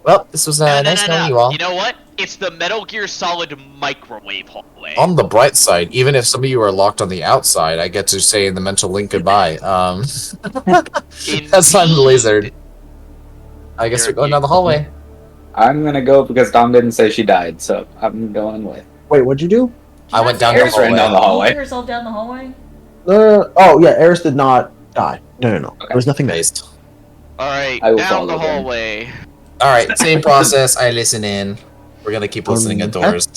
Well, this was nice knowing you all. You know what? It's the Metal Gear Solid microwave hallway. On the bright side, even if some of you are locked on the outside, I get to say in the mental link goodbye. That's I'm lasered. I guess we're going down the hallway. I'm gonna go because Dom didn't say she died, so I'm going with. Wait, what'd you do? I went down the Eris ran down the hallway. hallway. Herself down the hallway. Oh yeah, Eris did not die. No. Okay. There was nothing there. Based. Alright, I will down the follow them. hallway. Alright, same process. I listen in. We're gonna keep listening at Okay. doors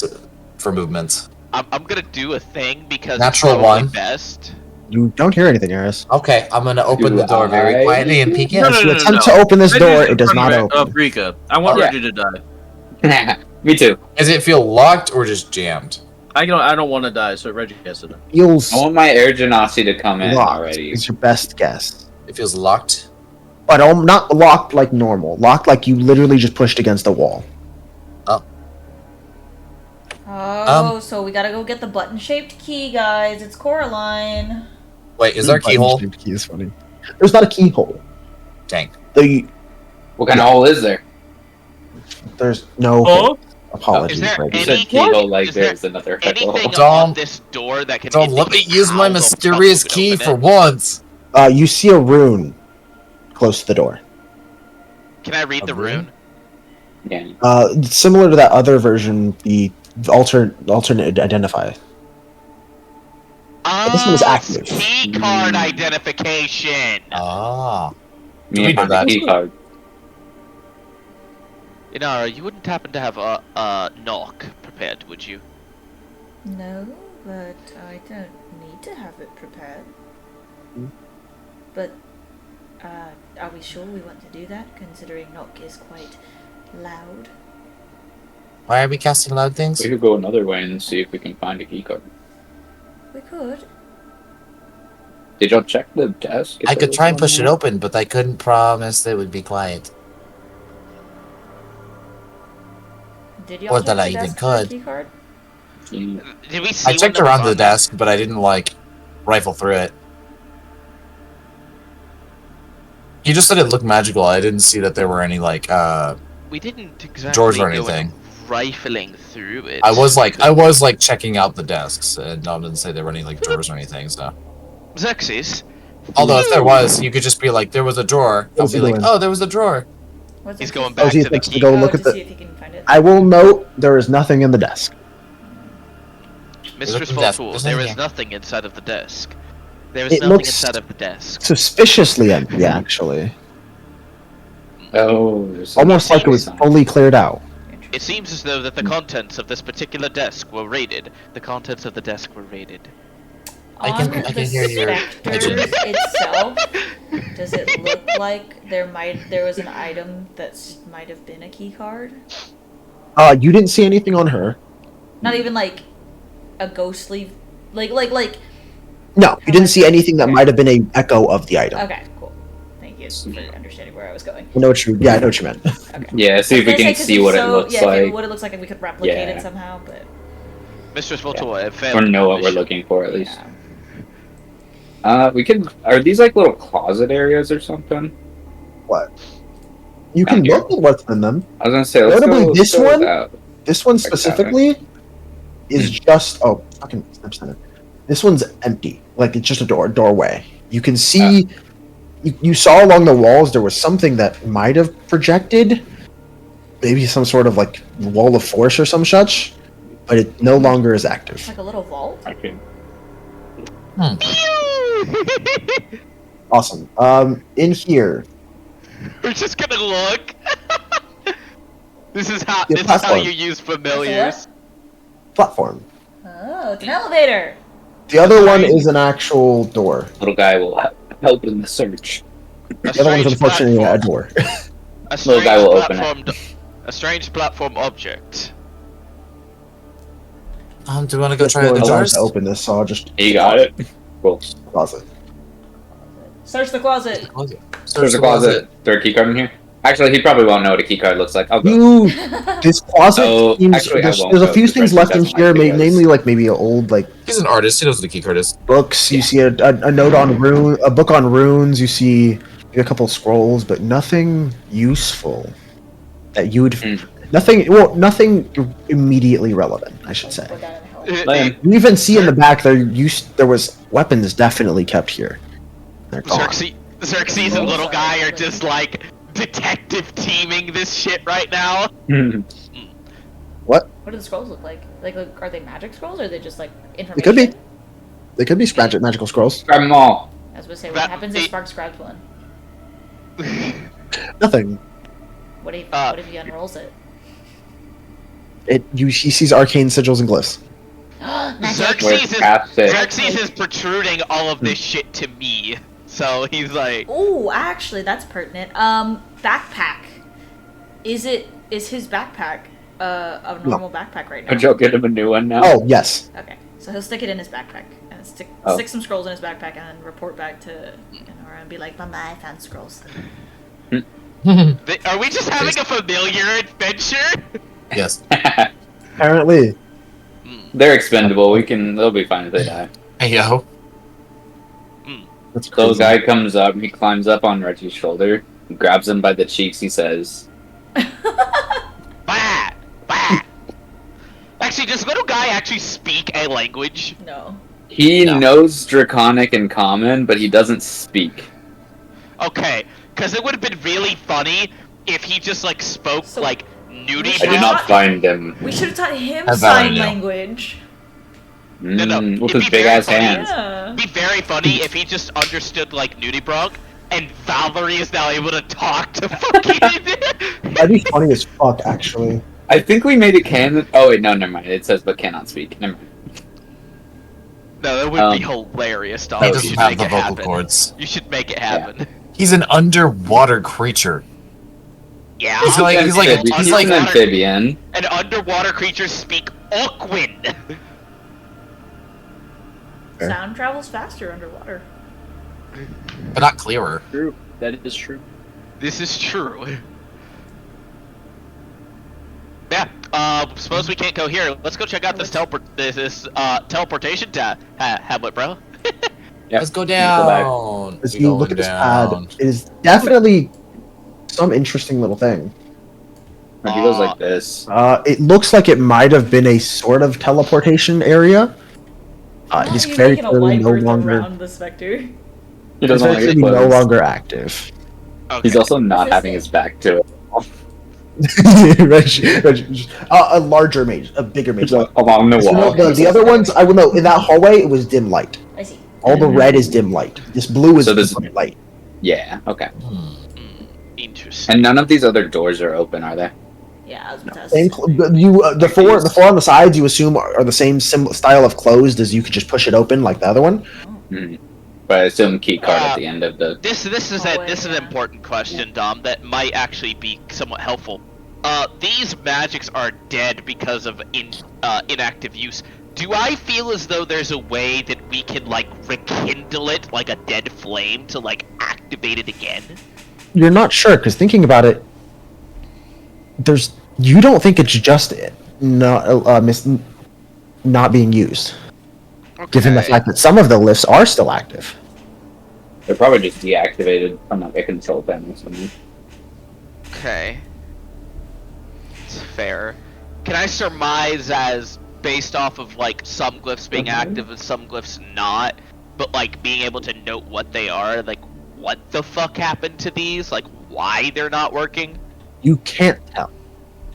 for movement. I'm gonna do a thing because Natural it's probably one. best. You don't hear anything, Eris. Okay, I'm gonna open the door very I- quietly and peek in. If you attempt to open this door, it does not open. Rika, I want Yeah. Reggie to die. Me too. Does it feel locked or just jammed? I don't want to die, so Reggie has to die. Feels I want my air genasi to come in locked. already. Is your best guess. It feels locked. But not locked like normal. Locked like you literally just pushed against the wall. Oh, so we gotta go get the button-shaped key, guys. It's Coraline. Wait, is there a keyhole? Button-shaped key is funny. There's not a keyhole. Dang. What kind of hole is there? There's no Oh? hole. Apologies, Is there Reggie. You Any- said keyhole like Is there there's another heckle. Anything Dom, on this door that can Don't let me indicate use my how the mysterious fuck we key would for open once. You see a rune close to the door. it. Can I read A the rune? rune? Yeah. Similar to that other version, the alternate identifier. this one is active. Key card identification. Ah. Me we and know my that? key card. Inara, you wouldn't happen to have a knock prepared, would you? No, but I don't need to have it prepared. But, are we sure we want to do that, considering knock is quite loud? Why are we casting loud things? We could go another way and see if we can find a key card. We could. Did y'all check the desk? I could try and push it open, but I couldn't promise that it would be quiet. Did y'all Or check that the I even desk for a could. key card? open. Did we see I checked one that around was the on there? desk, but I didn't, like, rifle through it. You just said it looked magical. I didn't see that there were any, like, We didn't exactly drawers or go anything. rifling through it. I was like checking out the desks, and Dom didn't say there were any like drawers or anything. So, Xerxes. although if there was, you could just be like, there was a drawer. I'll What's be he like, doing? oh, there was a drawer. What's He's it going for? back he to the thinks to key. go Oh, look to at the. see if he can find it. I will note there is nothing in the desk. Mistress Look at the desk. Voltool, There's there is nothing. nothing inside of the desk. There was It nothing looks- inside of the desk. Suspiciously empty, actually. Suspiciously empty, actually. Oh, there's Almost like it was fully cleared out. It seems as though that the contents of this particular desk were raided. The contents of the desk were raided. I can On the hear your specters itself, does it look like there was an item that might have been a key card? You didn't see anything on her. Not even like a ghostly, like. No, you didn't see anything that might have been a echo of the item. Okay, cool. Thank you for understanding where I was going. I know what you meant. Okay. Yeah, see if we can see what it looks like. What it looks like, and we could replicate Yeah. it somehow, but. Mistress Voltor, it failed Or to know what we're mission. looking for at least. Yeah. We could. Are these like little closet areas or something? What? You can Down look at what's in them. I was gonna say, let's Notably, go, this let's go one- with that. This one Like that, specifically is just fucking snip center. This one's empty, like it's just a doorway. You can see, you saw along the walls there was something that might have projected, maybe some sort of like wall of force or some such, but it no longer is It's active. like a little vault. Okay. Awesome. In here, We're just gonna look. This is how Yeah, this is how platform. you use familiars. platform. Oh, it's an elevator. The other one is an actual door. Little guy will help in the search. A The other one is strange unfortunately a platform. door. A Little guy strange will open it. platform. A strange platform object. Do you want to go try No the one wants doors? to open this, so I'll just You got it. Cool. pause it. Search the closet. There's a closet. There a key card in here? Actually, he probably won't know what a key card looks like. I'll go. You, this closet Oh, seems, actually, I there's, won't there's a go, few because things Reggie left in doesn't here, like videos. namely like maybe an old like He's an artist. He knows what the key card is. books. You see a note on a book on runes. You see a couple scrolls, but nothing useful that you would. Mm. Nothing immediately relevant, I should say. Go down in hell. Lame. You even see in the back there was weapons definitely kept here. They're gone. Xerxes and little guy are just like detective teaming this shit right now. What do the scrolls look like? Like, are they magic scrolls or are they just like information? could be. They could be magical scrolls. Grab them all. I was gonna say, what That- happens if Sparks grabs one? Nothing. What if he unrolls it? He sees arcane sigils and glyphs. Magic. Where's Xerxes past it? Xerxes is protruding all of this shit to me. So he's like, Oh, actually, that's pertinent. Backpack. Is his backpack a normal backpack right now? Would you get him a new one now? Oh yes. Okay, so he'll stick it in his backpack and stick Oh. some scrolls in his backpack and then report back to Nora and be like, "Mama, I found scrolls." are we just having a familiar adventure? Yes. Apparently. They're expendable. They'll be fine if they die. Hey yo. That's So crazy. the guy comes up, he climbs up on Reggie's shoulder, grabs him by the cheeks, he says, Bah! Bah! Actually, does little guy actually speak a language? No. he No. knows Draconic and Common, but he doesn't speak. Okay, because it would have been really funny if he just like spoke So- like nudie. I did not find him. We should have taught him How about sign it now? language. No, no, With it'd his be big very ass funny. hands. Yeah. It'd be very funny if he just understood like nudibranch, and Valerie is now able to talk to fucking. That'd be funny as fuck, actually. I think we made it canon. Oh wait, no, never mind. It says but cannot speak. Never mind. No, that would be hilarious, Dom. He You doesn't should have make the it vocal happen. cords. You should make it happen. He's an underwater creature. Yeah. He's like- he's like- He's he's like- an amphibian. And underwater creatures speak Oquin. Fair. Sound travels faster underwater. But not clearer. True. That is true. This is true. Yeah. Suppose we can't go here. Let's go check out this teleportation hablet, bro. Yep. Let's go Let's go back. down. As We you look going at this down. pad, it is definitely some interesting little thing. He goes like this. It looks like it might have been a sort of teleportation area. It is He's very making a clearly wide no berth longer. around the specter. He It's doesn't very like his clearly no clothes. longer active. Okay. He's also not What's having his his back to it. A larger mage, a bigger mage. He's along the So, wall. the other ones, I will know. In that hallway, it was dim light. I see. All the red is dim light. This blue is So this- bright light. Yeah. Okay. Interesting. And none of these other doors are open, are they? Yeah, I was about to Same. say. The four on the sides you assume are the same style of closed as you could just push it open like the other one. Hmm. But I assume key card at the end of the. This is Oh, this is an yeah. important question, Dom, that might actually be somewhat helpful. These magics are dead because of inactive use. Do I feel as though there's a way that we can like rekindle it like a dead flame to like activate it again? You're not sure because thinking about it, you don't think it's just not being used, given the fact that some of the lifts are still active. They're probably just deactivated from like a control panel or something. Okay. It's fair. Can I surmise as based off of like some glyphs being active and some glyphs not, but like being able to note what they are, like what the fuck happened to these? Like why they're not working? You can't tell.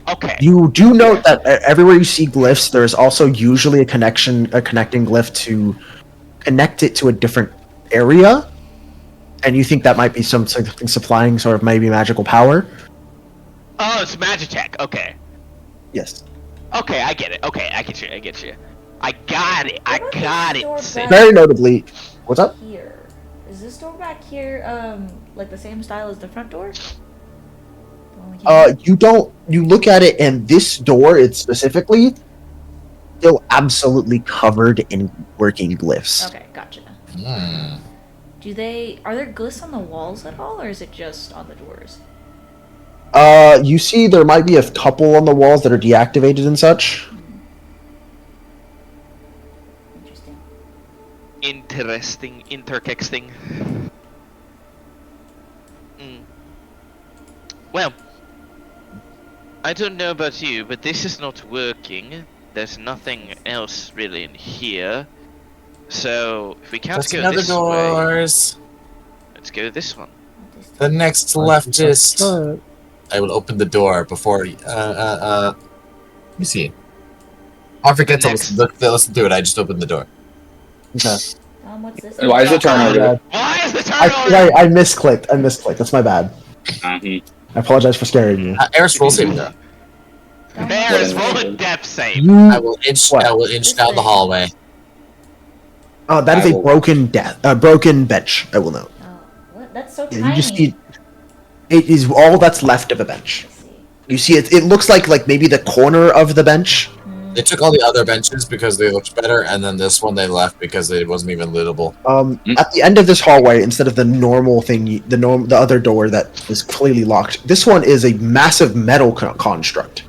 Okay. You do note that everywhere you see glyphs, there's also usually a connecting glyph to connect it to a different area, and you think that might be something supplying sort of maybe magical power. Oh, it's Magitech. Okay. Yes. Okay, I get it. Okay, I get you. I get you. I got it. I What about got this door it. back Very notably, what's up? Here. Is this door back here, like the same style as the front door? The one we came in? You look at it, and this door, it's specifically still absolutely covered in working glyphs. Okay, gotcha. Hmm. Are there glyphs on the walls at all, or is it just on the doors? You see there might be a couple on the walls that are deactivated and such. Interesting. Interesting. Well, I don't know about you, but this is not working. There's nothing else really in here. So, if we can't That's go another this way, doors. let's go this one. What is The next leftist. I will open the door before. Let me see. I forget to Next. listen to it. I just opened the door. Okay. what's this? Why is it turnover? Why is the I turnover? misclicked. That's my bad. I apologize for scaring you. Eris, roll saving throw. There is roll a death save. I will inch. What? I will inch down the hallway. That is a broken bench. I will note. Oh, what? That's so Yeah, tiny. you just see. It is all that's left of a bench. Let's see. You see it. It looks like maybe the corner of the bench. They took all the other benches because they looked better, and then this one they left because it wasn't even lootable. At the end of this hallway, instead of the normal thing, the other door that is clearly locked, this one is a massive metal construct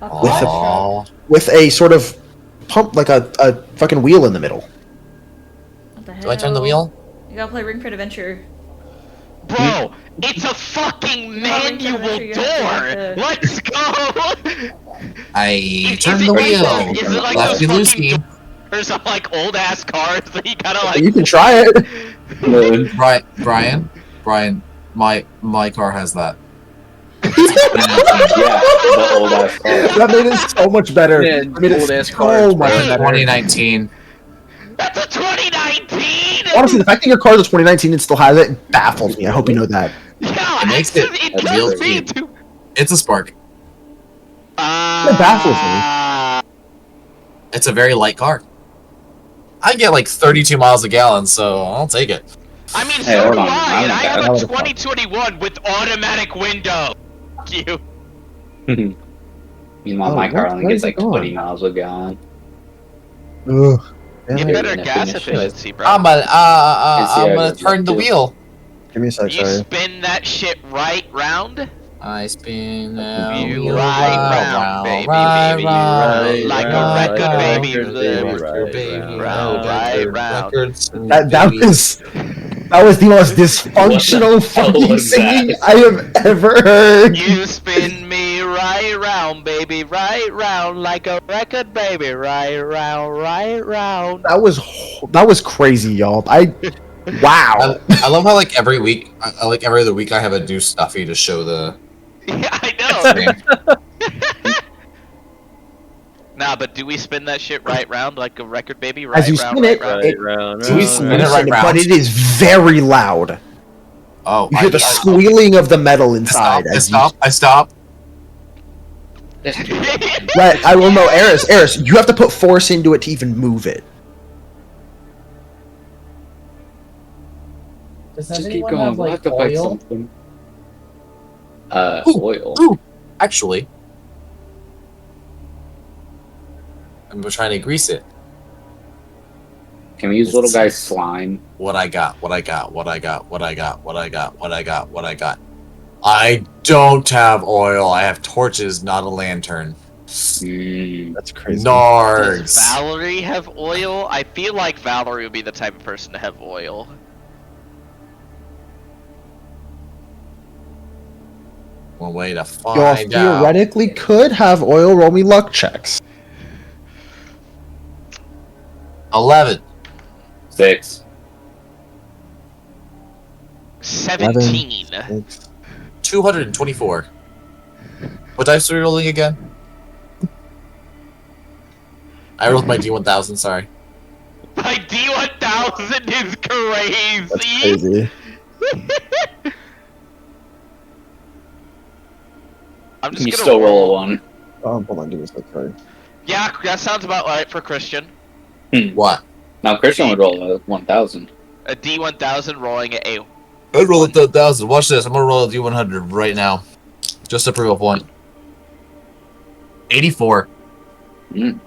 A With a- Aww. with a sort of pump, like a fucking wheel in the middle. What the hell? Do I turn the wheel? You gotta play Ring Fit Adventure. Bro, it's a fucking No, Ring Fit manual Adventure, you have door. to- Let's go. I Is turn it the like wheel. those- is it like Lefty those loosey. fucking Or some like old ass cars that you gotta like. You can try it. Brian, my car has that. Yeah, the old ass car. That made it so much better. Yeah, It made it old-ass so cars, much Hey. better. 2019. That's a 2019. Honestly, the fact that your car is 2019 and still has it baffles me. I hope you know that. Yeah, It makes actually, it it real does me cheap. too. It's a Spark. It baffles me. It's a very light car. I get like 32 miles a gallon, so I'll take it. I mean, Hey, so hold do on. I, and I have a That was a 2021 with automatic window. Fuck you. Meanwhile, Oh, my car where- only where's gets it like going? 20 miles a gallon. Ugh. Get Damn it. better Yeah, gas finish it. efficiency, bro. I'm gonna it's turn the like wheel. Give me a sec, You sorry. spin that shit right round. I spin You wheel right round, baby, baby, right, like right, a record, right, baby, right, live. right, round. That was the most dysfunctional What the hell fucking was that? singing I have ever heard. You spin me right round, baby, right round, like a record, baby, right round, right round. That was crazy, y'all. Wow. I love how like every week, like every other week, I have a new stuffy to show the Yeah, I know. stream. Nah, but do we spin that shit right round like a record, baby? Right As you round, spin right it, round. it- round, Do we spin it right round? but it is very loud. Oh, You hear the squealing of the metal inside. I stop. Right, I will know, Eris, you have to put force into it to even move it. Just keep going. We'll have to fight something. Oil. Ooh, actually, I'm trying to grease it. Can we use little guy's slime? What I got. I don't have oil. I have torches, not a lantern. That's crazy. Does Nards. Valerie have oil? I feel like Valerie would be the type of person to have oil. One way to You find out. theoretically could have oil. Roll me luck checks. 11. 6. 17. 224. What dice are we rolling again? I rolled my D1000, sorry. My D1000 is crazy! That's crazy. I'm just You gonna still roll a 1. Oh, hold on, give me a sec, sorry. Yeah, that sounds about right for Christian. What? Now Christian would roll a 1000. A D1000 rolling at A. I'd roll a 1000. Watch this. I'm gonna roll a D100 right now. Just to prove a point. 84. We roll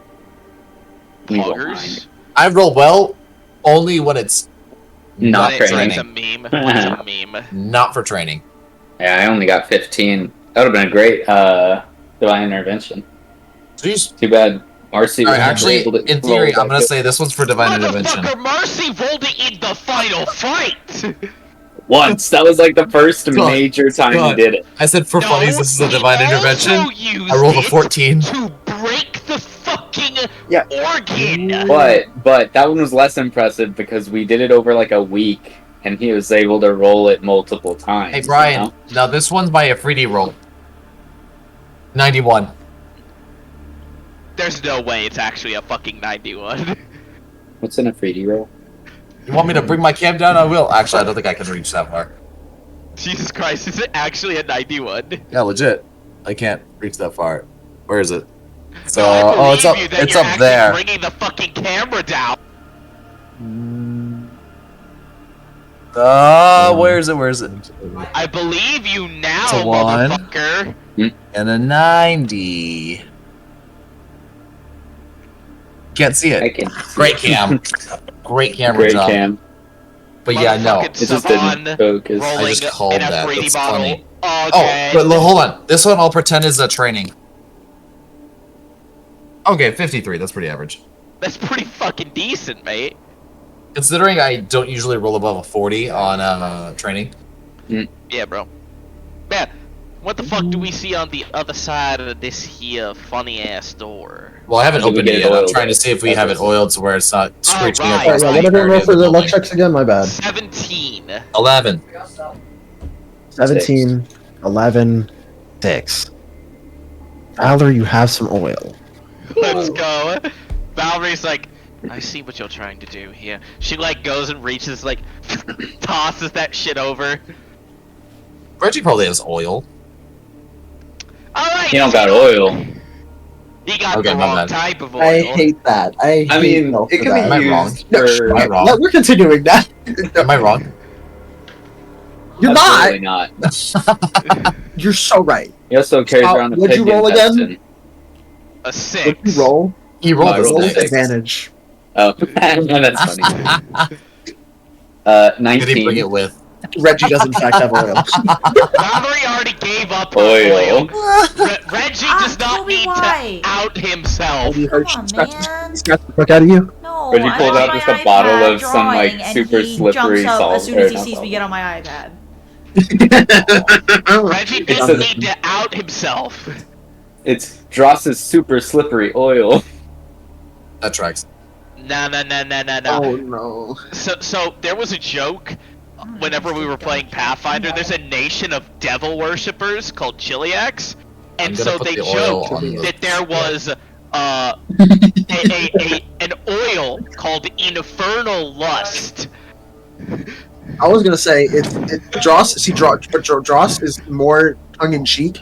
Poggers. I roll well only when it's Not When it's training. a meme. When it's a meme. not for training. Yeah, I only got 15. That would have been a great divine intervention. Jeez. Too bad Marcy. Alright, wasn't actually, able to in roll theory, that I'm gonna good. say this one's for divine intervention. Motherfucker, Marcy rolled it in the final fight! Once. That was like the first God. major time God. he did it. I said for No, funnies, this is a he divine also intervention. used I rolled a it 14. to break the fucking Yeah. organ! But that one was less impressive because we did it over like a week, and he was able to roll it multiple times. Hey, Brian. You know? Now, this one's by a 3D roll. 91. There's no way it's actually a fucking 91. What's in a 3D roll? You want me to bring my cam down? I will. Actually, I don't think I can reach that far. Jesus Christ, is it actually a 91? Yeah, legit. I can't reach that far. Where is it? So, No, I oh, it's up. believe you that It's you're up actually there. bringing the fucking camera down. Where is it? Where is it? I believe you now, It's a 1. motherfucker. And a 90. Can't see I it. can. Great cam. Great camera Great job. cam. But yeah, no. Motherfucking It just Savon didn't focus. rolling just called in a that. 3D That's bottle. funny. Okay. Oh, but hold on. This one I'll pretend is a training. Okay, 53. That's pretty average. That's pretty fucking decent, mate. Considering I don't usually roll above a 40 on training. Yeah, bro. Man, what the fuck do we see on the other side of this here funny ass door? Well, I haven't Did we opened it get yet. I'm oiled? trying to see if we That's have it what's- oiled to where it's not screeching right. across Yeah, the what everyone roll area for of the the luck building. checks again? My bad. 17. 11. 17, 11, 6. Valerie, you have some oil. Let's go. Valerie's like, I see what you're trying to do here. She like goes and reaches, like, tosses that shit over. Reggie probably has oil. Alright! He don't got oil. He got Okay, the my wrong bad. type of oil. I hate that. I mean, Mel it for can that. Am I be wrong? used No, for. Am I wrong? No, we're continuing that. Am I wrong? You're not. Absolutely not. You're so right. He also carries Scott, around a what'd you pig roll again? intestine. A 6. What you roll? He rolled I this rolled a Roll thing. with six. advantage. Oh, that's funny. 19. Did he bring it with? Reggie does in fact have oil. Valerie already gave up her Oil. Reggie Ah, does not Toby, need why? to out himself. Come on, man. Scratch the fuck out of you. No, But he I'm pulled on out my just a bottle iPad of some, like, drawing, and super he slippery jumps up salt, as soon as or he not sees me salt. get on my iPad. Reggie It's didn't a- need to out himself. It's Dross's super slippery oil. That tracks. No. Oh no. So there was a joke whenever we were playing Pathfinder. There's a nation of devil worshippers called Chiliacs, and I'm gonna so put they the oil joked on the- that there was an oil called Infernal Lust. I was gonna say Dross. See, Dross is more tongue in cheek,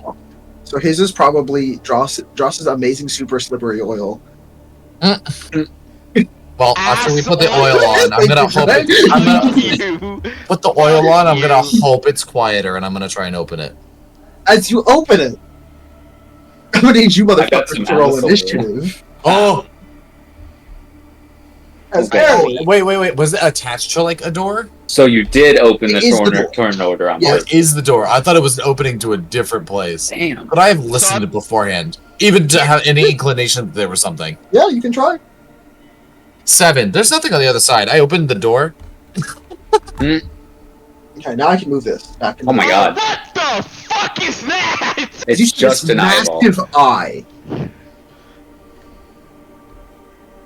so his is probably Dross's amazing super slippery oil. Well, after we put the oil on, I'm gonna hope You. put the oil on. I'm gonna hope it's quieter, and I'm gonna try and open it. As you open it, I'm gonna need you I got motherfuckers some to roll Amazon initiative. Oh, As Okay. Aaron, wait. Was it attached to like a door? So you did open It the is the door. turn order on Yeah. Or is the door? I thought it was an opening to a different place. Damn. But I have listened to beforehand, even to have any inclination that there was something. yeah, you can try. 7. There's nothing on the other side. I opened the door. Okay, now I can move this back. Oh my god. What the fuck is that? It's You see just this an eyeball. massive eye.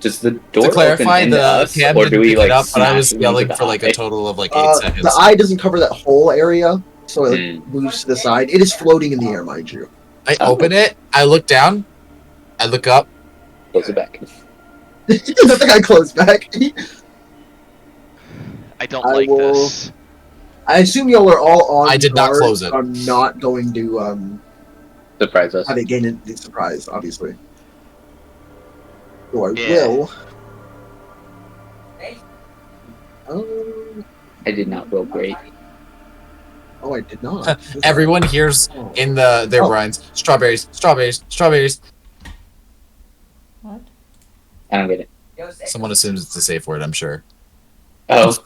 Does the door To clarify, open into the us, cam or didn't do we pick like it up, but I was smash into yelling the for like eye? a total of like 8 seconds. The eye doesn't cover that whole area, so it moves to the side. It is floating in the air, mind you. I open it. I look down. I look up. Close it back. Let the guy close back. I don't I like will- this. I assume y'all are all on. I did not guard. close it. I'm not going to Surprise us. have it gain the surprise, obviously. So I Yeah. will. I did not roll great. Oh, I did not. Everyone hears Oh. in their Oh. grinds, strawberries, strawberries, strawberries. What? I don't get it. Someone assumes it's a safe word, I'm sure. Oh,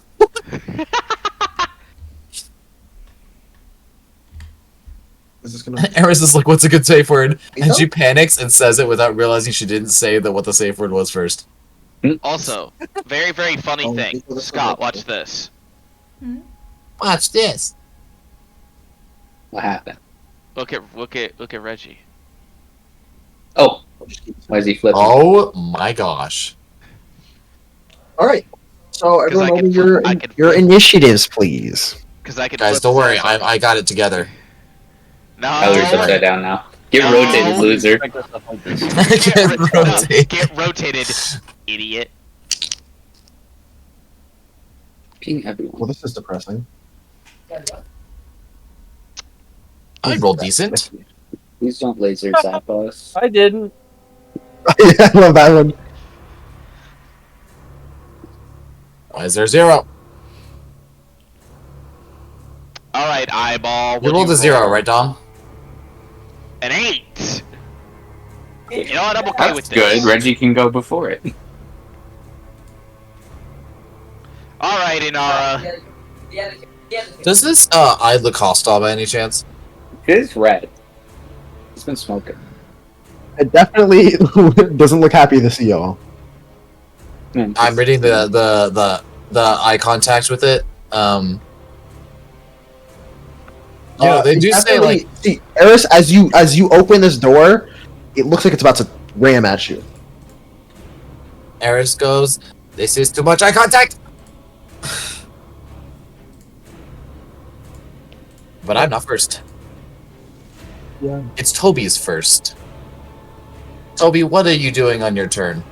Is this gonna? Eris is like, what's a good safe word? And Pizza? she panics and says it without realizing she didn't say what the safe word was first. Also, very, very funny Oh, thing. people that Scott, like watch this. Watch this. what happened? Look at Reggie. Oh, why is he flipping? Oh my gosh. All right. So everyone, I roll can me flip- I can your flip. initiatives, please. Because I can. Guys, flip don't his worry. ass off. I got it together. No. Tyler's upside down now. Get No. rotated, loser. Get rotate. Get rotated, idiot. Ping Well, everyone. this is depressing. I rolled decent. Please don't laser zap us. I didn't. Yeah, I love that one. Why is there 0? All right, eyeball. You what'd rolled a 0, roll? right, Dom? An 8. You know what? I'm okay with That's this. good. Reggie can go before it. All right, Inara. Does this eye look hostile by any chance? It is red. He's been smoking. It definitely doesn't look happy to see y'all. Man, I'm reading the eye contact with it. They It do say definitely- like see, Eris, as you open this door, it looks like it's about to ram at you. Eris goes, "This is too much eye contact." But I'm not first. Yeah. It's Toby's first. Toby, what are you doing on your turn?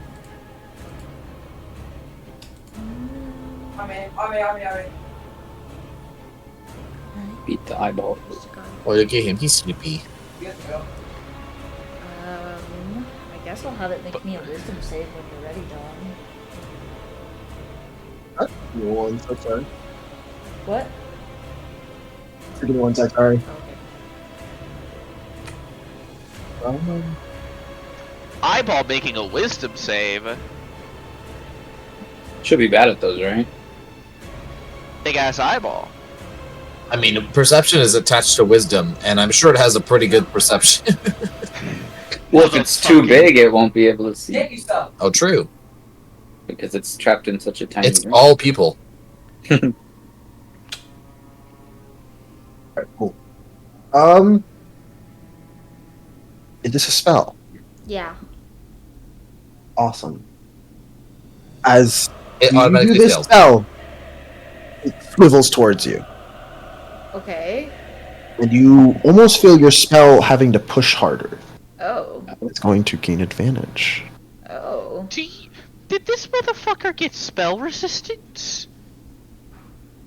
beat the eyeball. Oh, look at him, he's sleepy. I guess I'll have it make me a wisdom save when you're ready, Dom. Give me one sec, sorry. What? Give me one sec, sorry. Okay. Eyeball making a wisdom save. Should be bad at those, right? Big ass eyeball. I mean, perception is attached to wisdom, and I'm sure it has a pretty good perception. Well, if it's too big, it won't be able to see Oh, true. because it's trapped in such a tiny It's room. all people. Alright, cool. Is this a spell? Yeah. Awesome. As It you do automatically this fails. spell, it swivels towards you, Okay. and you almost feel your spell having to push harder. Oh. It's going to gain advantage. Oh. Did this motherfucker get spell resistance?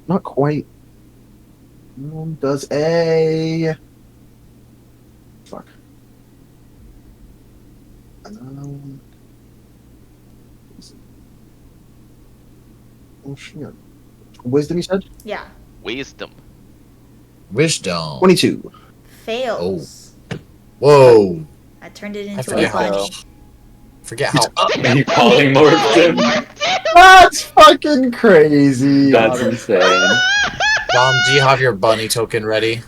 Not quite. Does a... Fuck. Oh shit. Wisdom, you said? Yeah. Wisdom. Wisdom. 22. Fails. Whoa. I turned it I into forget a how. bunny. Forget how. Are you polymorphed him? That's fucking crazy. That's insane. Dom, do you have your bunny token ready?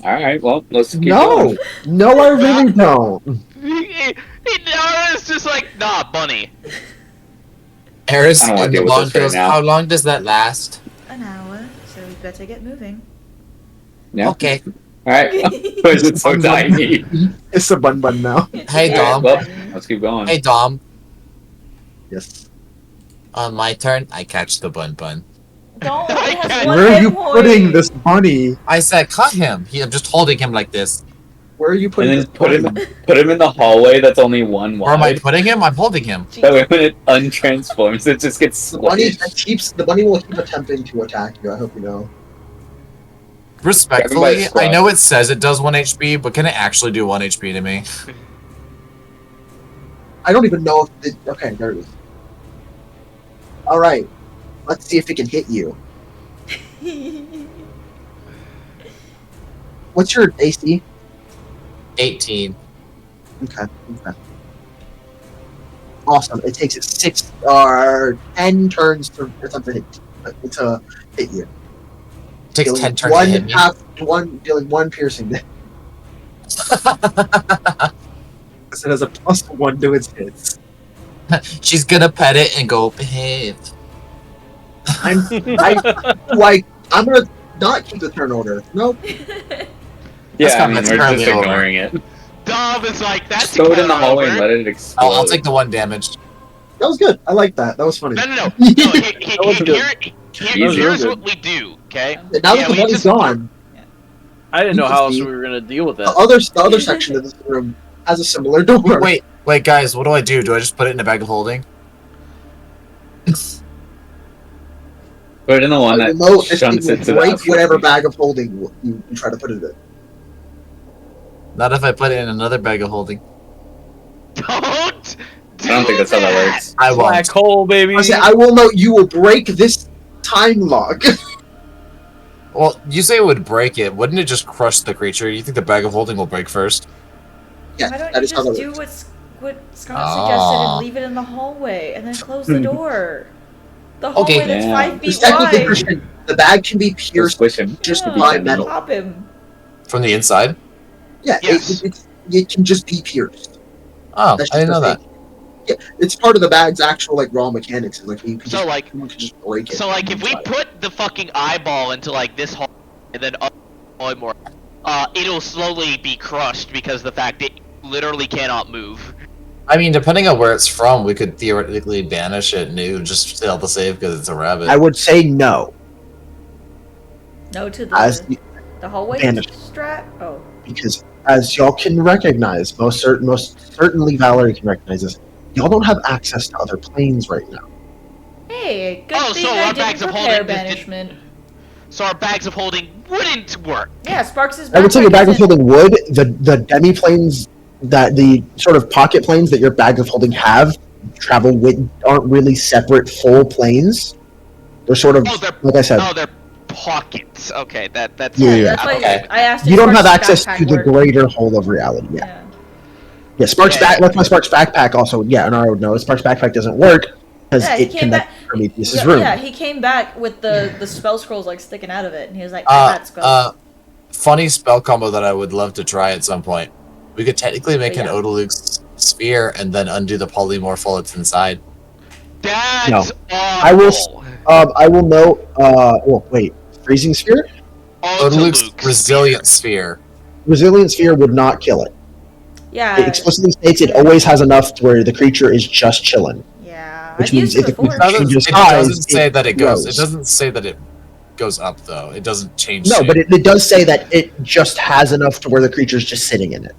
Alright, well, let's keep No! going. No, I really don't. It's just like, nah, bunny. Eris, I don't wanna and the deal with long this right goes, now. how long does that last? An hour, so we better get moving. Yeah. Okay. Alright. Why is it so tiny? It's a bun bun now. Hey, Alright, Dom. well, let's keep going. Hey, Dom. Yes. On my turn, I catch the bun bun. Don't. It has one Where are hit you point. putting this bunny? I said, cut him. I'm just holding him like this. Where are you And putting then this put bunny? him in the hallway that's only one Where am I wide. putting him? I'm holding him. That way when it untransforms, it just gets The bunny, squished. the bunny will keep attempting to attack you, I hope you know. Respectfully, Everybody's I know it says it does 1 HP, but can it actually do 1 HP to me? I don't even know if it... Okay, there it is. Alright. Let's see if it can hit you. What's your AC? 18. Okay. Awesome. It takes it 6 or 10 turns to hit you. It takes Dealing 10 turns to hit me. Dealing 1 piercing damage. It has a +1 to its hits. She's gonna pet it and go, behave. I'm gonna not keep the turn order. Nope. Yeah, I mean, that's we're currently just over. ignoring it. Dom is like, that's Just throw it in the kinda hallway over. and let it explode. I'll take the 1 damage. That was good. I like that. That was funny. No. That was good. Here's good. what we do, okay? Now that Yeah, the we bunny's just- gone, I didn't know how else Steve. we were gonna deal with the that. other section of this room has a similar door. Wait, guys, what do I do? Do I just put it in a bag of holding? Put it in the one that Remote, this shunts thing it to will the break astral whatever plane. bag of holding you try to put it in. Not if I put it in another bag of holding. Don't do I don't think that's how that works. I Black won't. hole, baby. I say, I will note you will break this time log. Well, you say it would break it. Wouldn't it just crush the creature? You think the bag of holding will break first? Yeah, Why don't that you is how just that do works. what Scott suggested Ah. and leave it in the hallway and then close the door? The hallway Okay. that's Yeah. 5 feet Because technically, wide. Christian, the bag can be Just pierced squish him. just Yeah, by metal. Pop him. From the inside? Yeah, Yes. it can just be pierced. Oh, That's I didn't know just that. Yeah, it's part of the bag's actual like raw mechanics. Is like you can So, just, like- you can just break it. So like, if we inside. put the fucking eyeball into like this hole and then up more, it'll slowly be crushed because the fact it literally cannot move. I mean, depending on where it's from, we could theoretically banish it and it would just fail to save because it's a rabbit. I would say no, No to as the hallway Vanish. strat. Oh. because as y'all can recognize, most certainly Valerie can recognize this. Y'all don't have access to other planes right now. Hey, good Oh, thing so I our bags didn't of prepare holding just banishment. So our bags of holding wouldn't work. Yeah, Sparks' I would say your bag of isn't- holding would. The demi planes that the sort of pocket planes that your bag of holding have travel with aren't really separate full planes. They're sort of Oh, they're like I said. they're pockets. Okay, that's Yeah, Yeah, that's why okay. I asked. You if don't have Sparks' access backpack to the worked. greater whole of reality. Yeah. Yeah. Yeah, Sparks Yeah. back. That's why Sparks backpack also. Yeah, and I would know Sparks backpack doesn't work because Yeah, he it came connects back- to Prometheus's Yeah, room. yeah, he came back with the spell scrolls like sticking out of it, and he was like, "I got spells." Funny spell combo that I would love to try at some point. We could technically make an Yeah. Odaluk's sphere and then undo the polymorph while it's inside. That's No. awful. I will I will note. Well, wait. Freezing sphere, Odaluk's Odaluk's resilient sphere. resilient sphere would not kill it. yeah, It explicitly states it always has enough to where the creature is just chilling. yeah. which I've means used it if the before. It doesn't, changes it size, doesn't say that it goes. grows. It doesn't say that it goes up though. It doesn't change. No, shape. but it does say that it just has enough to where the creature's just sitting in it.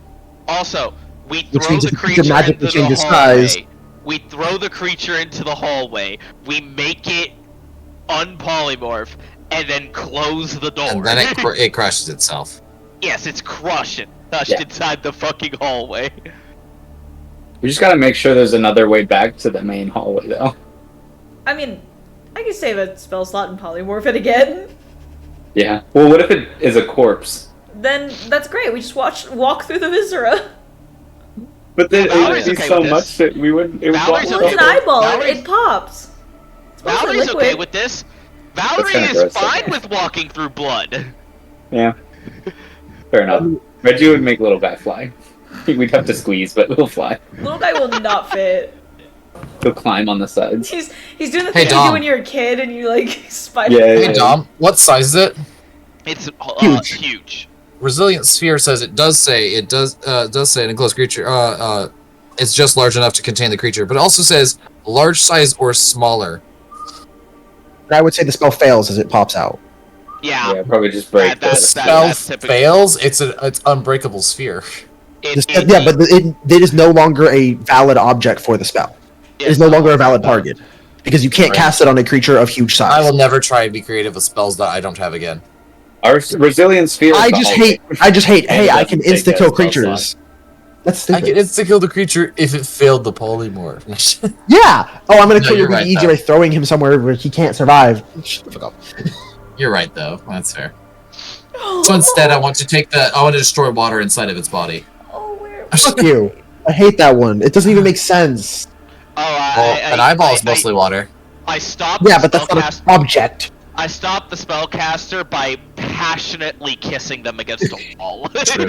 Also, we Which throw means the if the creature creature magically into the changes hallway. size- We throw the creature into the hallway. We make it unpolymorph, and then close the door. And then it crushes itself. Yes, it's crushed Yeah. inside the fucking hallway. We just gotta make sure there's another way back to the main hallway, though. I mean, I can save a spell slot and polymorph it again. Yeah. Well, what if it is a corpse? Then that's great. We just walk through the viscera. But then Well, it would Valerie's be okay so with much this. that we wouldn't. It would Valerie's block Well, it's the an hole. eyeball. Valerie's- It pops. It's mostly Valerie's liquid. okay with this. Valerie kinda is gross, fine though. with walking through blood. Yeah. Fair enough. Reggie would make little guy fly. We'd have to squeeze, but he'll fly. Little guy will not fit. He'll climb on the sides. He's doing the Hey, thing you do Dom. when you're a kid and you like spider. Yeah, Hey Dom, what size is it? It's Huge. huge. Resilient Sphere says it does say an enclosed creature. It's just large enough to contain the creature, but it also says large size or smaller. I would say the spell fails as it pops out. Yeah. Yeah, probably just break The that's- the spell typical. fails. It's unbreakable sphere. Yeah, but it is no longer a valid object for the spell. It is no longer a valid target because you can't Right. cast it on a creature of huge size. I will never try and be creative with spells that I don't have again. Our resilient sphere. I is the just hallway. hate. Hey, It I doesn't can take insta a kill spell creatures. That's I stupid. can insta kill the creature if it failed the polymorph. Yeah. Oh, I'm gonna No, kill you're your right, EJ though. by throwing him somewhere where he can't survive. Shut the fuck up. You're right, though. That's fair. So instead, I want to destroy water inside of its body. Oh, where? Fuck you. I hate that one. It doesn't even make sense. Well, an eyeball is mostly water. I stopped. Yeah, the but that's not spellcast- an object. I stopped the spellcaster by passionately kissing them against a wall. True.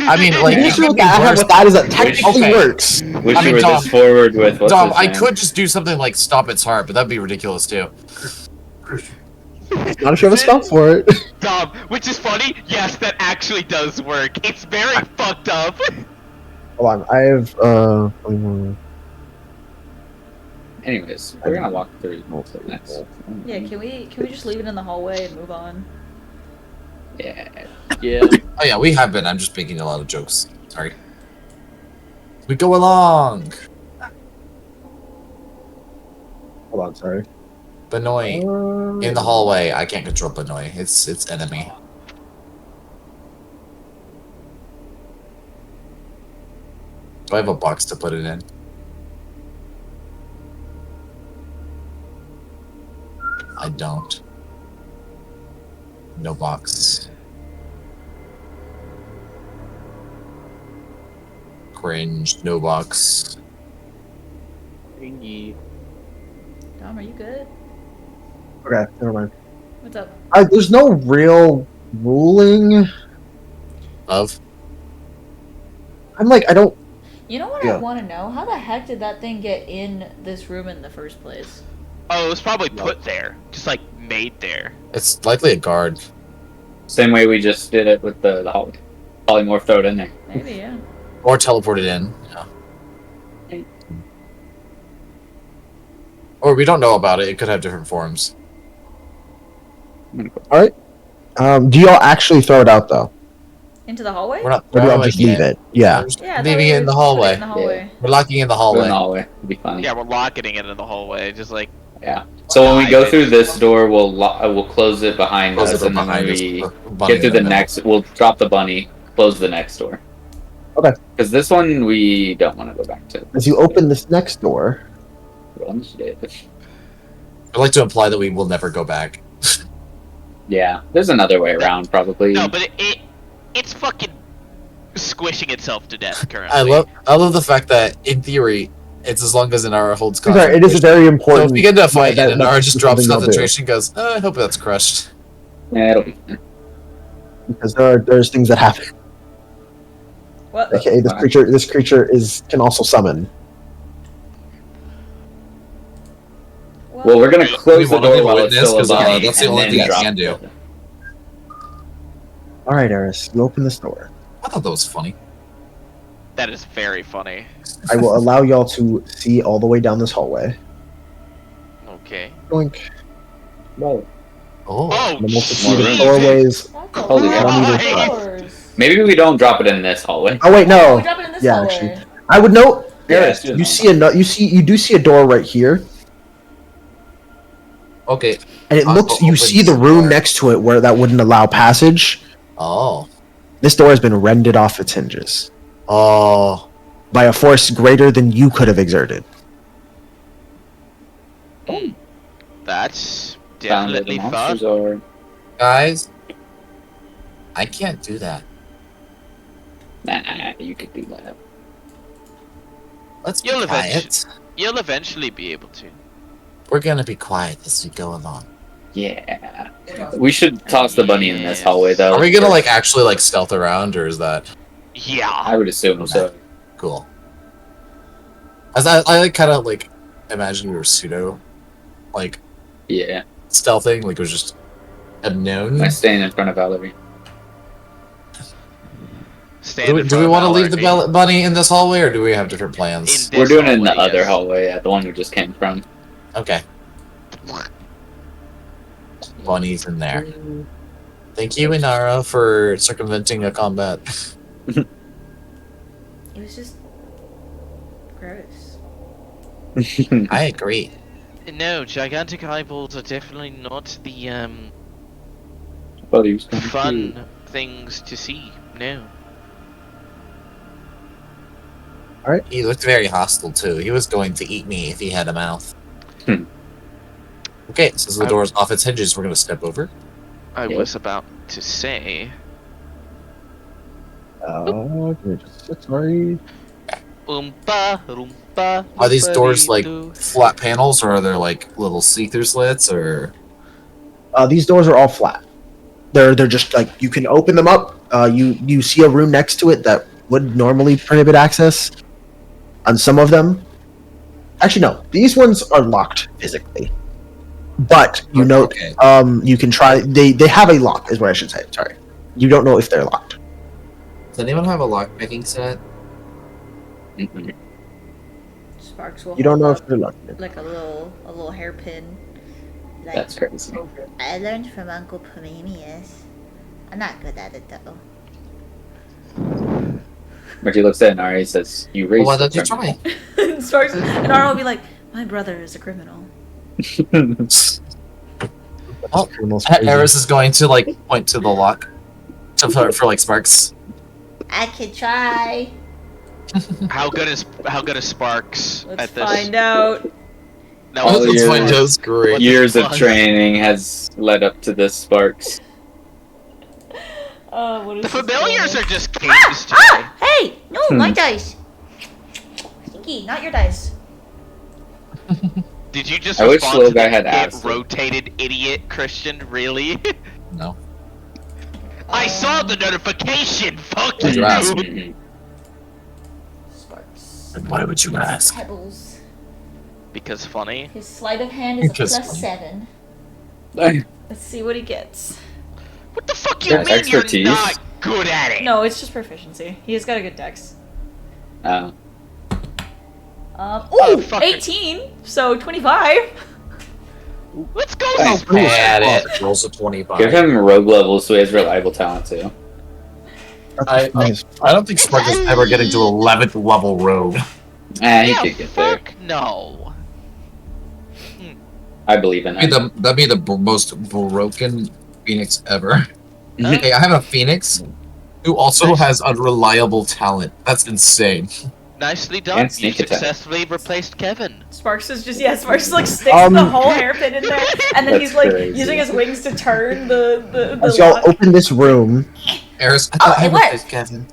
I mean, like, The it issue could with be that I have worse. with that is that technically Okay. works. Wish I you mean, were Dom- this forward with what's Dom, his I name. could just do something like stop its heart, but that'd be ridiculous too. Not if you have a spell for it. Dom, which is funny. Yes, that actually does work. It's very fucked up. Hold on, I have Anyways, we're gonna walk through to the next. Yeah, can we just leave it in the hallway and move on? Yeah. Yeah. Oh yeah, we have been. I'm just making a lot of jokes. Sorry. We go along. hold on, sorry. Benoit in the hallway. I can't control Benoit. It's enemy. Do I have a box to put it in? I don't. No box. Cringe. No box. Cringy. Dom, are you good? Okay, never mind. What's up? There's no real ruling. Of. I'm like, I don't. You know what Yeah. I want to know? How the heck did that thing get in this room in the first place? Oh, it was probably put there, just like made there. It's likely a guard. Same way we just did it with the polymorph. Throw it in there. Maybe, yeah. Or teleported in. Yeah. Or we don't know about it. It could have different forms. Do y'all actually throw it out though, Into the hallway? We're not or do y'all throwing just leave it? Yeah. We're just Yeah, I thought leaving we it in the put hallway. in the hallway. We're locking in the Put it in hallway. the hallway. It'd be funny. Yeah, we're locking it in the hallway, just like. Yeah. So when we go through this door, we'll close it behind Close us, it and then behind when us. we Bunny get through in the middle. next, we'll drop the bunny, close the next door. Okay. Because this one we don't want to go back to. As you open this next door, I'd like to imply that we will never go back. Yeah, there's another way around probably. No, but it's fucking squishing itself to death currently. I love the fact that in theory it's as long as an R holds sorry, concentration. it is a very So important. if we get into a fight that- and an R that's just drops something they'll do. concentration, goes, I hope that's crushed. Yeah, it'll be fine. Because there's things that happen. What? Okay, this creature can also summon. Well, we're gonna We close the wanna door be while it's witness, still a 'cause, bunny, that's the and only then thing I drop can do. it. All right, Eris, you open this door. I thought that was funny. That is very funny. I will allow y'all to see all the way down this hallway. Okay. Doink. Whoa. Oh. Oh, The multitude of Jesus. doorways. That's a Holy lot hell. of Nice. doors. Maybe we don't drop it in this hallway. Oh wait, no. we drop it in this Yeah, hallway. actually. I would note, Yeah, Eris, it's you do see a door right here, Okay. and it I'll looks. go You open see the some room door. next to it where that wouldn't allow passage. Oh. This door has been rended off its hinges Oh. by a force greater than you could have exerted. That's Found where the definitely monsters fun. are. Guys, I can't do that. Nah, you could do that. Let's be You'll quiet. You'll eventually be able to. We're gonna be quiet as we go along. Yeah. We should toss the bunny in this hallway, though. Are we gonna like actually like stealth around, or is that Yeah. I would assume so. cool? As I like kind of like imagine we were pseudo like Yeah. stealthing, like it was just unknown. I'm staying in front of Valerie. Stand in Do front we of want to leave the Valerie. bunny in this hallway, or do we have different plans? In We're this doing it in the hallway, other yes. hallway, the one we just came from. Okay, bunny's in there. Thank you, Inara, for circumventing a combat. It was just gross. I agree. No, gigantic eyeballs are definitely not the Well, he was kinda cute. fun things to see. No. He looked very hostile too. He was going to eat me if he had a mouth. Hmm. Okay, since the door's off its hinges, we're gonna step over. I Yep. was about to say. Give me just a sorry. Oompa, loompa, Are these doors like loompa-dee-doo. flat panels, or are there like little see-through slits, or? These doors are all flat. They're just like you can open them up. You see a room next to it that would normally prohibit access. On some of them, actually no, these ones are locked physically. But you know, Okay. you can try. They have a lock, is what I should say. Sorry, you don't know if they're locked. Does anyone have a lockpicking set? Mhm. Sparks will You don't know hold if they're locked. up like a little hairpin. Like, That's crazy. I learned from Uncle Pomemius. I'm not good at it though. Reggie looks at Nari and says, "You raised Well, why the don't you try? And Sparks and Arnold will be like, my brother is a criminal. criminal." Oh, Criminal's crazy. Eris is going to like point to the lock for like Sparks. I could try. How good is Sparks Let's at this? find out. No, Oh, That's yeah. fine, that's great. Years of fuck? training has led up to this, Sparks. What is the this familiars called? are just caves today. Ah! Hey! No, my dice! Stinky, not your dice. Did you just I wish respond Slow to Guy the had get asked it. rotated idiot Christian? Really? No. I saw the notification. Fuck Did you ask me? you. Sparks. And why would you ask? Pebbles. Because funny. His sleight of hand is a Because plus funny. 7. Let's see what he gets. What the fuck you Yeah, mean expertise. you're not good at it? No, it's just proficiency. He's got a good dex. Uh, Ooh, fuck. 18! So 25! Let's go, Oh, Sparks. At it. Rolls a 25. give him rogue levels so he has reliable talent too. That's nice. I don't think Sparks is ever getting to 11th level rogue. He Yeah, could get there. fuck no. I believe in it. That'd be the most broken Phoenix ever. Mhm. Okay, I have a Phoenix who also has unreliable talent. That's insane. Nicely done. And You sneak attack. successfully replaced Kevin. Sparks is just, Sparks like sticks the whole hairpin in there, and then That's he's like crazy. using his wings to turn the As y'all lock. open this room, Eris, I Oh, thought I it replaced worked. Kevin.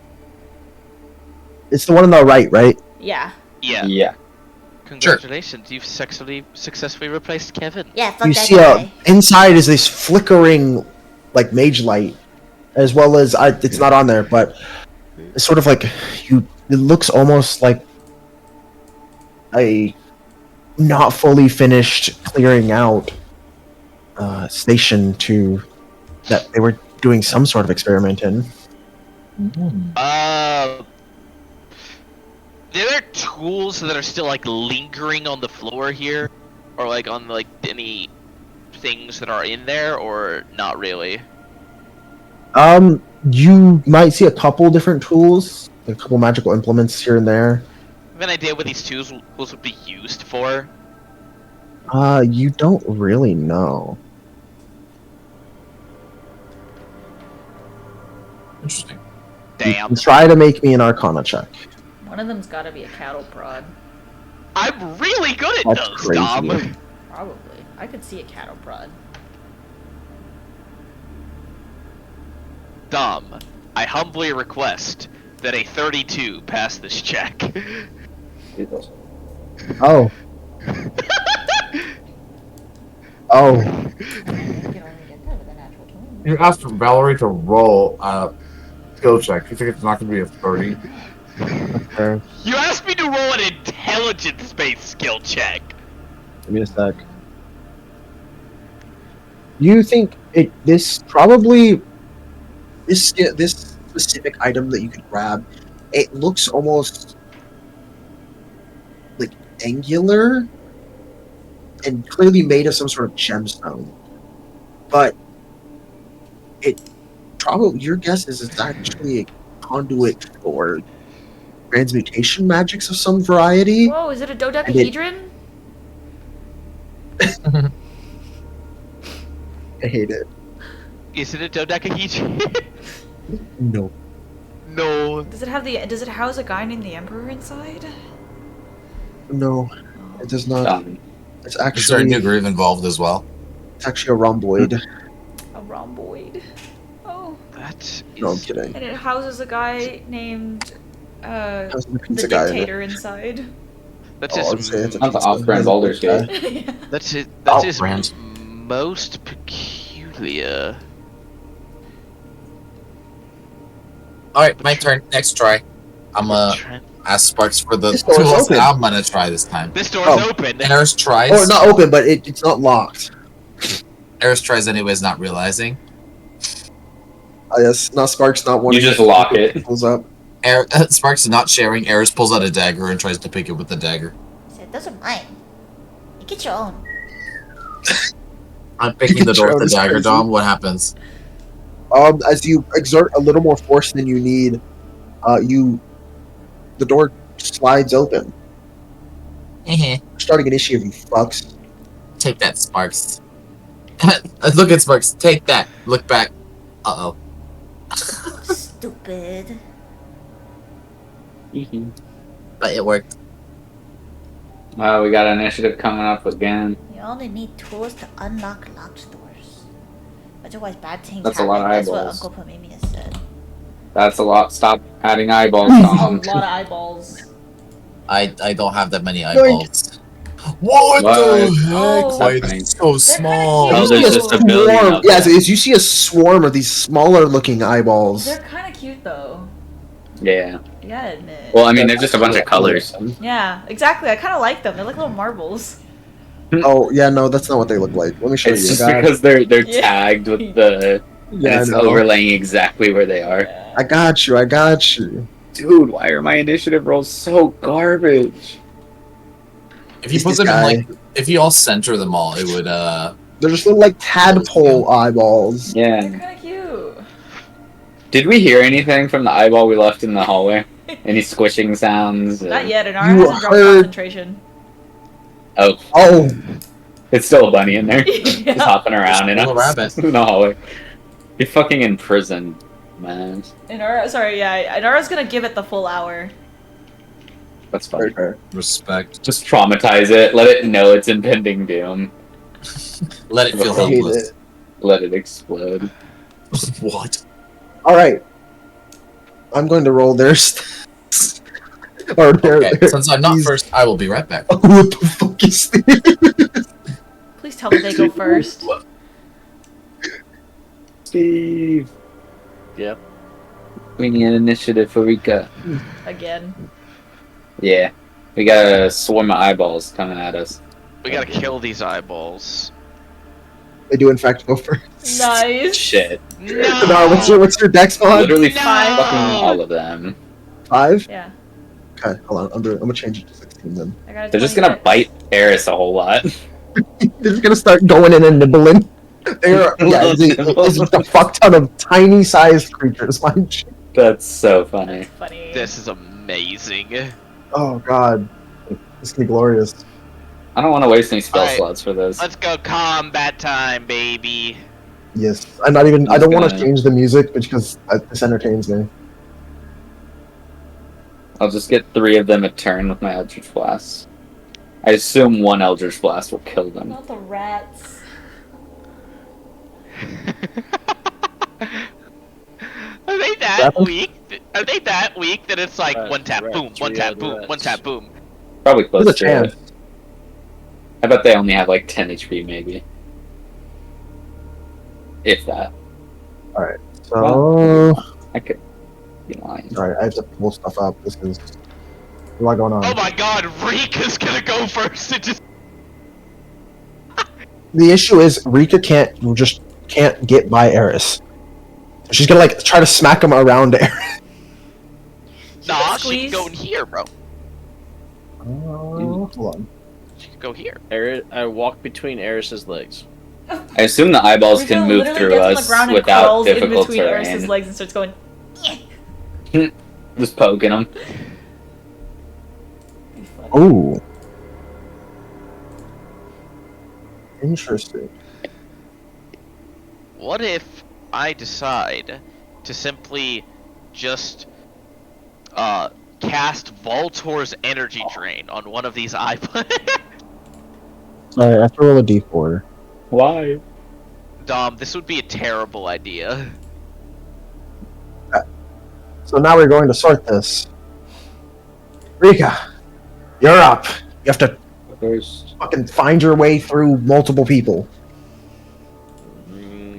it's the one on the right, right? Yeah. Yeah. Yeah. Congratulations. You've successfully replaced Kevin. Yeah, fuck You that see guy. inside is this flickering like mage light, as well as it's not on there, but it's sort of like it looks almost like a not fully finished clearing out station that they were doing some sort of experiment in. There are tools that are still like lingering on the floor here, or like on like any things that are in there, or not really. You might see a couple different tools, a couple magical implements here and there. Have an idea what these tools would be used for? You don't really know. Interesting. Damn. You try to make me an Arcana check. One of them's got to be a cattle prod. I'm really good at That's those, crazy. Dom. Probably. I could see a cattle prod. Dom, I humbly request that a 32 pass this check. Oh. Oh. You can only get that with a natural 20. You asked Valerie to roll a skill check. You think it's not going to be a 30? Okay. You asked me to roll an intelligence-based skill check. Give me a sec. You think this specific item that you could grab, it looks almost like angular and clearly made of some sort of gemstone. But it probably, your guess is it's actually a conduit for transmutation magics of some variety. Whoa, is it a dodecahedron? I hate it. Is it a dodecahedron? No. No. Does it house a guy named the Emperor inside? No, Oh. it does not. It's Is there a actually new groove involved as well? it's actually a rhomboid. A rhomboid. Oh. That is... No, I'm kidding. And it houses a guy named How's the the pizza guy in it? dictator inside. That's Oh, I'd just... say it's a Not the pizza. off-brand Baldur's Gate. Yeah. That's it. That's his brand. most peculiar. Alright, my turn. Next try. I'm gonna ask Sparks for the This door's tools that open. I'm gonna try this time. This door's Oh. open. Eris tries. Oh, not open, but it's not locked. Eris tries anyways, not realizing. Yes, not Sparks, not one. You just lock it. Pulls up. Sparks is not sharing. Eris pulls out a dagger and tries to pick it with the dagger. So those are mine. You get your own. I'm picking the door with the That's dagger, crazy. Dom. What happens? As you exert a little more force than you need, the door slides open. Starting initiative, you fucks. Take that, Sparks. Look at Sparks. Take that. Look back. Uh oh. Stupid. But it worked. Wow, we got an initiative coming up again. You only need tools to unlock locked doors. Otherwise, bad things That's a happen. lot of That's what eyeballs. Uncle Pomemia said. That's a lot. Stop adding eyeballs, A Tom. lot of eyeballs. I don't have that many eyeballs. What the heck? Oh. Why Happening. it's so small? kinda Oh, cute. there's You just see a billion swarm- of yeah, them. you see a swarm of these smaller looking eyeballs. They're kind of cute though. Yeah. You gotta admit. Well, I mean, they're just a bunch of colors. Yeah, exactly. I kind of like them. They're like little marbles. Oh yeah, no, that's not what they look like. Let me show It's you. just because they're Yeah. tagged with the. Yeah, and it's I know. overlaying exactly where they are. Yeah. I got you. I got you. Dude, why are my initiative rolls so garbage? If you It's put this them guy. in, like, if you all center them all, it would They're just little like tadpole eyeballs. Yeah. They're kind of cute. Did we hear anything from the eyeball we left in the hallway? Any squishing sounds? Not yet. And Ara You hasn't dropped heard- concentration. Oh, Oh, it's still a bunny in there. Just Yeah. hopping around in Little rabbit. in the hallway. You're fucking in prison, man. And Ara, sorry, yeah. And Ara's gonna give it the full hour. That's very fine. fair. respect. Just traumatize it. Let it know it's impending doom. Let it feel I hate helpless. it. Let it explode. What? All right, I'm going to roll their stats. Or their, Okay, since I'm not these- first, I will be right back. What the fuck is this? Please tell me they go first. Steve. Yep. We need an initiative for Rika. Again. Yeah. We got a swarm of eyeballs coming at us. We gotta kill these eyeballs. They do in fact go first. Nice. Shit. No, what's your dex on? Literally No. fucking all of them. 5. Yeah. Okay, hold on. I'm gonna change it to 16 then. I got a They're just 20 gonna bite Eris a whole lot. They're just gonna start going in and nibbling. It's a fuck ton of tiny sized creatures. Mind you. That's so funny. Funny. This is amazing. Oh god, this can be glorious. I don't want to waste any spell Alright. slots for this. Let's go combat time, baby. Yes, I'm not even. I He's don't want to gonna- change the music because this entertains me. I'll just get 3 of them a turn with my Eldritch Blast. I assume 1 Eldritch Blast will kill them. Not the rats. Are they that Rapper? weak? Are they that weak that it's like Rats, one tap, rats, boom, one we tap, are boom, rats. one tap, boom? Probably close There's a to chance. it. I bet they only have like 10 HP, maybe. If that. So, I could be lying. alright, I have to pull stuff up. This is a lot going on. Oh my god, Rika's gonna go first. It just The issue is Rika can't get by Eris. She's gonna like try to smack him around Eris. nah, she squeeze. can go in here, bro. Hold on. She can go here. I walk between Eris's legs. I assume the eyeballs Rika can move literally through gets on the us ground and without crawls in difficult between Eris's terrain. legs and starts going. Just poking them. Oh, interesting. What if I decide to simply just cast Voltor's energy drain on one of these eyeballs? Alright, I have to roll a d4. Why? Dom, this would be a terrible idea. So now we're going to sort this. Rika, you're up. You have to First. fucking find your way through multiple people.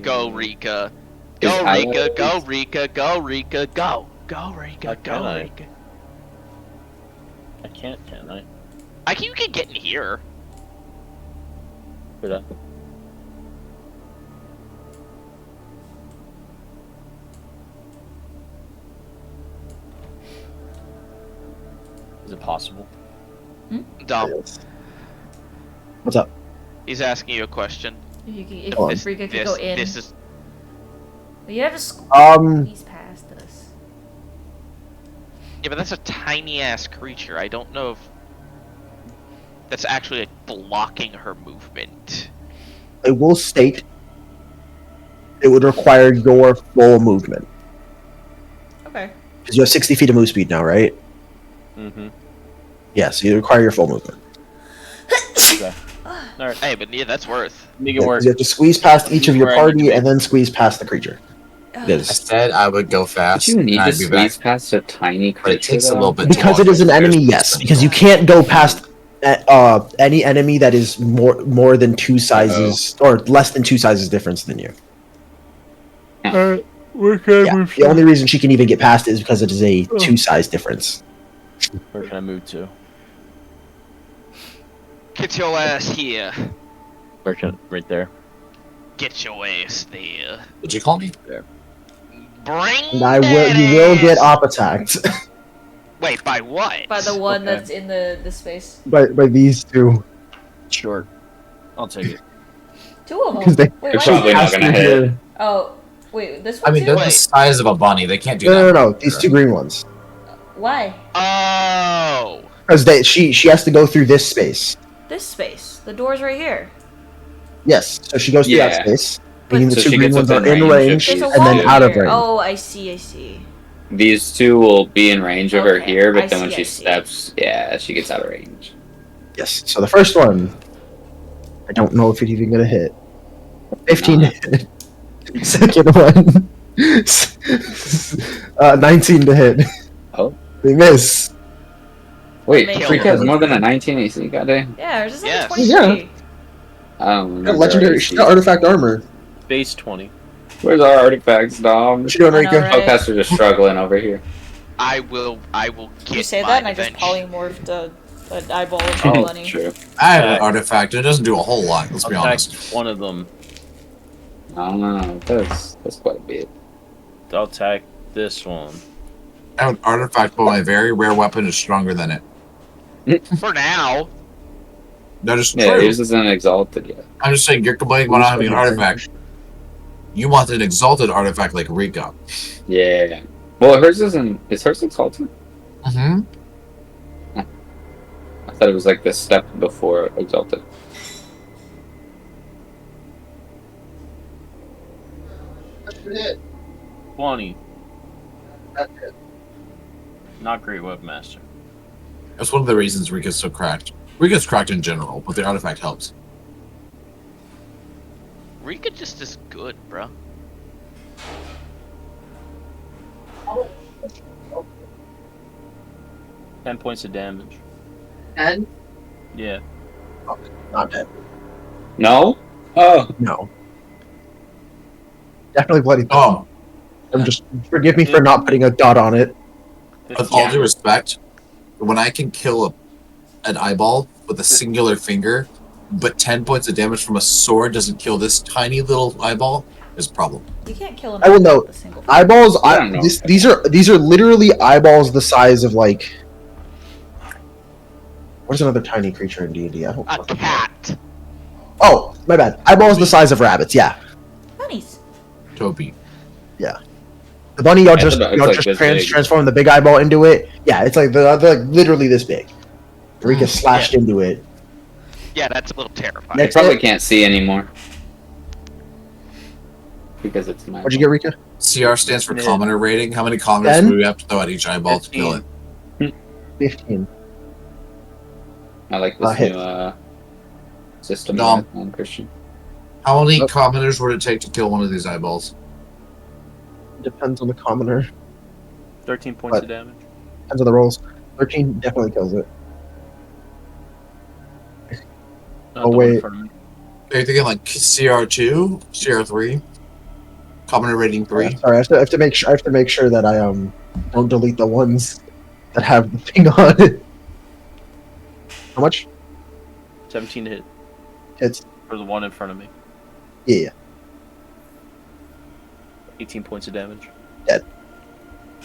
Go, Rika. Is Go, I- Rika. Go, Rika. Go, Rika. Go. Go, Rika. How Go, can I? Rika. I can't, can I? You can get in here. For that. Is it possible? Dom, What's up? he's asking you a question. If Go on. Rika could go in. This is You have to squeeze past us. yeah, but that's a tiny ass creature. I don't know if that's actually like, blocking her movement. I will state it would require your full movement. Okay. Because you have 60 feet of move speed now, right? Mm-hmm. Yeah, so you require your full movement. Okay. Alright. Hey, but yeah, that's worth. Make Yeah, it 'cause work. you have to squeeze past each of your Where I need to party be. and then squeeze past the creature. It I is. said I would go fast. Do you need and to I'd be back. squeeze past a tiny But creature? it takes a though? little bit. Because it is an enemy, yes. Because you can't go past any enemy that is more than 2 sizes or less than 2 sizes difference than you. We're Yeah, the only reason she can even get past it is because it is a 2 size difference. Where can I move to? Get your ass here. Where can right there? Get your ass there. Would you call me? Bring And that you will ass. get op attacked Wait, by what? By the one Okay. that's in the space. by these two Sure. I'll take it. 2 of because them. they Wait, They're why probably is not that? gonna hit. Oh, wait, this I one mean, too? they're the size of a bunny. They can't do No, that. these 2 green ones. Why? Oh. Oh. Because she has to go through this space. This space. The door's right here. Yes, so she goes through that Yeah. space. But- Meaning the So 2 she green gets ones are within in range range of There's a and wall then out of here. range. Oh, I see. These 2 will be in range of her Okay, here, but I then when see, she I see. steps, yeah, she gets out of range. Yes. So the first one, I don't know if it's even gonna hit. 15 to hit. Second one, 19 to hit. Oh. They miss. Wait, Maybe. Freak has more than a 19 AC, goddamn. Yeah, there's just like Yes. 23. I don't She remember. got legendary. our She AC. got artifact armor. Base 20. Where's our artifacts, Dom? What you doing, I know, Rika? right? Outcasts are just struggling over here. I will get You say my that, and I just revenge. polymorphed an eyeball into a bunny. True. I have an artifact. It doesn't do a whole lot. Let's be I'll honest. attack one of them. I don't know. That's quite a bit. I'll attack this one. I have an artifact, but my very rare weapon is stronger than it. For now. That is Yeah, true. yours isn't exalted yet. I'm just saying, you're complaining about not having an artifact. You want an exalted artifact like Rika. Yeah. Well, hers isn't. Is hers exalted? Mm-hmm. I thought it was like the step before exalted. That's it. 20. That's it. Not great webmaster. That's one of the reasons Rika's so cracked. Rika's cracked in general, but the artifact helps. Rika just is good, bro. Oh. 10 points of damage. And Yeah. not dead. No. Oh. No. Definitely bloody. Oh, I'm just forgive me for not putting a dot on it. with all due respect, when I can kill an eyeball with a singular finger, but 10 points of damage from a sword doesn't kill this tiny little eyeball, is a problem. You can't kill him. I will note, with a single Eyeballs. I don't know. These are literally eyeballs the size of like. What is another tiny creature in D&D? I don't A cat. Oh, my bad. Eyeballs the size of rabbits. Yeah, bunnies. Toby. the bunny. Y'all Yeah, just it's y'all like just this big. transform the big eyeball into it. Yeah, it's like they're like literally this big. Rika slashed into it. Yeah, that's a little terrifying. I Next probably hit. can't see anymore because it's my. What'd you get, Rika? CR stands for Yeah. commoner rating. How many commoners 10? do we have to throw at each eyeball to kill it? 15. I like this Hit. new system Dom. on Christian. How many Oh. commoners would it take to kill one of these eyeballs? Depends on the commoner. 13 points What? of damage. Depends on the rolls. 13 definitely kills it. Not Oh, the one in wait. front of me. Are you thinking like CR2, CR3, commoner rating 3? Sorry, I have to make sure. I have to make sure that I don't delete the ones that have the thing on it. How much? 17 to hit. It's For the one in front of me. yeah. 18 points of damage.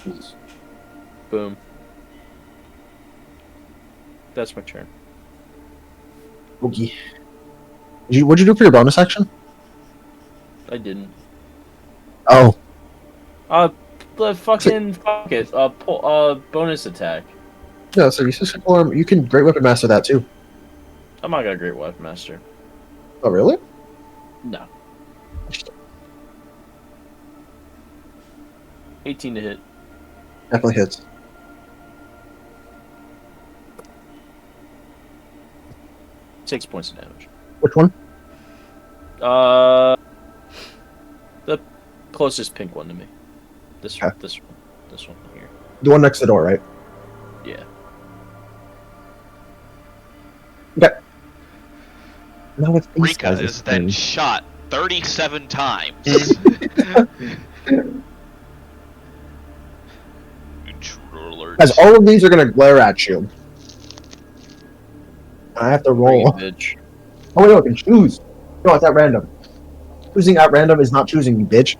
Nice. Boom. That's my turn. Okay. What'd you do for your bonus action? I didn't. Oh, The fucking fuck it. Bonus attack. no. So you can Great Weapon Master that too. I'm not gonna Great Weapon Master. Oh, really? No. 18 to hit. Definitely hits. Six points of damage. Which one? The closest pink one to me. This Okay. this one here. The one next to the door, right? Yeah. Okay. Now with these Rika guys, is then shot 37 times. Intruder alert. Guys, all of these are gonna glare at you. I have to Bring it, roll. bitch. Oh wait, no, I can choose. No, it's at random. Choosing at random is not choosing, you bitch.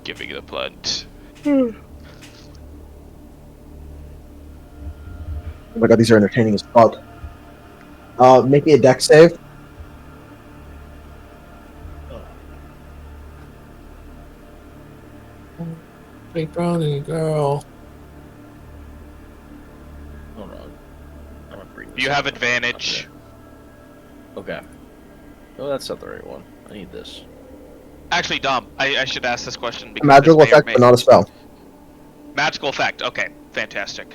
Giving the blunt. Oh my god, these are entertaining as fuck. Make me a deck save. Big brownie girl. Hold on. I'm gonna bring You this have up. advantage. Okay. Oh, that's not the right one. I need this. Actually, Dom, I should ask this question because Magical this may or effect, may- but not a spell. Magical effect. Okay, fantastic.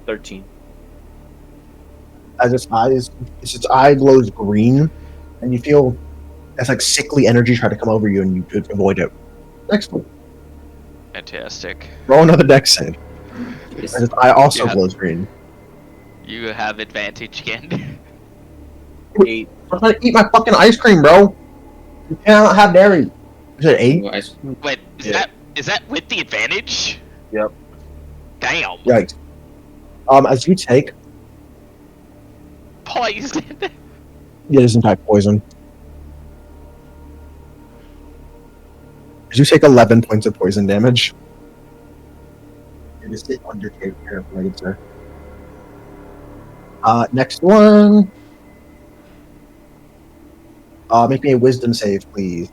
13. As its eye glows green, and you feel that's like sickly energy try to come over you, and you avoid it. Next one. Fantastic. Roll another deck save. As its eye also Yeah. glows green. You have advantage again. 8. I'm trying to eat my fucking ice cream, bro. You cannot have dairy. Is it 8? Ooh, Wait, is that with the advantage? Yep. Damn. Yikes. As you take, Poison. yeah, this impact poison. As you take 11 points of poison damage. You just hit under here, right, sir. Next one. Make me a wisdom save, please.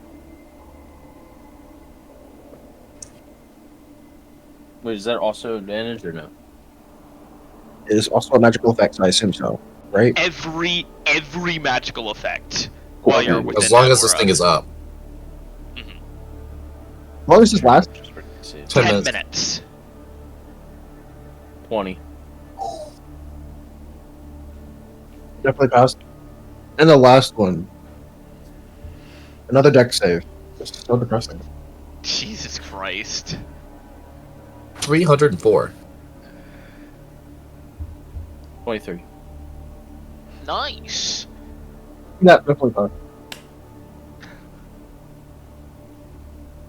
Wait, is that also advantage or no? It is also a magical effect, so I assume so, right? Every magical effect Cool, while okay. you're within As long that as this aura. thing is up. As long as this lasts, 10 10 minutes. minutes. 20. definitely passed. And the last one. Another deck save. This is so depressing. Jesus Christ. 304. 23. Nice. Yeah, definitely passed.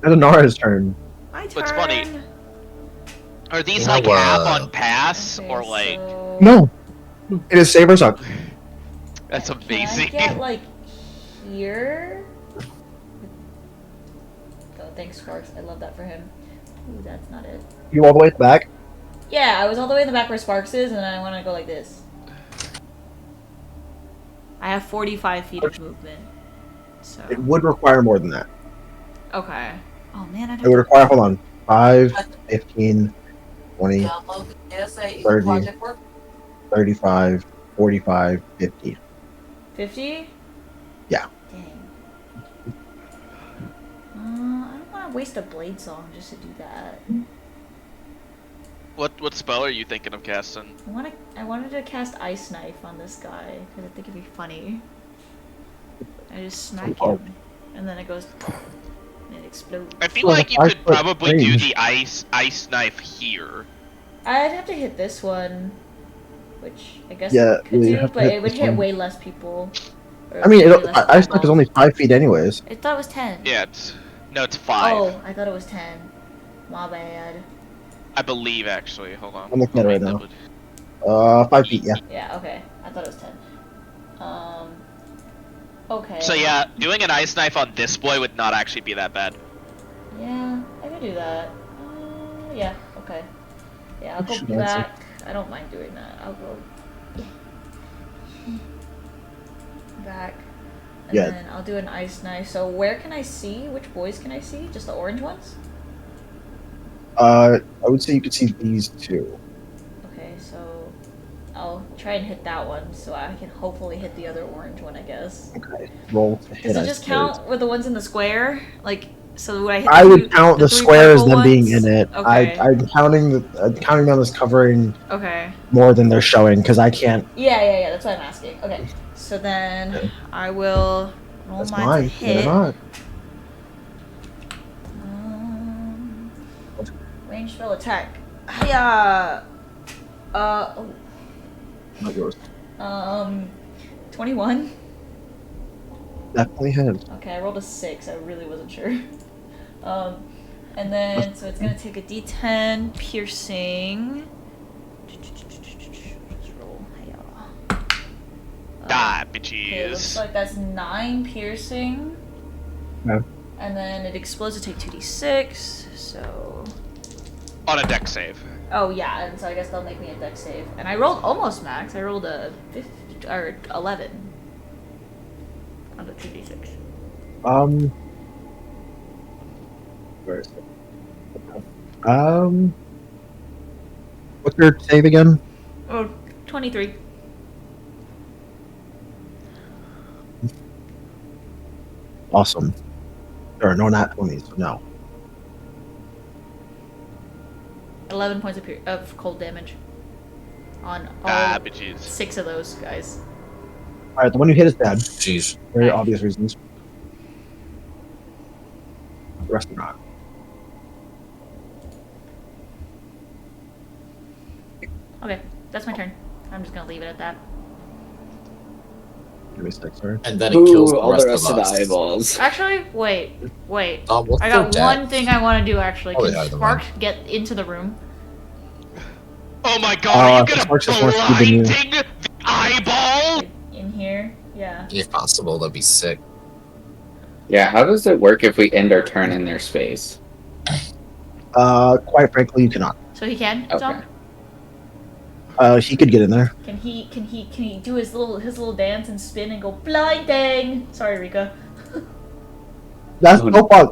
And Anara's turn. My turn. What's funny- Are these Now, like half on pass Okay, or like? so- No! It is save or suck. That's Can I amazing. get like here? Oh, thanks, Sparks. I love that for him. Ooh, that's not it. You all the way at the back? Yeah, I was all the way in the back where Sparks is, and then I want to go like this. I have 45 feet of movement. So. It would require more than that. Okay. Oh man, I It would don't. require, hold on, 5, 15, 20, 30, 35, 45, 50. 50? Yeah. Dang. I don't want to waste a blade song just to do that. What spell are you thinking of casting? I wanted to cast Ice Knife on this guy because I think it'd be funny. I just smack Oh. him, and then it goes, and it explodes. I feel Well, like you I could put probably do range. the ice knife here. I'd have to hit this one, which I guess Yeah, I could you do, have to but hit it would this hit one. way less people. Or I mean, way less Ice Knife is eyeballs. only 5 feet anyways. I thought it was 10. Yeah, it's 5. Oh, I thought it was 10. My bad. I believe actually. Hold on. I'm looking at it right now. Double- 5 feet, yeah. Yeah, okay. I thought it was 10. Okay. So yeah, doing an ice knife on this boy would not actually be that bad. Yeah, I could do that. Yeah, okay. Yeah, I'll go Should answer. back. I don't mind doing that. I'll go back. And Yeah. then I'll do an ice knife. So where can I see? Which boys can I see? Just the orange ones? I would say you could see these two. Okay, so I'll try and hit that one so I can hopefully hit the other orange one, I guess. Okay. Roll to hit. Does it I just suppose. count with the ones in the square? Like, so would I hit I the would two- count the three squares purple them being ones? in it. Okay. I'm counting them as covering Okay. more than they're showing because I can't. Yeah, that's what I'm asking. Okay, so then Okay. I will roll That's mine to mine. hit. They're not. Range spell attack. Hiya! Oh. Not yours. 21. Definitely hit. Okay, I rolled a 6. I really wasn't sure. And then, so it's gonna take a d10 piercing. Let's roll. Hiya. Die, Okay, it looks bitches. like that's 9 piercing. Okay. And then it explodes to take 2d6, so... On a deck save. Oh yeah, and so I guess they'll make me a dex save. And I rolled almost max. I rolled a 50, or 11 on the 2d6. Where is it? What's your save again? Oh, 23. Awesome. There are no nat 20s, so no. 11 points of cold damage on all Ah, bitches. 6 of those guys. Alright, the one you hit is dead. Jeez. Very Nice. obvious reasons. The rest are not. Okay, that's my turn. I'm just gonna leave it at that. Give me 6, sorry. And then it kills the all rest, the rest of of the us. eyeballs. Actually, wait. What's I their got deck? one thing I want to do actually. Oh, Can yeah, the Spark get into the room? Oh my god, are you gonna Sparks is more speed than you. blinding the eyeball? Like, in here? Yeah. If possible, that'd be sick. Yeah, how does it work if we end our turn in their space? Quite frankly, you cannot. So he can Okay. jump? He could get in there. Can he do his little dance and spin and go blinding? Sorry, Rika. That's no fun.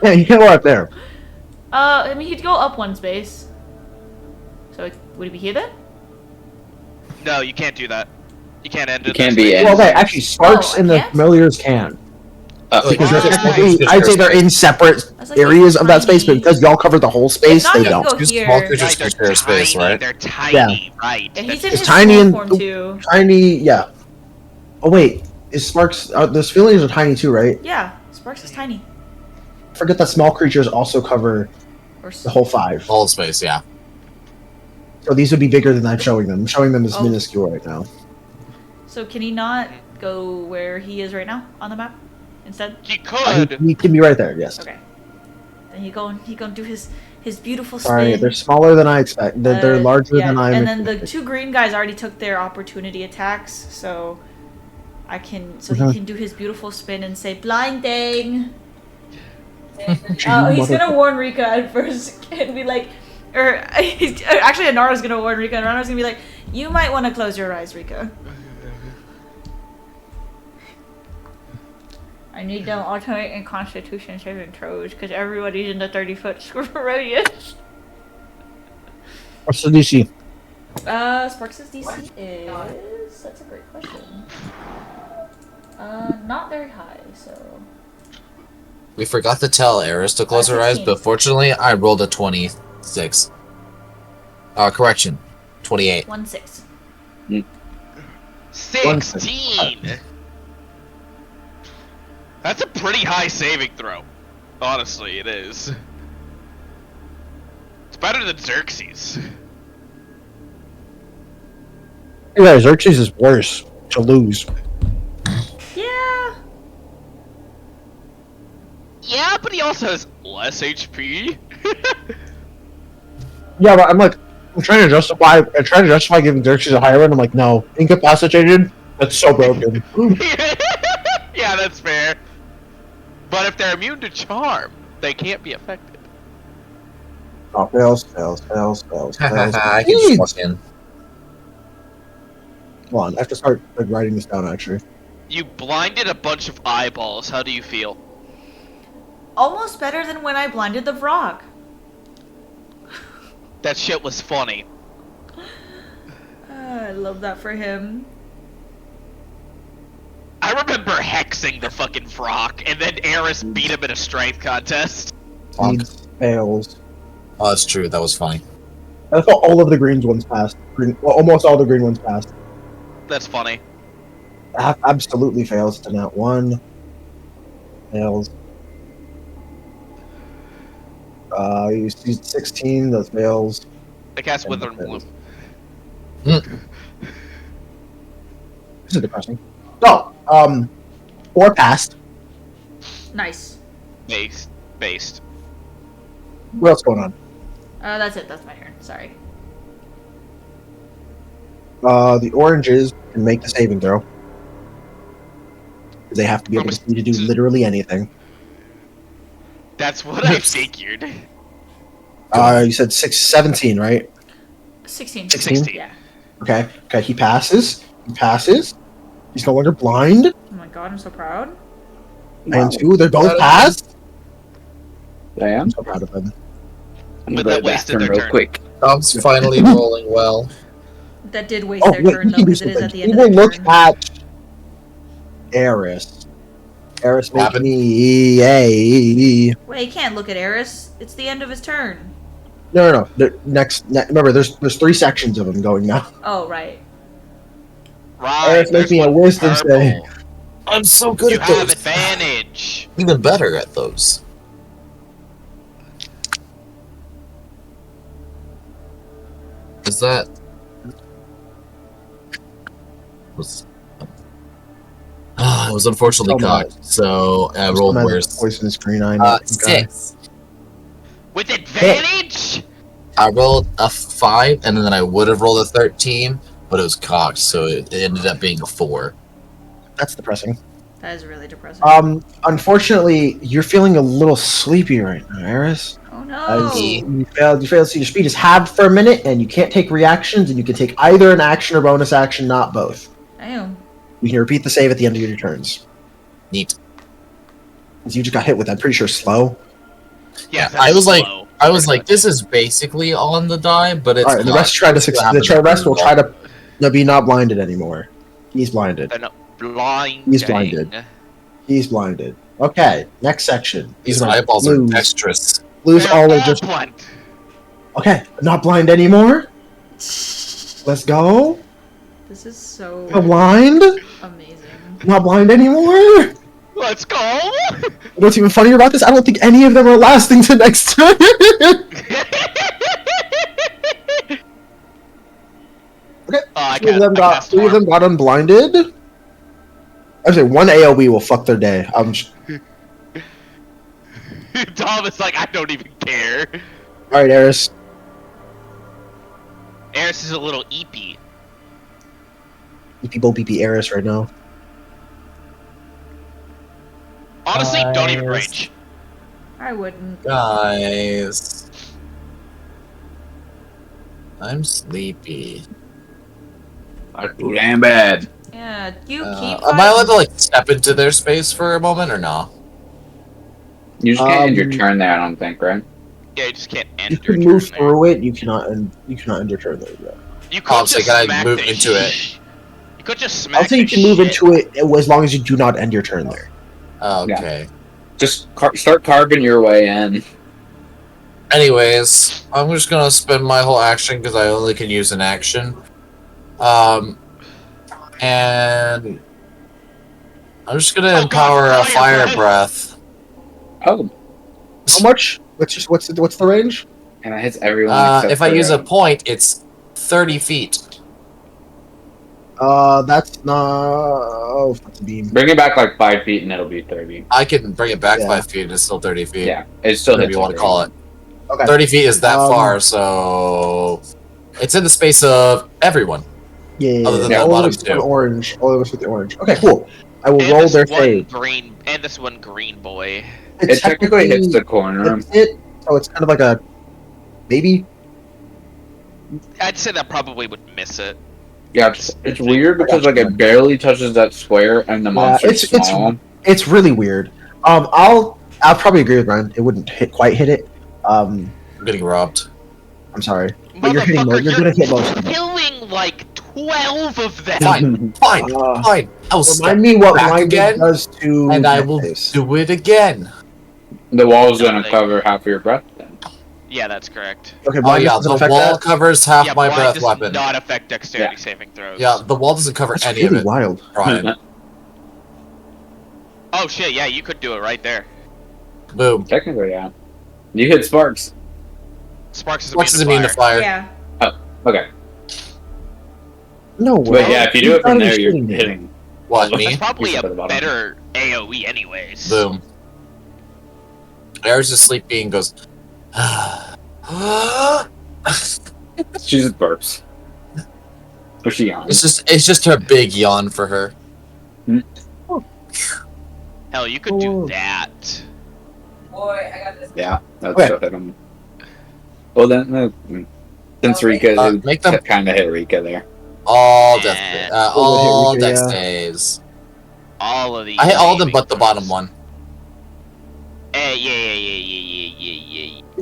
Yeah, he can't go up there. I mean, he'd go up one space. So would he be here then? No, you can't do that. You can't end it. You can't be in. Well, okay, actually, Sparks Oh, I and the can't? familiars can. Because Wow. they're technically, I'd say they're in separate I was like, areas they're of that space, but tiny. because y'all cover the whole space, not, they you can don't. go Just here. small creatures Right, can they're share space, tiny. right? They're tiny, right? And he's That's- in It's his tiny small and- form too. Tiny, yeah. Oh wait, is Sparks? Those familiars are tiny too, right? Yeah, Sparks is tiny. Forget that small creatures also cover Or the whole 5. Whole space, yeah. So these would be bigger than I'm showing them. I'm showing them as Oh. minuscule right now. So can he not go where he is right now on the map instead? You could. He can be right there. Yes. Okay. Then he go and do his beautiful spin. Sorry, they're smaller than I expect. They're larger yeah, than I'm. and then the expecting. 2 green guys already took their opportunity attacks, so he Mhm. can do his beautiful spin and say blinding. He's Motherfucker. gonna warn Rika at first and be like, actually Anara's gonna warn Rika, and Anara's gonna be like, you might want to close your eyes, Rika. I need them alternate in Constitution saving throws because everybody's in the 30-foot radius. What's the DC? Sparks' DC is... That's a great question. Not very high, so... We forgot to tell Eris to close her eyes, 16. but fortunately, I rolled a 26. Correction. 28. 1-6. 16. That's a pretty high saving throw. Honestly, it is. It's better than Xerxes. Yeah, Xerxes is worse to lose. Yeah! Yeah, but he also has less HP. Yeah, but I'm trying to justify giving Xerxes a higher one. I'm like, no, incapacitated. That's so broken. Yeah, that's fair. But if they're immune to charm, they can't be affected. Oh, fails. I can just walk in. Hold on, I have to start writing this down. Actually, You blinded a bunch of eyeballs. How do you feel? Almost better than when I blinded the Vrock. That shit was funny. I love that for him. I remember hexing the fucking Vrock, and then Eris beat him in a strength contest. fails. Oh, that's true. That was funny. I thought all of the green ones passed. Almost all the green ones passed. That's funny. Absolutely fails. It's a nat 1. Fails. You see 16. That fails. I cast Wither and Bloom. This is depressing. So, 4 passed. Nice. Based. What else going on? That's it. That's my turn. Sorry. The oranges can make the saving throw. They have to be able to do literally anything. That's what I figured. You said 17, right? 16. 16? Yeah. Okay, he passes. He's no longer blind. Oh my god, I'm so proud. And 2, they're both passed. I am. I'm so proud of them. I'm But gonna go that to the wasted bathroom their real turn. quick. Tom's finally rolling well. That did waste Oh, their wait, turn he though, can do because it is at something. the end We of will their look turn. at Eris. Eris, make Happen. me a... Wait, he can't look at Eris. It's the end of his turn. No. Remember, there's 3 sections of them going now. Oh, right. Right. Eris, make there's me a one wisdom purple. save. I'm so good You at have those. advantage. Even better at those. Is that... Was... it was unfortunately Oh my. cocked, so I rolled worse. Poisonous green eye. 6. With advantage? I rolled a 5, and then I would have rolled a 13, but it was cocked, so it ended up being a 4. That's depressing. That is really depressing. Unfortunately, you're feeling a little sleepy right now, Eris. Oh No. You failed. So your speed is halved for a minute, and you can't take reactions, and you can take either an action or bonus action, not both. Damn. You can repeat the save at the end of your turns. Neat. So you just got hit with, I'm pretty sure, slow. Yeah, I was slow, like, pretty much. this is basically on the die, but it's All right, and the not. rest try to It's succeed. gonna The happen rest will to try to be not blinded anymore. He's blinded. They're not blind. He's blinded. He's blinded. Okay, next section. These are eyeballs are blues. dexterous. Blues They're all are all just blind. okay. Not blind anymore. Let's go. This is so Not blind. amazing. Not blind anymore. Let's go. What's even funnier about this? I don't think any of them are lasting to next turn. Okay. I Three of them cast got unblinded. I say one AOE will fuck their day. Tom is like, I don't even care. All right, Eris. Eris is a little eepy. People BP Eris right now. Honestly, don't even Nice. rage. I wouldn't. Guys. I'm sleepy. Damn bad. Yeah, you keep. Am I allowed to like step into their space for a moment or no? You just can't end your Um, turn there, I don't think, right? Yeah, you just can't end You your can turn move there. through it. You cannot end your turn there. Yeah. You could so just can I smack move the into it? You could just smack I'll say you the can move shit. into it as long as you do not end your turn there. Oh, okay. Just start carving your way in. Anyways, I'm just gonna spend my whole action because I only can use an action. And I'm just gonna Oh, empower God, a fire fire breath. Oh, How much? What's the range? and it hits everyone except If I for, use a point, it's 30 feet. That's not. Oh, that's a beam. Bring it back like 5 feet and it'll be 30. I can bring it back Yeah. 5 feet and it's still 30 feet. Yeah, it still Whatever hits you want to call it. Okay. 30 feet is that Um, far, so it's in the space of everyone. Yeah. Other than the all bottom of us two. with orange. All of us with the orange. Okay, cool. I will And roll this their one save. green, and this one green boy. It technically hits the corner. Hits it, so it's kind of like a maybe. I'd say that probably would miss it. Yeah, it's weird because like it barely touches that square and the monster's it's- small. It's really weird. I'll probably agree with Brian. It wouldn't quite hit it. I'm getting robbed. I'm sorry. But you're hitting Motherfucker, you're gonna hit most of them. killing like 12 of them. Fine, fine, Uh, fine. I will step Remind me what back blinding again, does to and I death will saves. do it again. The wall's gonna Nothing. cover half of your breath then. Yeah, that's correct. Okay, Oh blindness yeah, doesn't the affect wall that? covers half yeah, my blind breath does weapon. not affect dexterity saving throws. Yeah, the wall doesn't cover That's any really of it. wild. Brian. Oh shit, yeah, you could do it right there. Boom. Technically, yeah. You hit sparks. Sparks is Flux is immune immune to to fire. Yeah. Okay. No way. But yeah, if you do it from there, you're hitting. What, That's me? probably He's a up at the bottom. better AoE anyways. Boom. Ares is sleepy and goes, She just burps. Or she yawns. it's just a big yawn for her. Hell, you could Oh. do that. Yeah, that's Okay. what hit him. Well then, since Rika make them kind of hit Rika there. all Nah. death, Oh, all Rika, dex yeah. saves. All of these. I hit all of them saving but the throws. bottom one.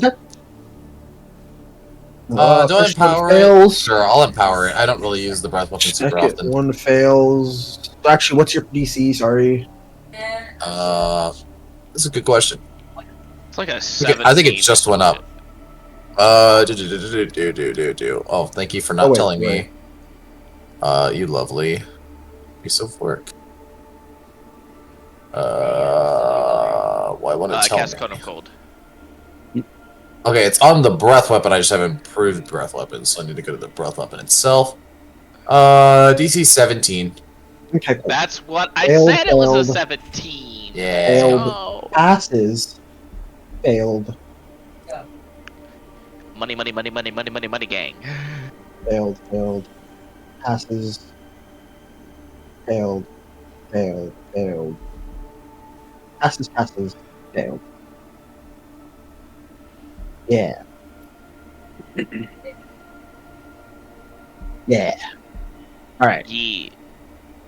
Yeah. Do I First one empower fails. it? Sure, I'll empower it. I don't really use the breath weapon super Second often. one fails. Actually, what's your DC? Sorry. That's a good question. It's like a I 17. think it just went up. Do. Oh, thank you for not Oh, wait, telling wait. me. You lovely piece of work. Why wouldn't it tell Cast me? Cone of Cold. Okay, it's on the breath weapon. I just have improved breath weapons, so I need to go to the breath weapon itself. DC 17. Okay, cool. That's what I Failed, said. It was a failed. 17. Yeah. Failed. Oh. Passes. Failed. Money, gang. Failed. Passes. Failed. Passes. Failed. Yeah. Yeah. All right. Yeah.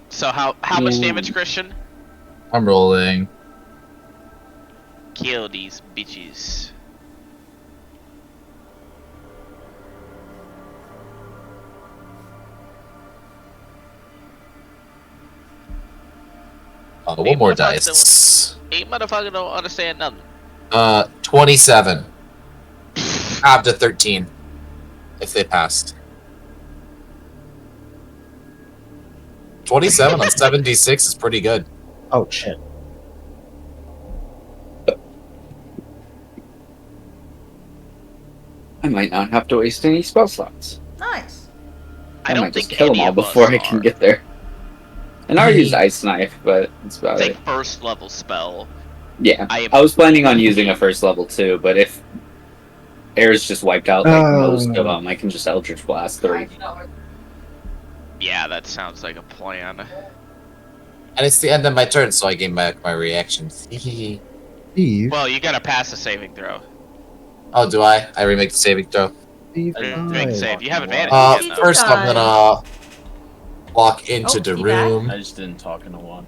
So how much damage, Christian? I'm rolling. Kill these bitches. One more dice. Ain't motherfucker don't understand nothing. 27. Up to 13. If they passed. 27 on 76 is pretty good. Oh shit. I might not have to waste any spell slots. Nice. I I don't might just think kill them any all of us before I can are. get there. And I already used Ice Knife, but that's about It's it. a first level spell. Yeah. I I was planning on using a first level too, but if Air's just wiped out like most of them, I can just Eldritch Blast 3. Yeah, that sounds like a plan. And it's the end of my turn, so I gain back my reactions. Steve. Well, you gotta pass a saving throw. Oh, do I? I remake the saving throw. Steve. Make save. You have advantage Steve again, just though. First I'm gonna walk into Oh, the he back? room, I just didn't talk in a while.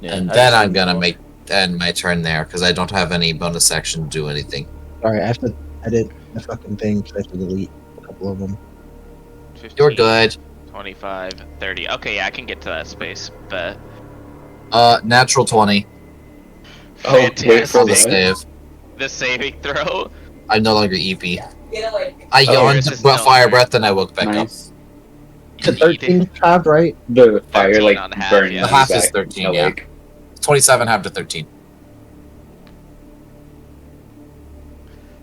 Yeah, and I then just I'm didn't gonna talk. end my turn there, because I don't have any bonus action to do anything. Sorry, I have to edit the fucking thing because I have to delete a couple of them. 15, You're good. 25, 30. Okay, yeah, I can get to that space. But Natural 20 Oh, wait for for the the save. the saving throw. I'm no longer EP. I Oh, yawned, yours is brought no fire longer. breath, and I woke back up. Nice. It's a 13 tab, right? The fire 13 like on half, burning yeah. The me half is back 13, awake. 27 half to 13.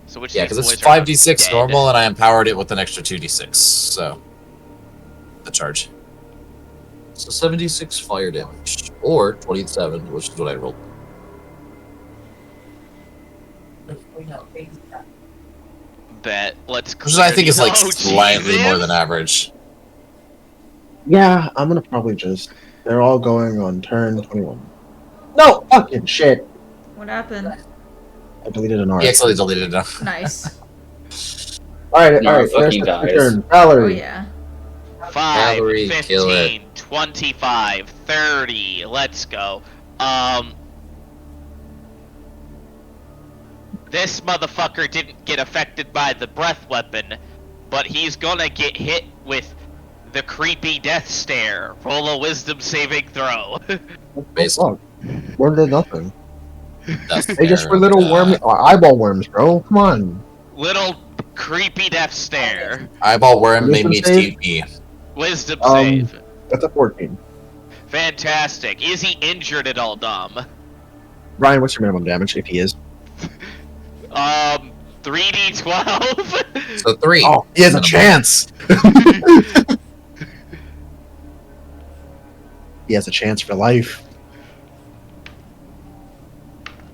So which Yeah, these because it's boys are 5d6 dead. normal, and I empowered it with an extra 2d6, so... The charge. So 76 fire damage. Or 27, which is what I rolled. Bet. Let's. Which I think is like Oh, slightly more Jesus! than average. Yeah, I'm gonna probably just. They're all going on turn 21. No fucking shit. What happened? I deleted an He article. actually deleted it now. Nice. Alright, No, alright. fucking Your dies. turn. Oh Valerie. yeah. 5, Valerie, kill it. 15, 25, 30. Let's go. This motherfucker didn't get affected by the breath weapon, but he's gonna get hit with the creepy death stare. Roll a wisdom saving throw. Oh, worm did nothing. That's They just fair. were little worm eyeball worms, bro. Come on. Little creepy death stare. Eyeball worm made Wisdom me save? TP. Wisdom save. That's a 14. Fantastic. Is he injured at all, Dom? Ryan, what's your minimum damage if he is? 3d12. So 3. Oh, he has a Minimum. chance. He has a chance for life.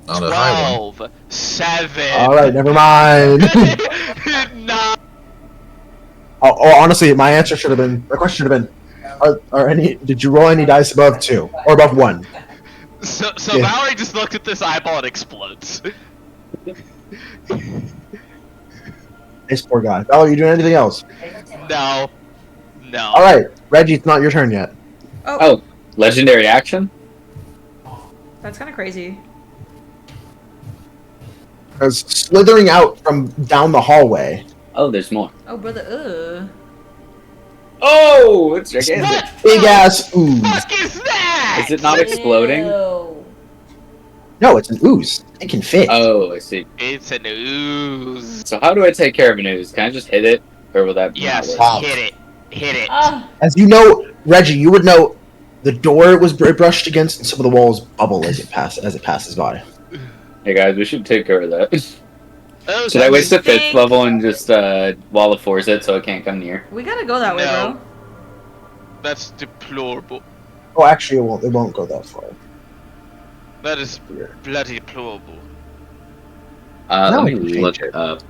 Not a high one. 12, 7. Alright, never mind. 9. Oh, honestly, my answer should have been. My question should have been: Are any? Did you roll any dice above 2 or above 1? So Yeah. Valerie just looked at this eyeball and explodes. This poor guy. Valerie, you doing anything else? No. No. All right, Reggie, it's not your turn yet. Oh, legendary action? That's kind of crazy. Because slithering out from down the hallway, Oh, there's more. Oh brother. Oh, it's gigantic. What big the ass ooze. fuck is that? Is it not exploding? Ew. No, it's an ooze. It can fit. Oh, I see. It's an ooze. So how do I take care of an ooze? Can I just hit it? Or will that Yes, not Wow. hit it. Hit it. Ah. As you know, Reggie, you would know the door was brushed against, and some of the walls bubble as it passes by. work? Hey guys, we should take care of that. Oh, Should I waste a think- 5th level and just wall of force it so it can't come near? We gotta go that way, No. bro. That's deplorable. Oh, actually, it won't go that far. That is bloody deplorable. No, Let me we can look change it. up.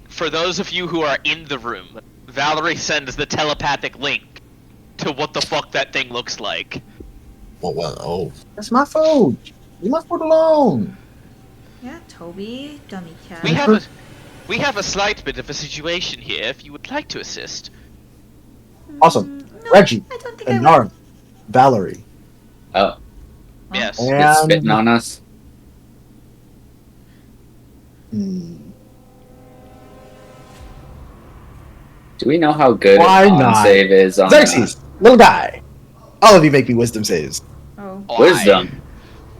For those of you who are in the room, Valerie sends the telepathic link to what the fuck that thing looks like. Oh. That's my phone. You must put alone. Yeah, Toby, dummy cat. We have a slight bit of a situation here. If you would like to assist. Awesome. No, Reggie, I don't think I will. Bernard, Valerie, Oh, Yes. and it's spitting on us. Hmm. Do we know how good Why a con not? save is on Xerxes, little guy. All of you make me wisdom saves. Oh. Why? Wisdom?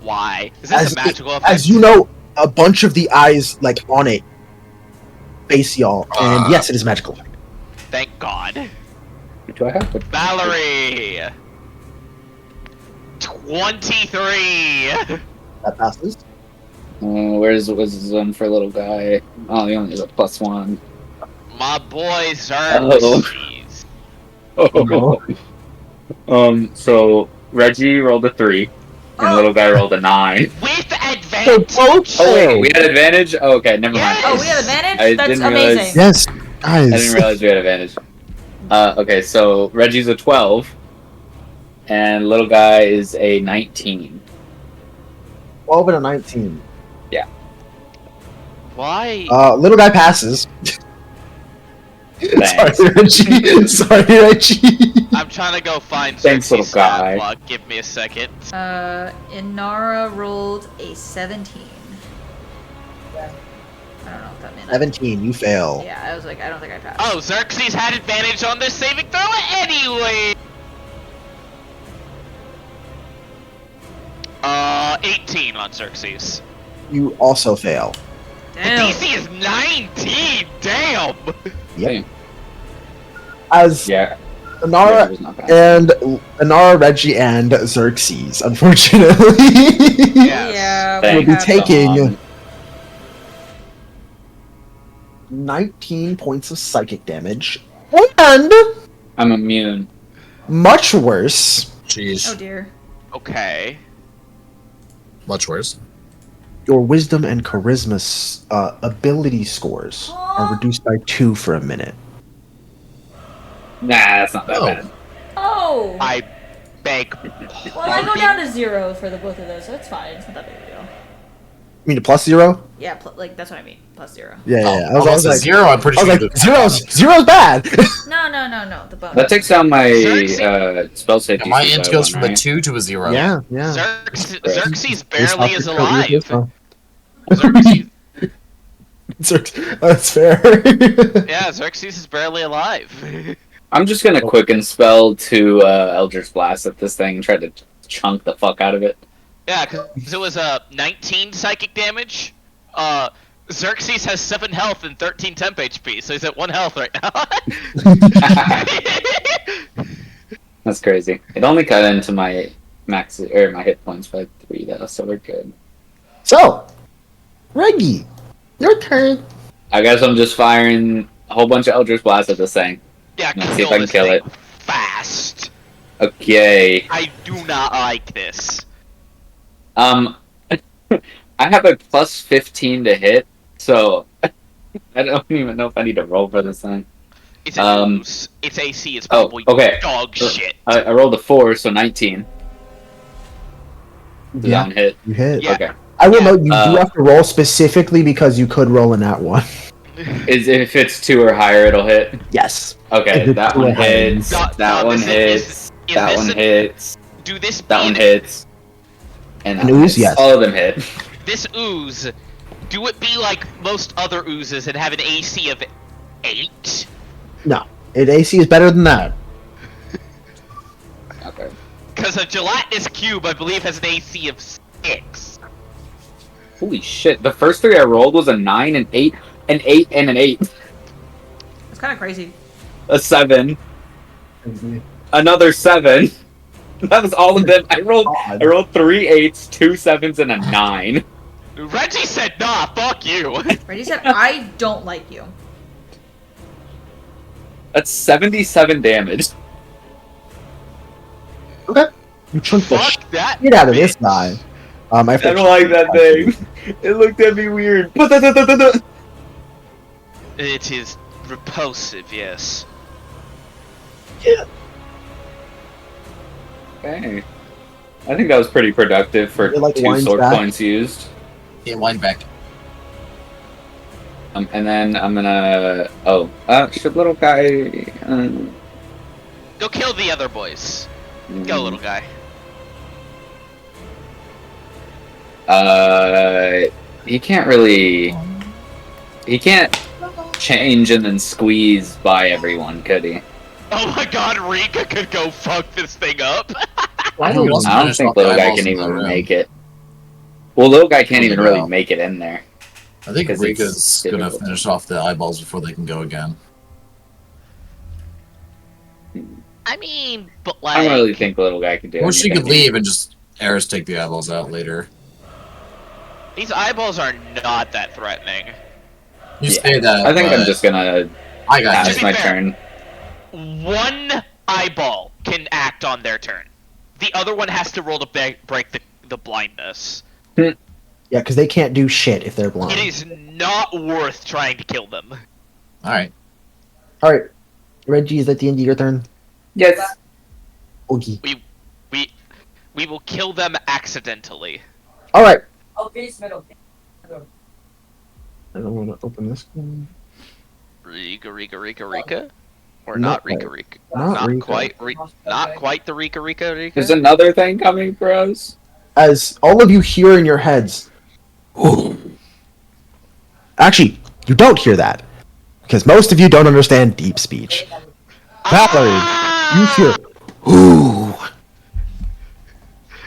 Why? Is this a magical effect? As you know, a bunch of the eyes like on it face y'all, and yes, it is magical. Thank God. Do I have? Valerie. 23. That passes. Where's wisdom for little guy? Oh, he only has a +1. My boy Xerxes. So Reggie rolled a 3, and Oh. little guy rolled a 9. With advantage. Oh wait, we had advantage. Oh, okay, never mind. Yes. Oh, we have advantage? I That's didn't realize- amazing. Yes, I didn't guys. realize we had advantage. Okay, so Reggie's a 12, and little guy is a 19. 12 and a 19. Why? Little guy passes. Thanks. Sorry, Reggie. Sorry, Reggie. I'm trying to go find Thanks, Xerxes' little stat guy. block. Give me a second. Inara rolled a 17. I don't know if that meant 17, you fail. Yeah, I was like, I don't think I passed. Oh, Xerxes had advantage on this saving throw anyway. 18 on Xerxes. You also fail. Damn. DC is 19. Damn. Yep. As Yeah, Anara Reggie was not bad. and Anara, Reggie, and Xerxes, unfortunately, Yes. Yeah, will Thanks, be have- taking Don. 19 points of psychic damage, and I'm immune. much worse, Jeez. Oh dear. Okay. Much worse. your wisdom and charisma ability scores are reduced by 2 for a minute. Nah, that's not that Oh. bad. Oh! I beg. Well, I go down to 0 for the both of those, so it's fine. It's not that big of a deal. You mean a +0? Yeah, like, that's what I mean. +0. Yeah, yeah. Oh, I was almost a like, zero. I'm pretty I was sure. like, zero's bad. No, the bonus. That takes down my Xerxes- spell safety. my by int goes one, from a right? 2 to a 0. yeah, yeah. Xerxes Based barely off is your code, you're alive. fine. Xerxes, That's fair. yeah, Xerxes is barely alive. I'm just gonna quicken spell to Eldritch Blast at this thing and try to chunk the fuck out of it. Yeah, because it was 19 psychic damage. Xerxes has 7 health and 13 temp HP, so he's at 1 health right now. That's crazy. It only cut into my max or my hit points by 3 though, so we're good. So, Reggie, your turn. I guess I'm just firing a whole bunch of Eldritch Blasts at this thing. Yeah, Let's see if I can this kill thing it. fast. Okay. I do not like this. I have a +15 to hit, so I don't even know if I need to roll for this thing. It's a ooze. Its AC is Oh, probably okay. dog shit. I rolled a 4, so 19. Does that one hit? You hit. Yeah. Okay. I will Yeah. note you do have to roll specifically because you could roll in that one. If it's 2 or higher, it'll hit. Yes. Okay, If it's that 2 or one higher. hits. Dog, That one is hits. is That this one an- hits. Do this That be one hits. And that An one ooze, hits. yes. All of them hit. this ooze? Do it be like most other oozes and have an AC of 8? No. AC is better than that. Okay. Because a gelatinous cube, I believe, has an AC of 6. Holy shit! The first 3 I rolled was a 9, an 8, an 8, and an 8. It's kind of crazy. A 7. Another 7. That was all of them. I rolled 3 8s, 2 7s, and a 9. Reggie said, nah, fuck you. Reggie said, I don't like you. That's 77 damage. Okay. You chunked the Fuck that. shit out of this bitch. guy. I I don't like that thing. It looked at me weird. It is repulsive, yes. Okay. I think that was pretty productive for It, like, 2 winds sword back. points used. Yeah, wind back. And then I'm gonna. Should little guy. Go kill the other boys. Go, little guy. He can't really. He can't change and then squeeze by everyone, could he? Oh my god, Rika could go fuck this thing up. Why do we also I don't finish think off the little guy eyeballs can in the even room? make it. Well, little guy can't even really Well. make it in there. I think 'Cause Rika's it's gonna difficult. finish off the eyeballs before they can go again. I mean, but I don't really like, think little guy can do Or she anything. could leave and just Eris take the eyeballs out later. these eyeballs are not that threatening. You Yeah. say that. I think I'm but just gonna I got pass Just you. be my fair. turn. One eyeball can act on their turn. The other one has to roll to break the blindness. Yeah, because they can't do shit if they're blind. It is not worth trying to kill them. Alright. All right, Reggie, is that the end of your turn? Yes. Okay. We will kill them accidentally. All right. I don't want to open this one. Rika? Or Not not Rika quite. Rika? Not Rika. Not quite the Rika. There's another thing coming, bros. As all of you hear in your heads. Actually, you don't hear that. Because most of you don't understand deep speech. Valerie, you hear. Ooh.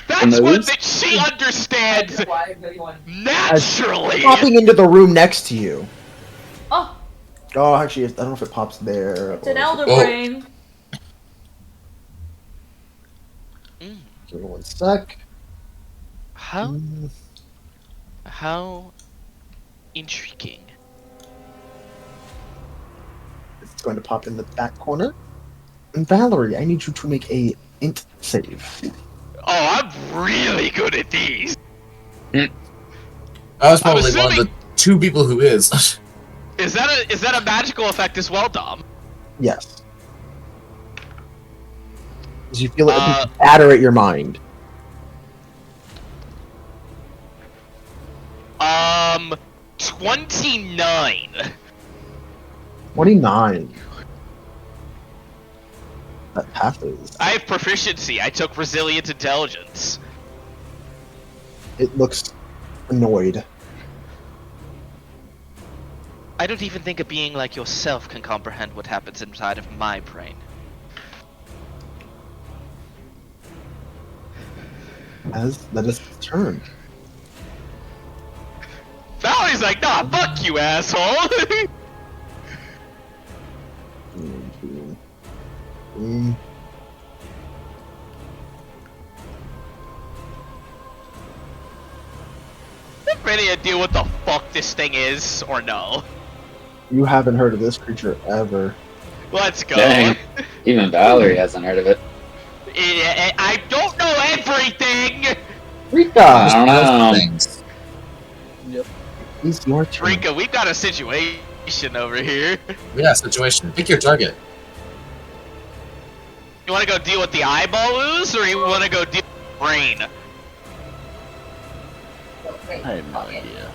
That's one Nose? that she understands naturally. Popping into the room next to you. Oh, Oh, actually, I don't know if it pops there. it's an elder Oh. brain. Give me 1 sec. How intriguing. It's going to pop in the back corner. And Valerie, I need you to make a int save. Oh, I'm really good at these. I was probably one of assuming- the 2 people who is. Is that a magical effect as well, Dom? Yes. Because you feel it batter at your mind. 29. 29. That passes. I have proficiency. I took resilient intelligence. It looks annoyed. I don't even think a being like yourself can comprehend what happens inside of my brain. That is its turn. Valerie's like, nah, fuck you, asshole. Mm. Have any idea what the fuck this thing is, or no? You haven't heard of this creature ever. Let's go. Dang. Even Valerie hasn't heard of it. I don't know everything. Rika! I don't know. Things. It's your turn. Rika, we've got a situation over here. Yeah, situation. Pick your target. You want to go deal with the eyeball ooze, or you want to go deal with the brain? I have no idea.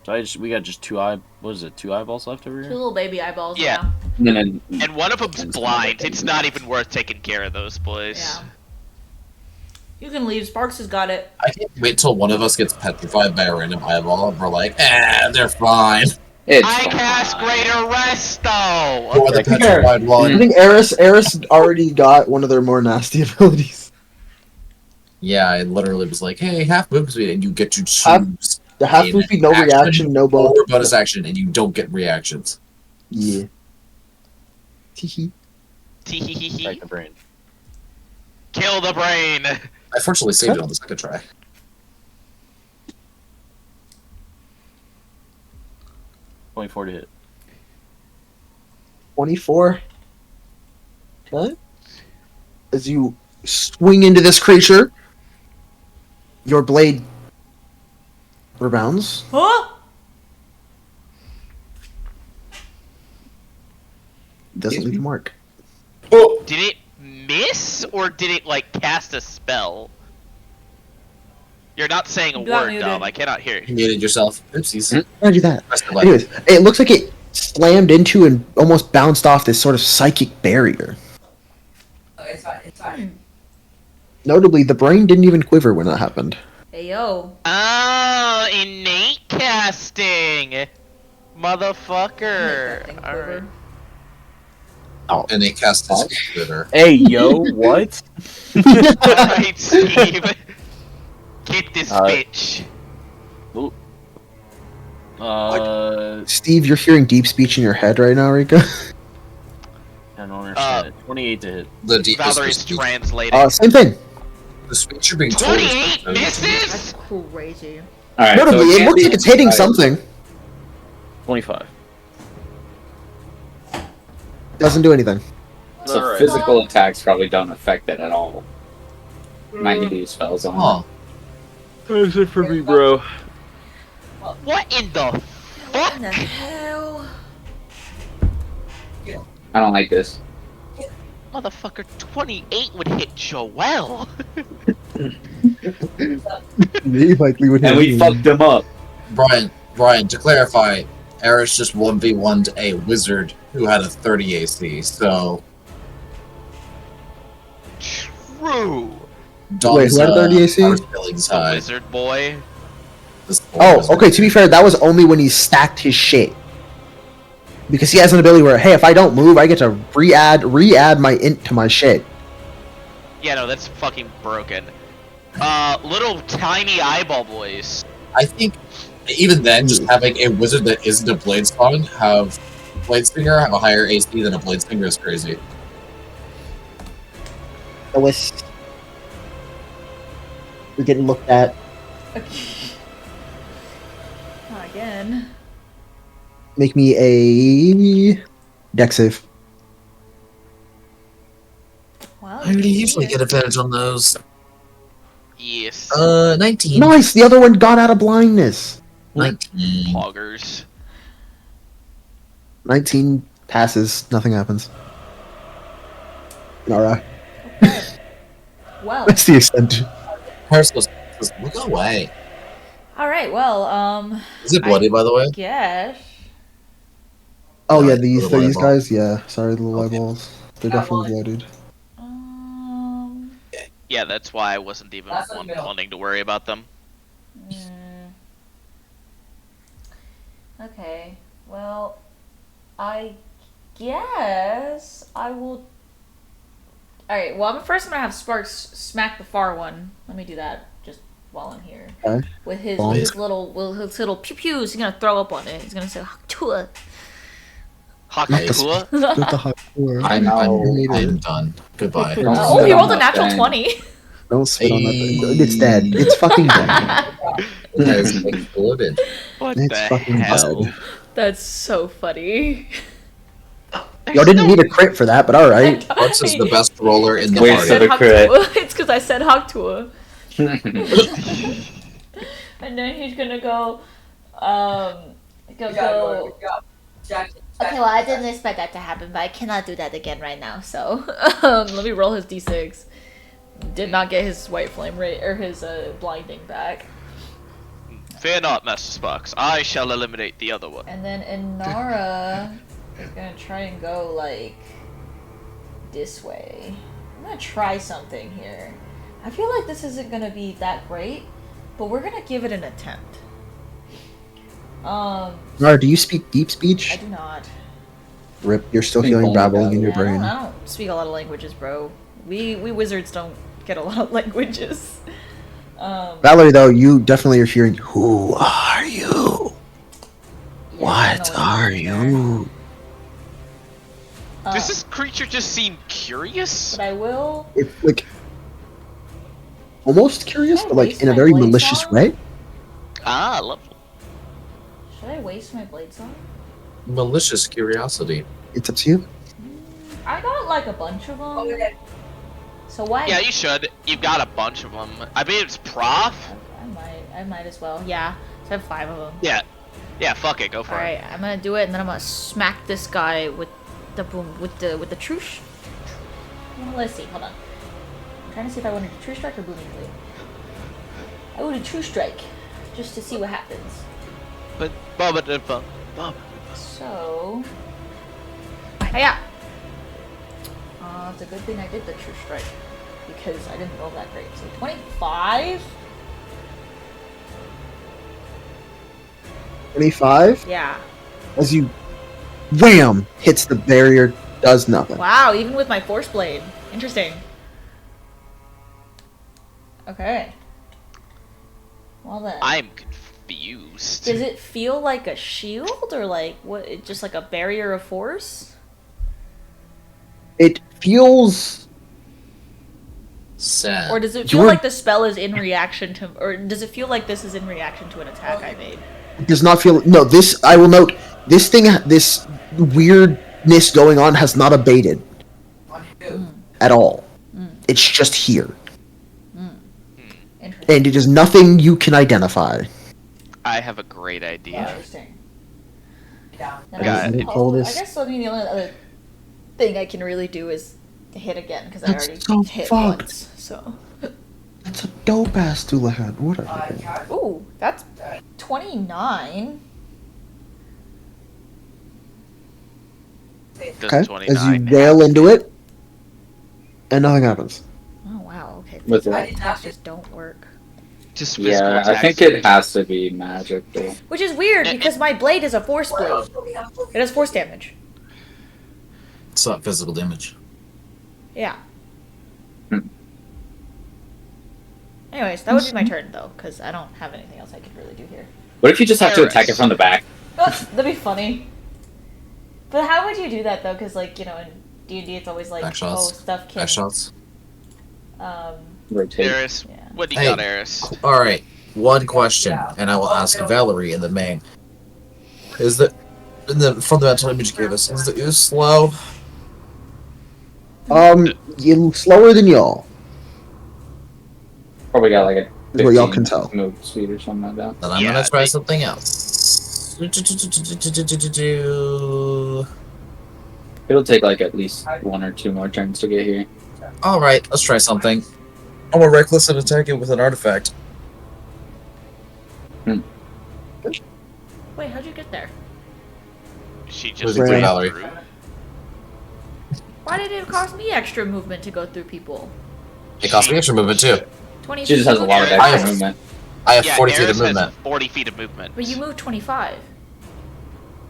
So we got just 2 what is it, 2 eyeballs left over Two here? little baby eyeballs. Yeah. And then And one of them's blind. It's not even worth taking care of those boys. Yeah. You can leave. Sparks has got it. I can't wait till one of us gets petrified by a random eyeball and we're like, they're fine. it's I fine. cast Greater Resto! Or the petrified I one. think Eris already got one of their more nasty abilities. Yeah, I literally was like, hey, half move speed, and you get to Half- choose The half an move speed, no action reaction, no bonus. or bonus action, and you don't get reactions. Yeah. Teehee. Teehee. Break the brain. Kill the brain! I fortunately saved it on the second try. .4 to hit. 24. Okay. As you swing into this creature, your blade rebounds. Huh? Doesn't leave a mark. Oh, Did it miss or did it like cast a spell? You're not saying a You got word, muted. Dom. I cannot hear you you. muted yourself. Oopsies. How'd you do that? Press the button. Anyways, it looks like it slammed into and almost bounced off this sort of psychic barrier. Notably, the brain didn't even quiver when that happened. Hey yo. Oh, innate casting, motherfucker. Make that thing All right. quiver. And they cast his glitter. Hey, yo, what? All right, Steve. Get this bitch. Steve, you're hearing deep speech in your head right now, Rika? I don't understand it. 28 to hit. The deepest Valerie's speech. translating. Same thing. The speech you're being told. 28 That's misses. crazy. Alright, Notably, so it can't looks be like it's hitting inside. something. 25. Doesn't do anything. So Alright. physical attacks probably don't affect it at all. Might need to use spells on Huh. That's it for me, bro. What in the What fuck? in the hell? it. I don't like this. Motherfucker, 28 would hit Joel. They likely would hit And we me. fucked him up. Brian, to clarify, Eris just 1v1'd a wizard who had a 30 AC, so True. Dom's, Wait, who had 30 AC? power skilling's The high. wizard boy. This Oh, wizard. okay, to be fair, that was only when he stacked his shit. Because he has an ability where, hey, if I don't move, I get to re-add my int to my shit. Yeah, no, that's fucking broken. Little tiny eyeball boys. I think even then, just having a wizard that isn't a Bladesong have Bladesinger have a higher AC than a Bladesinger is crazy. We're getting looked at. Not again. Make me a dex save. Wow. I usually get advantage on those. Yes. 19. Nice! The other one got out of blindness. 19. Poggers. 19 passes, nothing happens. Alright. Well. That's the extent. Paris goes, look away. All right. Well. Is it bloody, by the way? Guess. Oh yeah, Alright, these little these eyeball. guys, yeah. Sorry, the little Okay. eyeballs. They're definitely blooded. Yeah, that's why I wasn't even wanting to worry about them. Okay. Well, I guess I will. All right. Well, first I'm gonna have Sparks smack the far one. Let me do that just while I'm here. Okay. With his Bonk. his little pew pews, he's gonna throw up on it. He's gonna say Haktua. Hakua? With the high score. I know. I'm done. Goodbye. Oh, he rolled a natural 20. Don't spit on that thing. It's dead. It's fucking dead. That is exploded. What It's the fucking hell? dead. That's so funny. Y'all didn't need a crit for that, but alright. Parts is the best roller in the Wait, I party. said the crit. Haktua. It's because I said Haktua. And then he's gonna go, Okay, well, I didn't expect that to happen, but I cannot do that again right now. So, let me roll his d6. Did not get his white flame rate or his blinding back. Fear not, Master Sparks. I shall eliminate the other one. And then Inara is gonna try and go like this way. I'm gonna try something here. I feel like this isn't gonna be that great, but we're gonna give it an attempt. Nara, do you speak deep I speech? do not. Rip, you're still Think feeling only babbling in that. your I don't, brain. I don't speak a lot of languages, bro. We wizards don't get a lot of languages. Valerie, though, you definitely are hearing, who are you? Yeah, I What don't know are he's doing there. you? Does this creature just seem curious? But I will. It's like almost curious, Can I but like waste in a my very blade malicious song? way. Ah, lovely. Should I waste my blades on? Malicious curiosity. It's up to you. I got like a bunch of them. So why? Yeah, you should. You've got a bunch of them. I mean, it's prof. I might as well. Yeah. So I have 5 of them. Yeah. Yeah, fuck it. Go for All right, I'm gonna do it, and then I'm gonna smack this guy with the boom with the true. Well, let's see. Hold on. I'm trying to see if I wanted a true strike or booming blade. I would a true strike, just to see what happens. But So, yeah. It's a good thing I did the true strike because I didn't roll that great. So 25. 25. Yeah. As you wham hits the barrier, does nothing. Wow. Even with my force blade. Interesting. Okay. Well then. I'm confused. Does it feel like a shield or like what? Just like a barrier of force? It feels. Sad. Or does it feel You're- like the spell is in reaction to, or does it feel like this is in reaction to an attack I made? Does not feel. No, this. I will note. This thing. This weirdness going on has not abated. At all. It's just here. Interesting. And it is nothing you can identify. I have a great idea. Interesting. Got Then it. Pull I this. guess the only other thing I can really do is hit again because I That's already so hit fucked. once. So. That's a dope ass Dullahan. Whatever. Ooh, that's 29. Does Okay. As 29 you wail have- into it, and nothing happens. Oh wow. Okay. What's Physical that? attacks just don't work. Just physical Yeah, I attacks. think it has to be magic though. Which is weird because my blade is a force blade. It has force damage. It's not physical damage. Yeah. Hmm. Anyways, that would be my turn though, because I don't have anything else I could really do here. What if you just have to attack it from the back? That'd be funny. But how would you do that though? Because like in D&D, it's always like Back shots. stuff can Back shots. Rotate. Eris, Yeah. what do you Hey. got, Eris? All right, one question, and I will ask Valerie in the main. Is the in the fundamental image you gave us? Is the ooze slow? You slower than y'all. Probably got like a Is what y'all can 15 tell. move speed or something like that. Then I'm Yeah, gonna try they- something else. It'll take like at least 1 or 2 more turns to get here. All right, let's try something. I'm gonna reckless and attack it with an artifact. Wait, how'd you get there? She Was just it Ran. Valerie? through. Why did it cost me extra movement to go through people? It costs me extra movement too. 20 She just has a lot of I extra have- movement. I have Yeah, 40 feet Eris of movement. has 40 feet of movement. But you moved 25.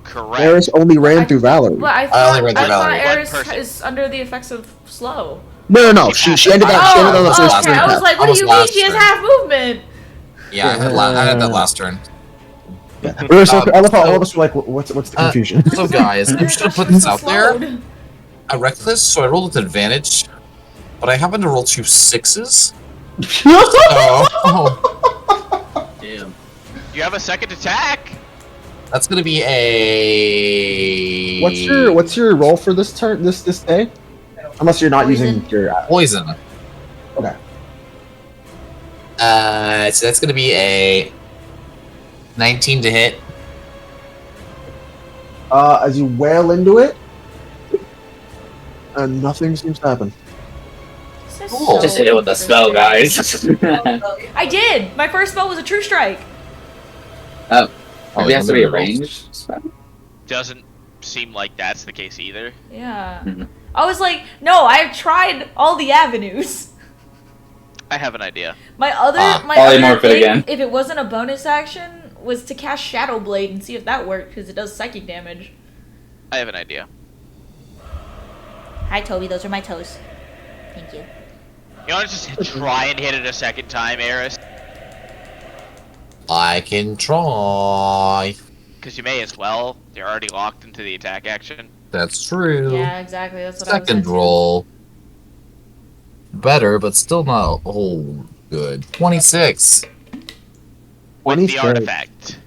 Correct. Eris only ran through Valerie. But I only thought, read through I thought Valerie. One Eris person. is under the effects of slow. No. She ended up. She ended on the Oh, first okay. turn I was path. like, what do Almost you mean last she has turn. half movement? Yeah, I had that last turn. We were so, I love how so- all of us were like, "What's the confusion?" So guys, I'm just gonna put this out there. I reckless, so I rolled with advantage, but I happen to roll 2 6s. Oh, Damn. You have a second attack. that's gonna be a. What's your roll for this turn? This day? Unless you're not Poison. using your. poison? Okay. So that's gonna be a 19 to hit. As you wail into it, and nothing seems to happen. This is Cool. so Just hit it with a spell, interesting. guys. I did! My first spell was a true strike. Oh, Oh, it has to be a rolls. ranged spell. Doesn't seem like that's the case either. Yeah. Mhm. I was like, no, I've tried all the avenues. I have an idea. My other Polymorph it thing, again. if it wasn't a bonus action, was to cast Shadow Blade and see if that worked, because it does psychic damage. I have an idea. Hi, Toby. Those are my toes. Thank you. You want to just try and hit it a second time, Eris? I can try. Because you may as well. You're already locked into the attack action. That's true. Yeah, exactly. That's what I was Second thinking. roll. Better, but still not whole good. 26. With the 26. artifact.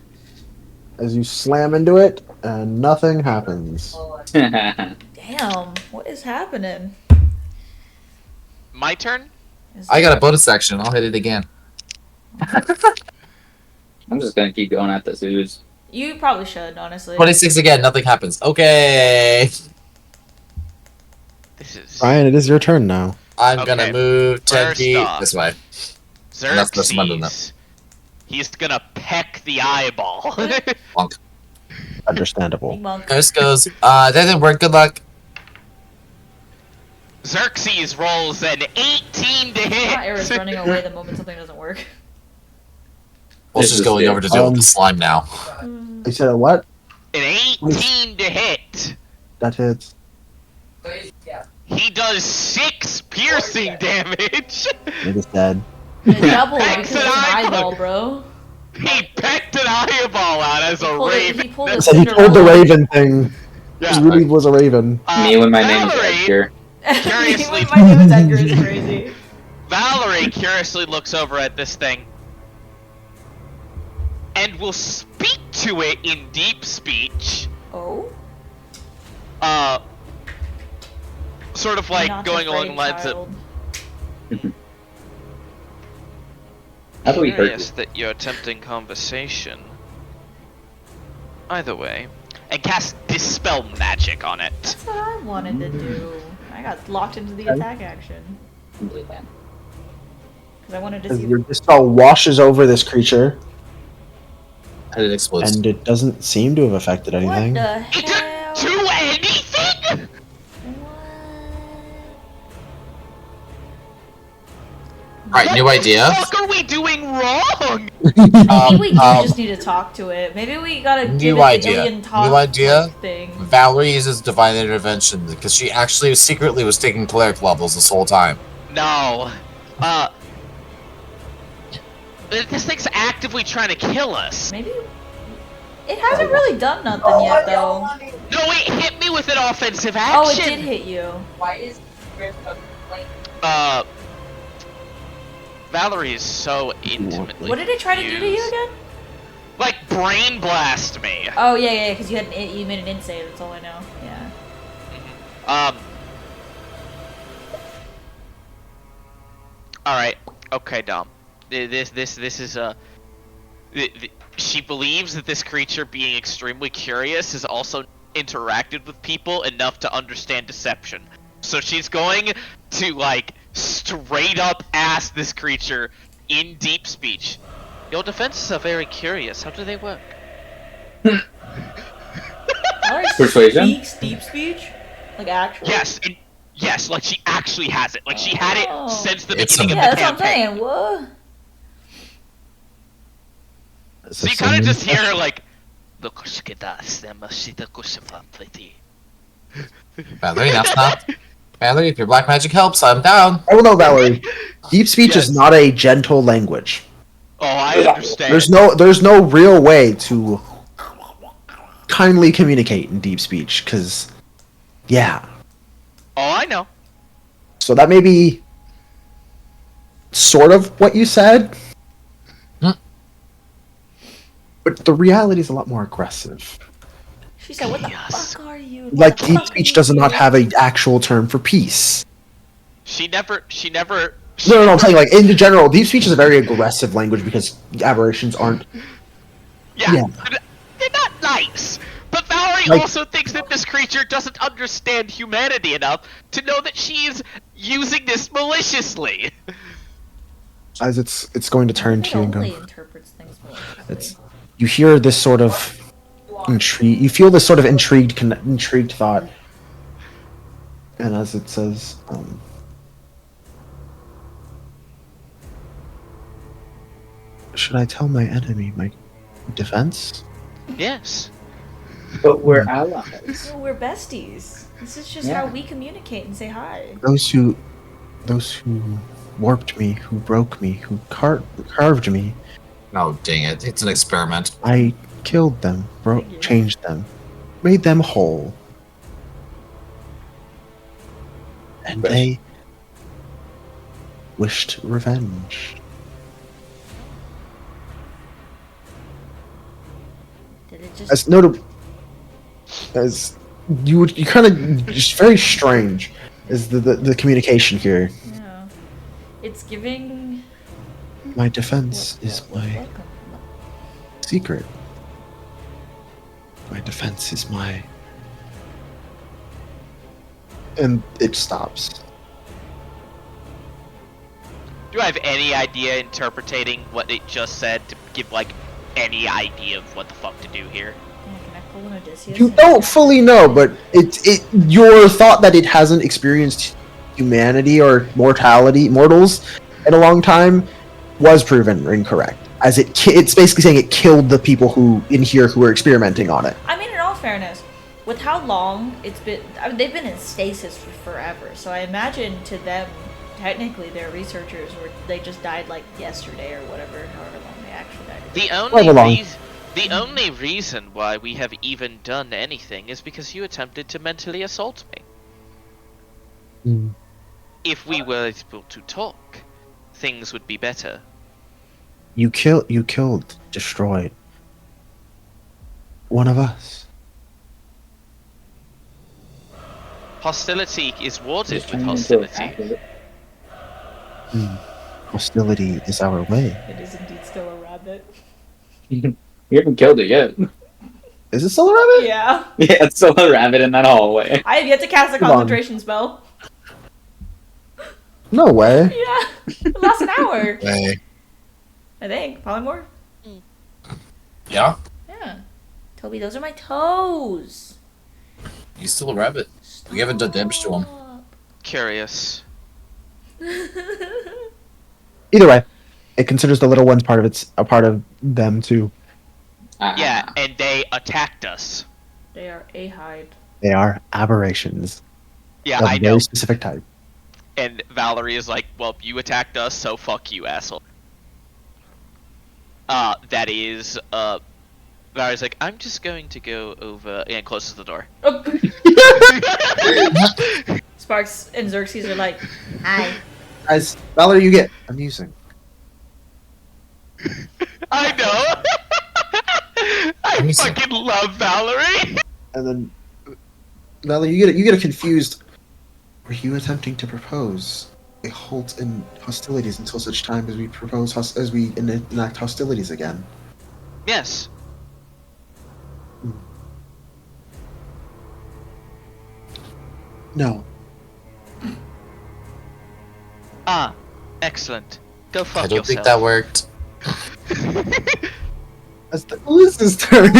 As you slam into it, and nothing happens. Damn, what is happening? My turn? I got a bonus action. I'll hit it again. I'm just gonna keep going at this ooze. You probably should, honestly. 26 again. Nothing happens. Okay. Jesus. Ryan, it is your turn now. I'm Okay, gonna move 10 first feet off, this way. That's what I'm doing. Xerxes. He's gonna peck the eyeball. Bonk. Understandable. Monk. Nurse goes, that didn't work. Good luck. Xerxes rolls an 18 to Not Era's hit. running away the moment something doesn't work. Well, This she's is going good. over to deal with the slime now. You said a what? An 18 to hit. That hits. He does 6 piercing damage. It is dead. It doubled because Pecked it's an an eyeball. eyeball, bro. He pecked an eyeball out as a raven. He pulled I a said he pulled the Cinderella. raven thing. Yeah. It really was a raven. Me when my name is Valerie, Edgar. Curiously- My name is Edgar is crazy. Valerie curiously looks over at this thing and will speak to it in deep speech. Oh? Sort of like Not going along afraid, the lines of, child. How do we hurt curious that you're attempting conversation. Either way. And cast Dispel Magic on it. That's what I wanted to do. I got locked into the attack action. you? Because I wanted to As see your dispel washes over this creature, And it explodes. and it doesn't seem to have affected what anything. the It hell? didn't do anything! Alright, new idea. What the fuck are we doing wrong? I think we do just need to talk to it. Maybe we gotta New give it idea. the alien talk New idea. thing. Valerie uses divine intervention because she actually secretly was taking cleric levels this whole time. No. This thing's actively trying to kill us. Maybe it hasn't really done nothing yet, though. No, it hit me with an offensive Oh, it action. did hit you. Valerie is so intimately What did it try to do to you confused. again? Like brain blast me. Oh yeah, because you made an in save. That's all I know. Yeah. All right. Okay, Dom. This is she believes that this creature, being extremely curious, has also interacted with people enough to understand deception. So she's going to like straight up ask this creature in deep speech. Your defenses are very curious. How do they work? Persuasion? Speaks deep speech, like actually. Yes, like she actually has it. Like she had Oh. it since the It's beginning a- of Yeah, the that's what I'm campaign. saying. What? So you kind of just hear her like, "Look, Valerie, that's not. Valerie, if your black magic helps, I'm down. Oh no, Valerie. Deep speech Yes. is not a gentle language. Oh, I understand. There's no real way to kindly communicate in deep speech, because yeah. Oh, I know. So that may be sort of what you said. Hmm. But the reality is a lot more aggressive. She said, "What the Yes. fuck are you?" Like, What the deep fuck speech are does you not doing?" have an actual term for peace. She never. No, I'm saying, like, in general, deep speech is a very aggressive language because aberrations aren't. Yeah, Yeah. they're not nice. But Valerie Like- also thinks that this creature doesn't understand humanity enough to know that she's using this maliciously. As it's going to turn It to you and go. only interprets things maliciously. It's you hear this sort of intrigue. You feel this sort of intrigued thought, and as it says, should I tell my enemy my defense? Yes. But we're allies. No, we're besties. This is just Yeah. how we communicate and say hi. Those who warped me, who broke me, who carved me, Oh, dang it. It's an experiment. I killed them, Figures. changed them, made them whole. And Right. they wished revenge. Did it just? As notable as you kind of just very strange is the communication here. Yeah. It's giving. My defense is my Welcome. secret. My defense is my. and it stops. Do I have any idea interpreting what it just said to give like any idea of what the fuck to do here? Yeah, can I pull an Odysseus? You don't fully know, but your thought that it hasn't experienced humanity or mortals in a long time was proven incorrect. As it's basically saying it killed the people who were experimenting on it. I mean, in all fairness, with how long it's been, I mean, they've been in stasis for forever. So I imagine to them, technically, they're researchers, or they just died like yesterday or whatever, however long they actually died. The only reason why we have even done anything is because you attempted to mentally assault me. Mm. If we were able to talk, things would be better. You killed, destroyed one of us. Hostility is warded Just with turning into a hostility. rabbit. Hostility is our way. It is indeed still a rabbit. You haven't killed it yet. Is it still a rabbit? Yeah. Yeah, it's still a rabbit in that hallway. I have yet to cast a Hold on. concentration spell. No way. Yeah. It lasts an hour. Hey. I think. Probably more. Yeah? Yeah. Toby, those are my toes. He's still a rabbit. We haven't done damage to him. Curious. Either way, it considers the little ones a part of them too. Yeah, and they attacked us. They are a-hide. They are aberrations Yeah, of I a know. very specific type. And Valerie is like, well, you attacked us, so fuck you, asshole. Valerie's like, I'm just going to go over and closes the door. Oh. Sparks and Xerxes are like, Hi. As Valerie, you get amusing. I know! I Amazing. fucking love Valerie! And then Valerie, you get a confused. Were you attempting to propose a halt in hostilities until such time as we enact hostilities again? Yes. No. Ah, excellent. Go fuck I don't yourself. think that worked. That's the Ulysses turn.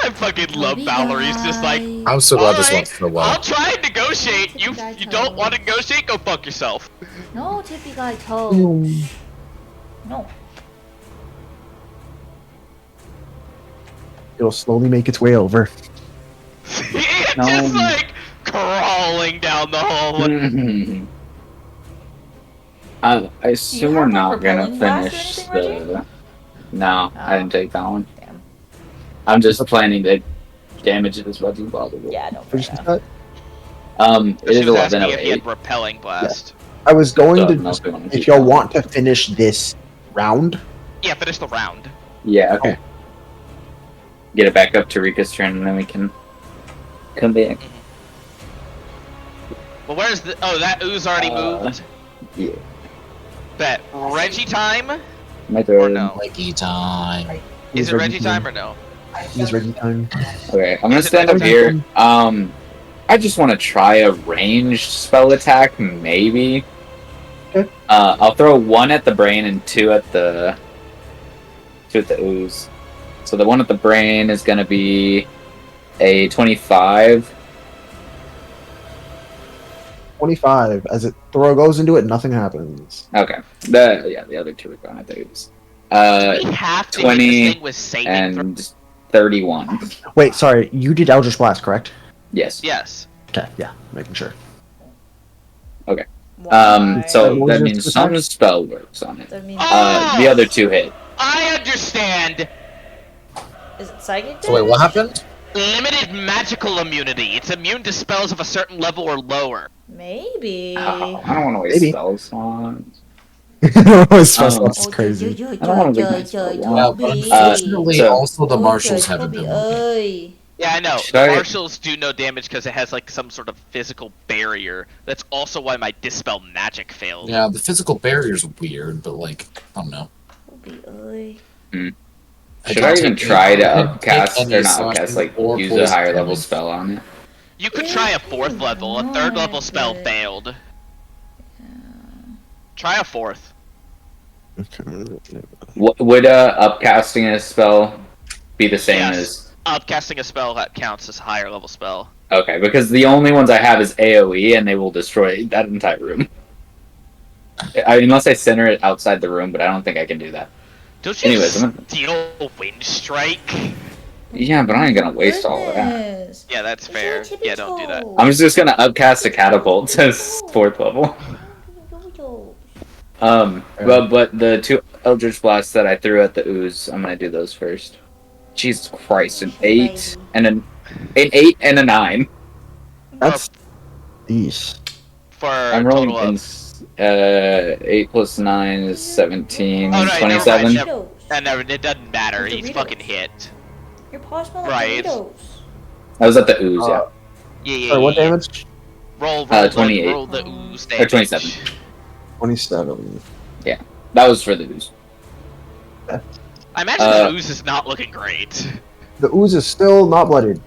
I fucking love Valerie's just like, I'm so glad this Alright, went so well. I'll try and negotiate. You don't want to negotiate? Go fuck yourself. No tippy guy toes. No. It'll slowly make its way over. It's No. just like crawling down the hallway. Mhm. I assume we're have a not gonna propelling blast or finish anything, the. No, I didn't take that one. Damn. I'm just planning to damage it as much as possible. Yeah, no, fair Finish enough. that. It She is was asking if he 11:08. had repelling blast. I was going So, to no, just, we wanna if keep y'all going. want to finish this round. Yeah, finish the round. Yeah. Okay. Get it back up to Rika's turn, and then we can come back. Well, where's the? Oh, that ooze already moved. Yeah. Bet Reggie time My or turn. no? Mikey time. Is it Reggie time? time or no? Is ready time. Okay, I'm gonna Is it stand up Reggie here. I just want to try a ranged spell attack, maybe. Okay. I'll throw one at the brain and two at the ooze. So the one at the brain is gonna be a 25. 25. As it goes into it, nothing happens. Okay. The other two are going at the ooze. We have to hit 20 this thing with saving throw. And 31. Wait, sorry. You did Eldritch Blast, correct? Yes. Yes. Okay, yeah, making sure. Why? So What was that your means attack? some spell works on it. That means, The other two hit. I understand. is it psychic? So wait, what happened? Limited magical immunity. It's immune to spells of a certain level or lower. Maybe. Oh, I don't want to waste Maybe. spells on. It's Um, it's crazy. I don't wanna be nice, but Yeah, but Toby. unfortunately, so- also the marshals haven't been working. Toby, Yeah, I know. Should I- Marshals do no damage because it has like some sort of physical barrier. That's also why my dispel magic failed. Yeah, the physical barrier's weird, but like, I don't know. Toby, oi. Should I even try to take upcast, any or not slashing upcast, like or use a poison higher level damage. spell on it? You could try a 4th level. A 3rd level spell failed. Try a 4th. Would upcasting a spell be the same Yes. as? Upcasting a spell that counts as a higher level spell. Okay, because the only ones I have is AoE, and they will destroy that entire room. Unless I center it outside the room, but I don't think I can do that. Don't you Anyways, steal Wind Strike? Yeah, but I ain't gonna waste all of that. Goodness. Yeah, that's fair. Yeah, don't do that. I'm just gonna upcast a catapult to 4th level. But the 2 Eldritch Blasts that I threw at the ooze, I'm gonna do those first. Jesus Christ, an 8 and an 8 and a 9. That's these. For I'm rolling total in, of... 8 plus 9 is 17, Oh, no, 27. never mind, it doesn't matter. He's Doritos. fucking hit. Your paw smells Right. like Doritos. I was at the ooze, yeah. Yeah. Sorry, what damage? Roll 28. roll the ooze damage. Or 27. 27. That was for the ooze. I imagine the ooze is not looking great. The ooze is still not bloodied.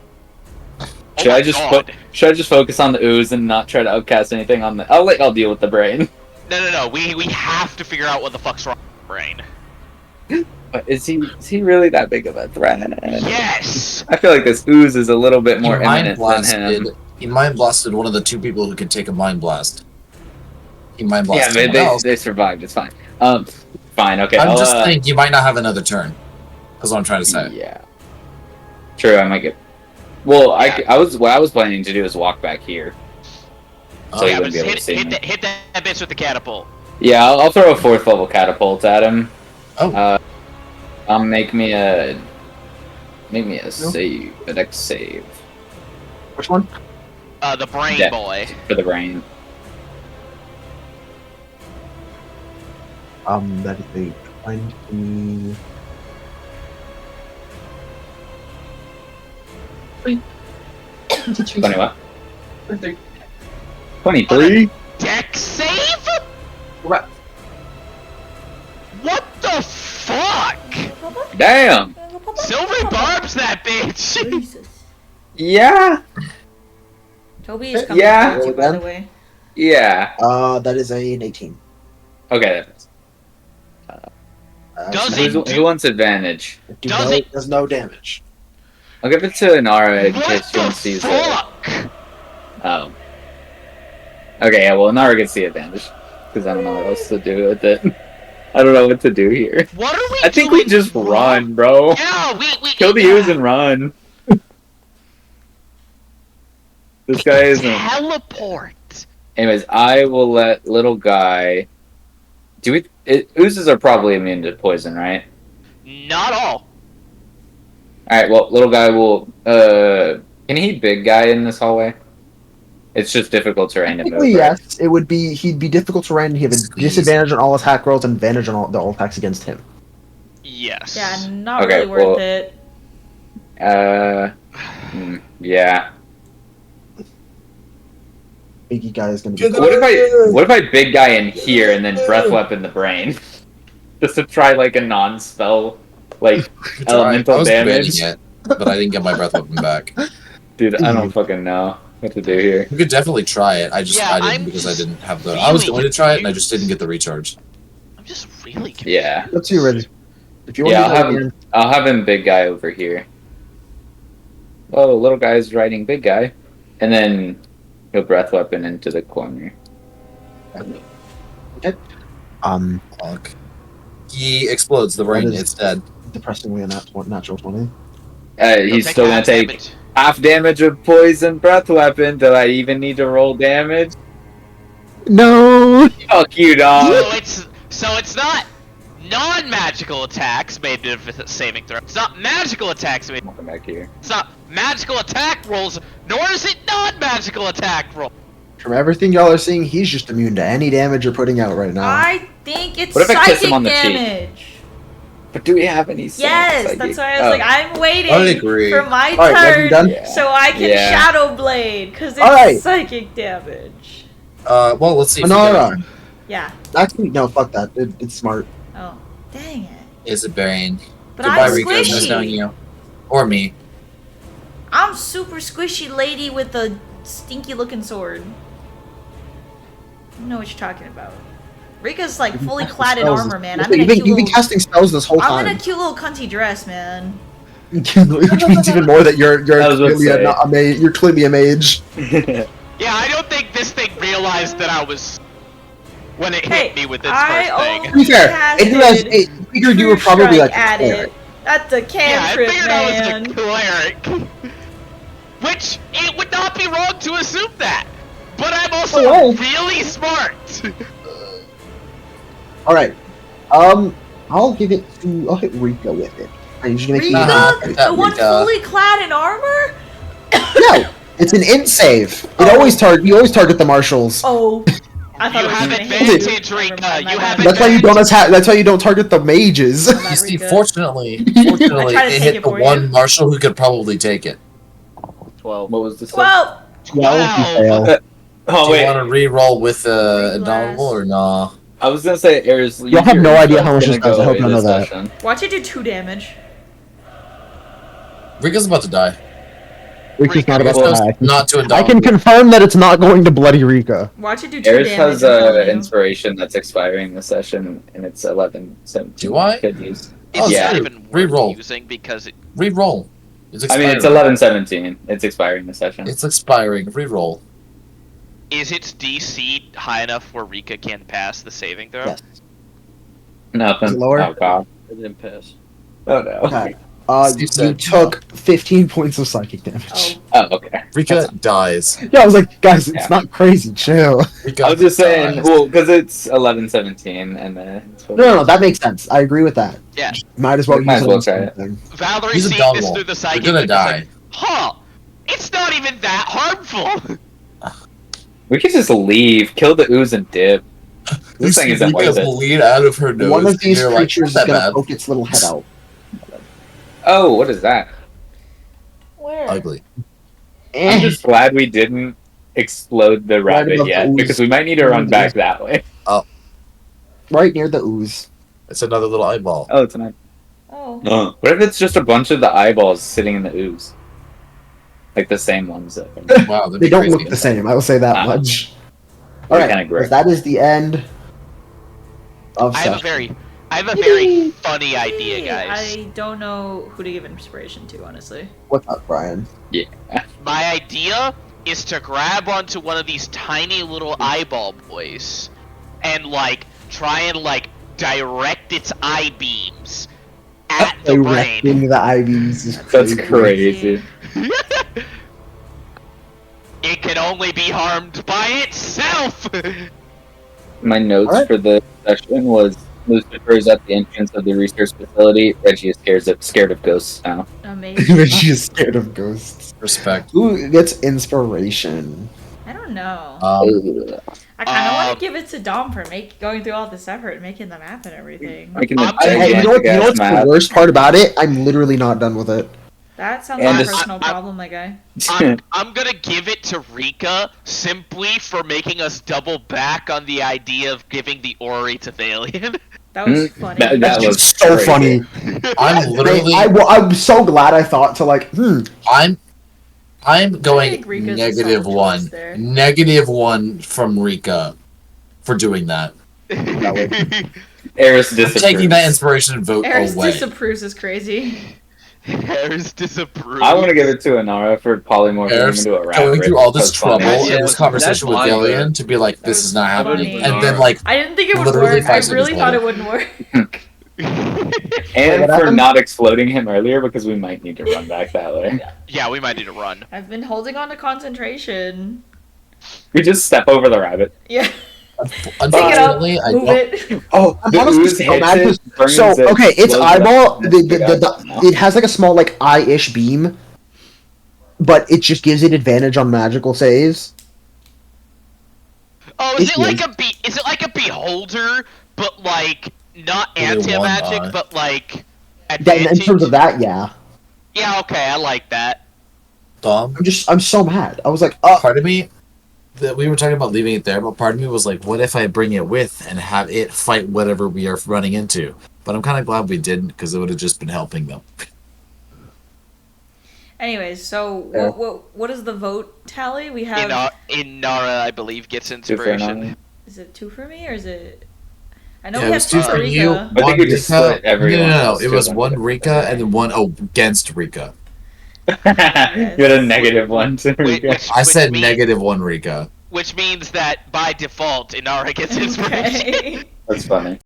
Should Oh I my just God. should I just focus on the ooze and not try to upcast anything on the? I'll let y'all deal with the brain. No. We have to figure out what the fuck's wrong with the brain. But is he really that big of a threat? Yes! I feel like this ooze is a little bit more He mind imminent than him. blasted. He mind blasted one of the 2 people who could take a mind blast. He mind Yeah, blasted but someone else. they survived. It's fine. Fine. Okay. I'm I'll, just saying you might not have another turn. That's what I'm trying to say. Yeah. True. I might get. Well, Yeah. I was what I was planning to do is walk back here. So Oh, you Yeah, wouldn't but be able to see me. hit that bitch with the catapult. Yeah, I'll throw a 4th level catapult at him. Oh. Make me a save, a dex save Which one? The brain Yeah. boy. for the brain. That is a 20. 20 what? 23. Dex save? What? What the fuck? Damn. Silvery Barb's that bitch! Jesus. Yeah. Toby is coming Yeah. towards you, by the way. Yeah. That is an 18. Okay. Does it Who wants advantage? Does it- Does no damage. I'll give it to Inara in What case she the wants to use it. fuck? Oh. Okay, yeah, well, Inara gets the advantage. Because I don't know what else to do with it. I don't know what to do here. What are we I think we doing just wrong? run, bro. Yeah, we Kill the ooze and run. This guy isn't. teleport. Anyways, I will let little guy. Oozes are probably immune to poison, right? Not all. Alright, well, little guy will. Can he big guy in this hallway? It's just difficult terrain to move. Technically, Right? yes. It would be. He'd be difficult to run. He'd have a Squeeze. disadvantage on all attack rolls and advantage on all attacks against him. Yes. Yeah, not Okay, really worth well- it. Yeah. Biggie guy is going to be. What if I big guy in here and then breath weapon the brain? Just to try like a non-spell, like elemental I was damage. debating it, but I didn't get my breath weapon back. Dude, I don't fucking know what to do here. You could definitely try it. I Yeah, didn't I'm because I just didn't have the. I was really going to try it and I just didn't get the recharge. I'm just really confused. Yeah. Let's see, Reggie. If you want Yeah, to do that again, I'll have him big guy over here. Oh, little guy's riding big guy. And then he'll breath weapon into the corner. Fuck. He explodes the brain. That is- It's dead. depressingly a natural 20. He'll He's take still gonna half take damage. half damage of poison breath weapon. Do I even need to roll damage? No! Fuck you, dog. So it's not non-magical attacks made to a saving throw. It's not magical attacks made. Come back here. It's not magical attack rolls, nor is it non-magical attack roll. From everything y'all are seeing, he's just immune to any damage you're putting out right now. I think it's What if I kiss psychic him on the cheek? damage. But do we have any? Yes, psychic- that's why I was Oh. like, I'm waiting I agree. for my Alright, have you turn done? so I can Yeah. Shadow Blade, because it's Alright. psychic damage. Well, let's see. If we Manara. get- Yeah. Actually, no, fuck that. It's smart. Oh, dang it. Is it brain? But Goodbye, I'm Rico. Nice knowing squishy. you. Or me. I'm super squishy lady with a stinky looking sword. I don't know what you're talking about. Rika's like fully clad in armor, man. I'm in a cute You've been little, casting spells this whole I'm in time. a cute little cunty dress, man. Which means even more that you're I was about to clearly a mage. You're clearly a mage. Yeah, I don't think this thing realized that I was when it Hey, hit me with its I first thing. To be fair, it casted figured you were True probably Strike like a at cleric. it. That's a Yeah, I cantrip, figured man. I was a cleric. Which, it would not be wrong to assume that. But I'm also Oh, yeah. really smart. Alright. I'll hit Rika with it. I'm just gonna keep Rika, the one Rika. fully clad in armor. No, it's an int save. You always target the marshals. Oh, I thought You it was have gonna hit advantage, you. Rika. Never mind, my You bad. have That's why you don't that's why you don't target the mages. My bad, You see, Rika. fortunately, I tried to it take hit it the for you. one marshal who could probably take it. 12. What was the save? Well, Well, you Wow. fail. Oh Do you wait, want to re-roll with Re-glass. Indomitable or nah? I was gonna say, Eris, You'll have no idea how much this does. I hope you you know that. watch it do 2 damage. Rika's about to die. Rika's not about to Rika's die. not to I can Indomitable. confirm that it's not going to bloody Rika. Watch it do 2 Eris damage. has I'm telling you. inspiration that's expiring this session, and it's 11/17. Do I? Could use. It's yeah. not even worth Reroll. using because it, Re-roll. It's I expiring. mean, it's 11/17. It's expiring this session. It's expiring. Re-roll. is its DC high enough where Rika can pass the saving throw? Yes. Nothing. Is it lower? Oh god. It didn't pass. Oh no. Okay. Steve You said took 15 points of psychic damage. Oh, Oh okay. Rika dies. Yeah, I was like, guys, it's Yeah. not crazy. Chill. Rika I was just saying, dies. well, because it's 11/17, and it's No, that makes sense. I agree with that. Yeah. Might as well Might use as it well on try it. something. Valerie He's a seeing dumb this wolf. through the You're psychic gonna is die. like, huh, it's not even that harmful. We could just leave, kill the ooze, and dip. You This thing see isn't Rika worth it. bleed out of her nose. One of these and you're like, creatures is "Not that gonna bad." poke its little head out. Oh, what is that? where? Ugly. I'm just glad we didn't explode the rabbit above the yet, ooze. because we might need to run back that way. Right near the ooze. It's another little eyeball. Oh, it's an Oh. What if it's just a bunch of the eyeballs sitting in the ooze? Like the same ones that Wow, that'd They be don't crazy. look the same. I will say that Ah. much. They're All kinda right, gross. that is the end of I have session. a very funny idea, guys. I don't know who to give inspiration to, honestly. What's up, Brian? My idea is to grab onto one of these tiny little eyeball boys and like try and like direct its eye beams at the brain. Directing the IVs is That's crazy. crazy. It can only be harmed by itself. My notes Alright. for the session was Lucifer is at the entrance of the research facility. Reggie is scared of ghosts now. Amazing. She is scared of ghosts. Respect. Who gets inspiration? I don't know. I kind of want to give it to Dom for going through all this effort, making the map and everything. Making I'm- the Hey, you know gigantic what's ass the map. worst part about it? I'm literally not done with it. That sounds And like a this- personal problem, my guy. I'm gonna give it to Rika simply for making us double back on the idea of giving the Ori to Thalion. That was funny. That That's was just so crazy. funny. I'm literally. I'm so glad I thought to like, I'm going think Rika's a negative solid one. choice there. Negative one from Rika for doing that. Eris I'm disapproves. taking that inspiration vote Eris away. disapproves is crazy. Harris disapproves. I want to give it to Inara for polymorphing him Eris into a rat. going through all this trouble That's- in this conversation with that's fine, Alien to be like, this That is not was happening. funny. And then, like, I didn't think it would Literally work. I 5 really seconds thought later. it wouldn't work. And What for happened? not exploding him earlier because we might need to run back that way. Yeah, we might need to run. I've been holding on to concentration. We just step over the rabbit. Yeah. Pick it up, unfortunately, I move don't. it. Oh, I'm The honestly ooze so hits mad it, 'cause- burns So it, okay, its blows it eyeball, up, and then it has like a small like eye-ish beam, but it just gives it advantage on magical saves. Oh, is It it like is. is it like a beholder, but like not Only one eye. anti-magic, but like That, advantage? in terms of that, yeah. Yeah, okay, I like that. Dom, I'm so mad. I was like, oh, part of me, that we were talking about leaving it there, but part of me was like, what if I bring it with and have it fight whatever we are running into? But I'm kind of glad we didn't, because it would have just been helping them. Anyways, so Yeah. what is the vote tally? We have. Inara, I believe, gets Two for inspiration. Nami. Is it 2 for me or is it? I know Yeah, we it have was 2 two for for you. Rika. I think we just split No, everyone no. else It to was one one different Rika percentage. and then one against Rika. You had a negative one to Rika. I said means, -1 Rika. Which means that by default, Inara gets inspiration. Okay. That's funny.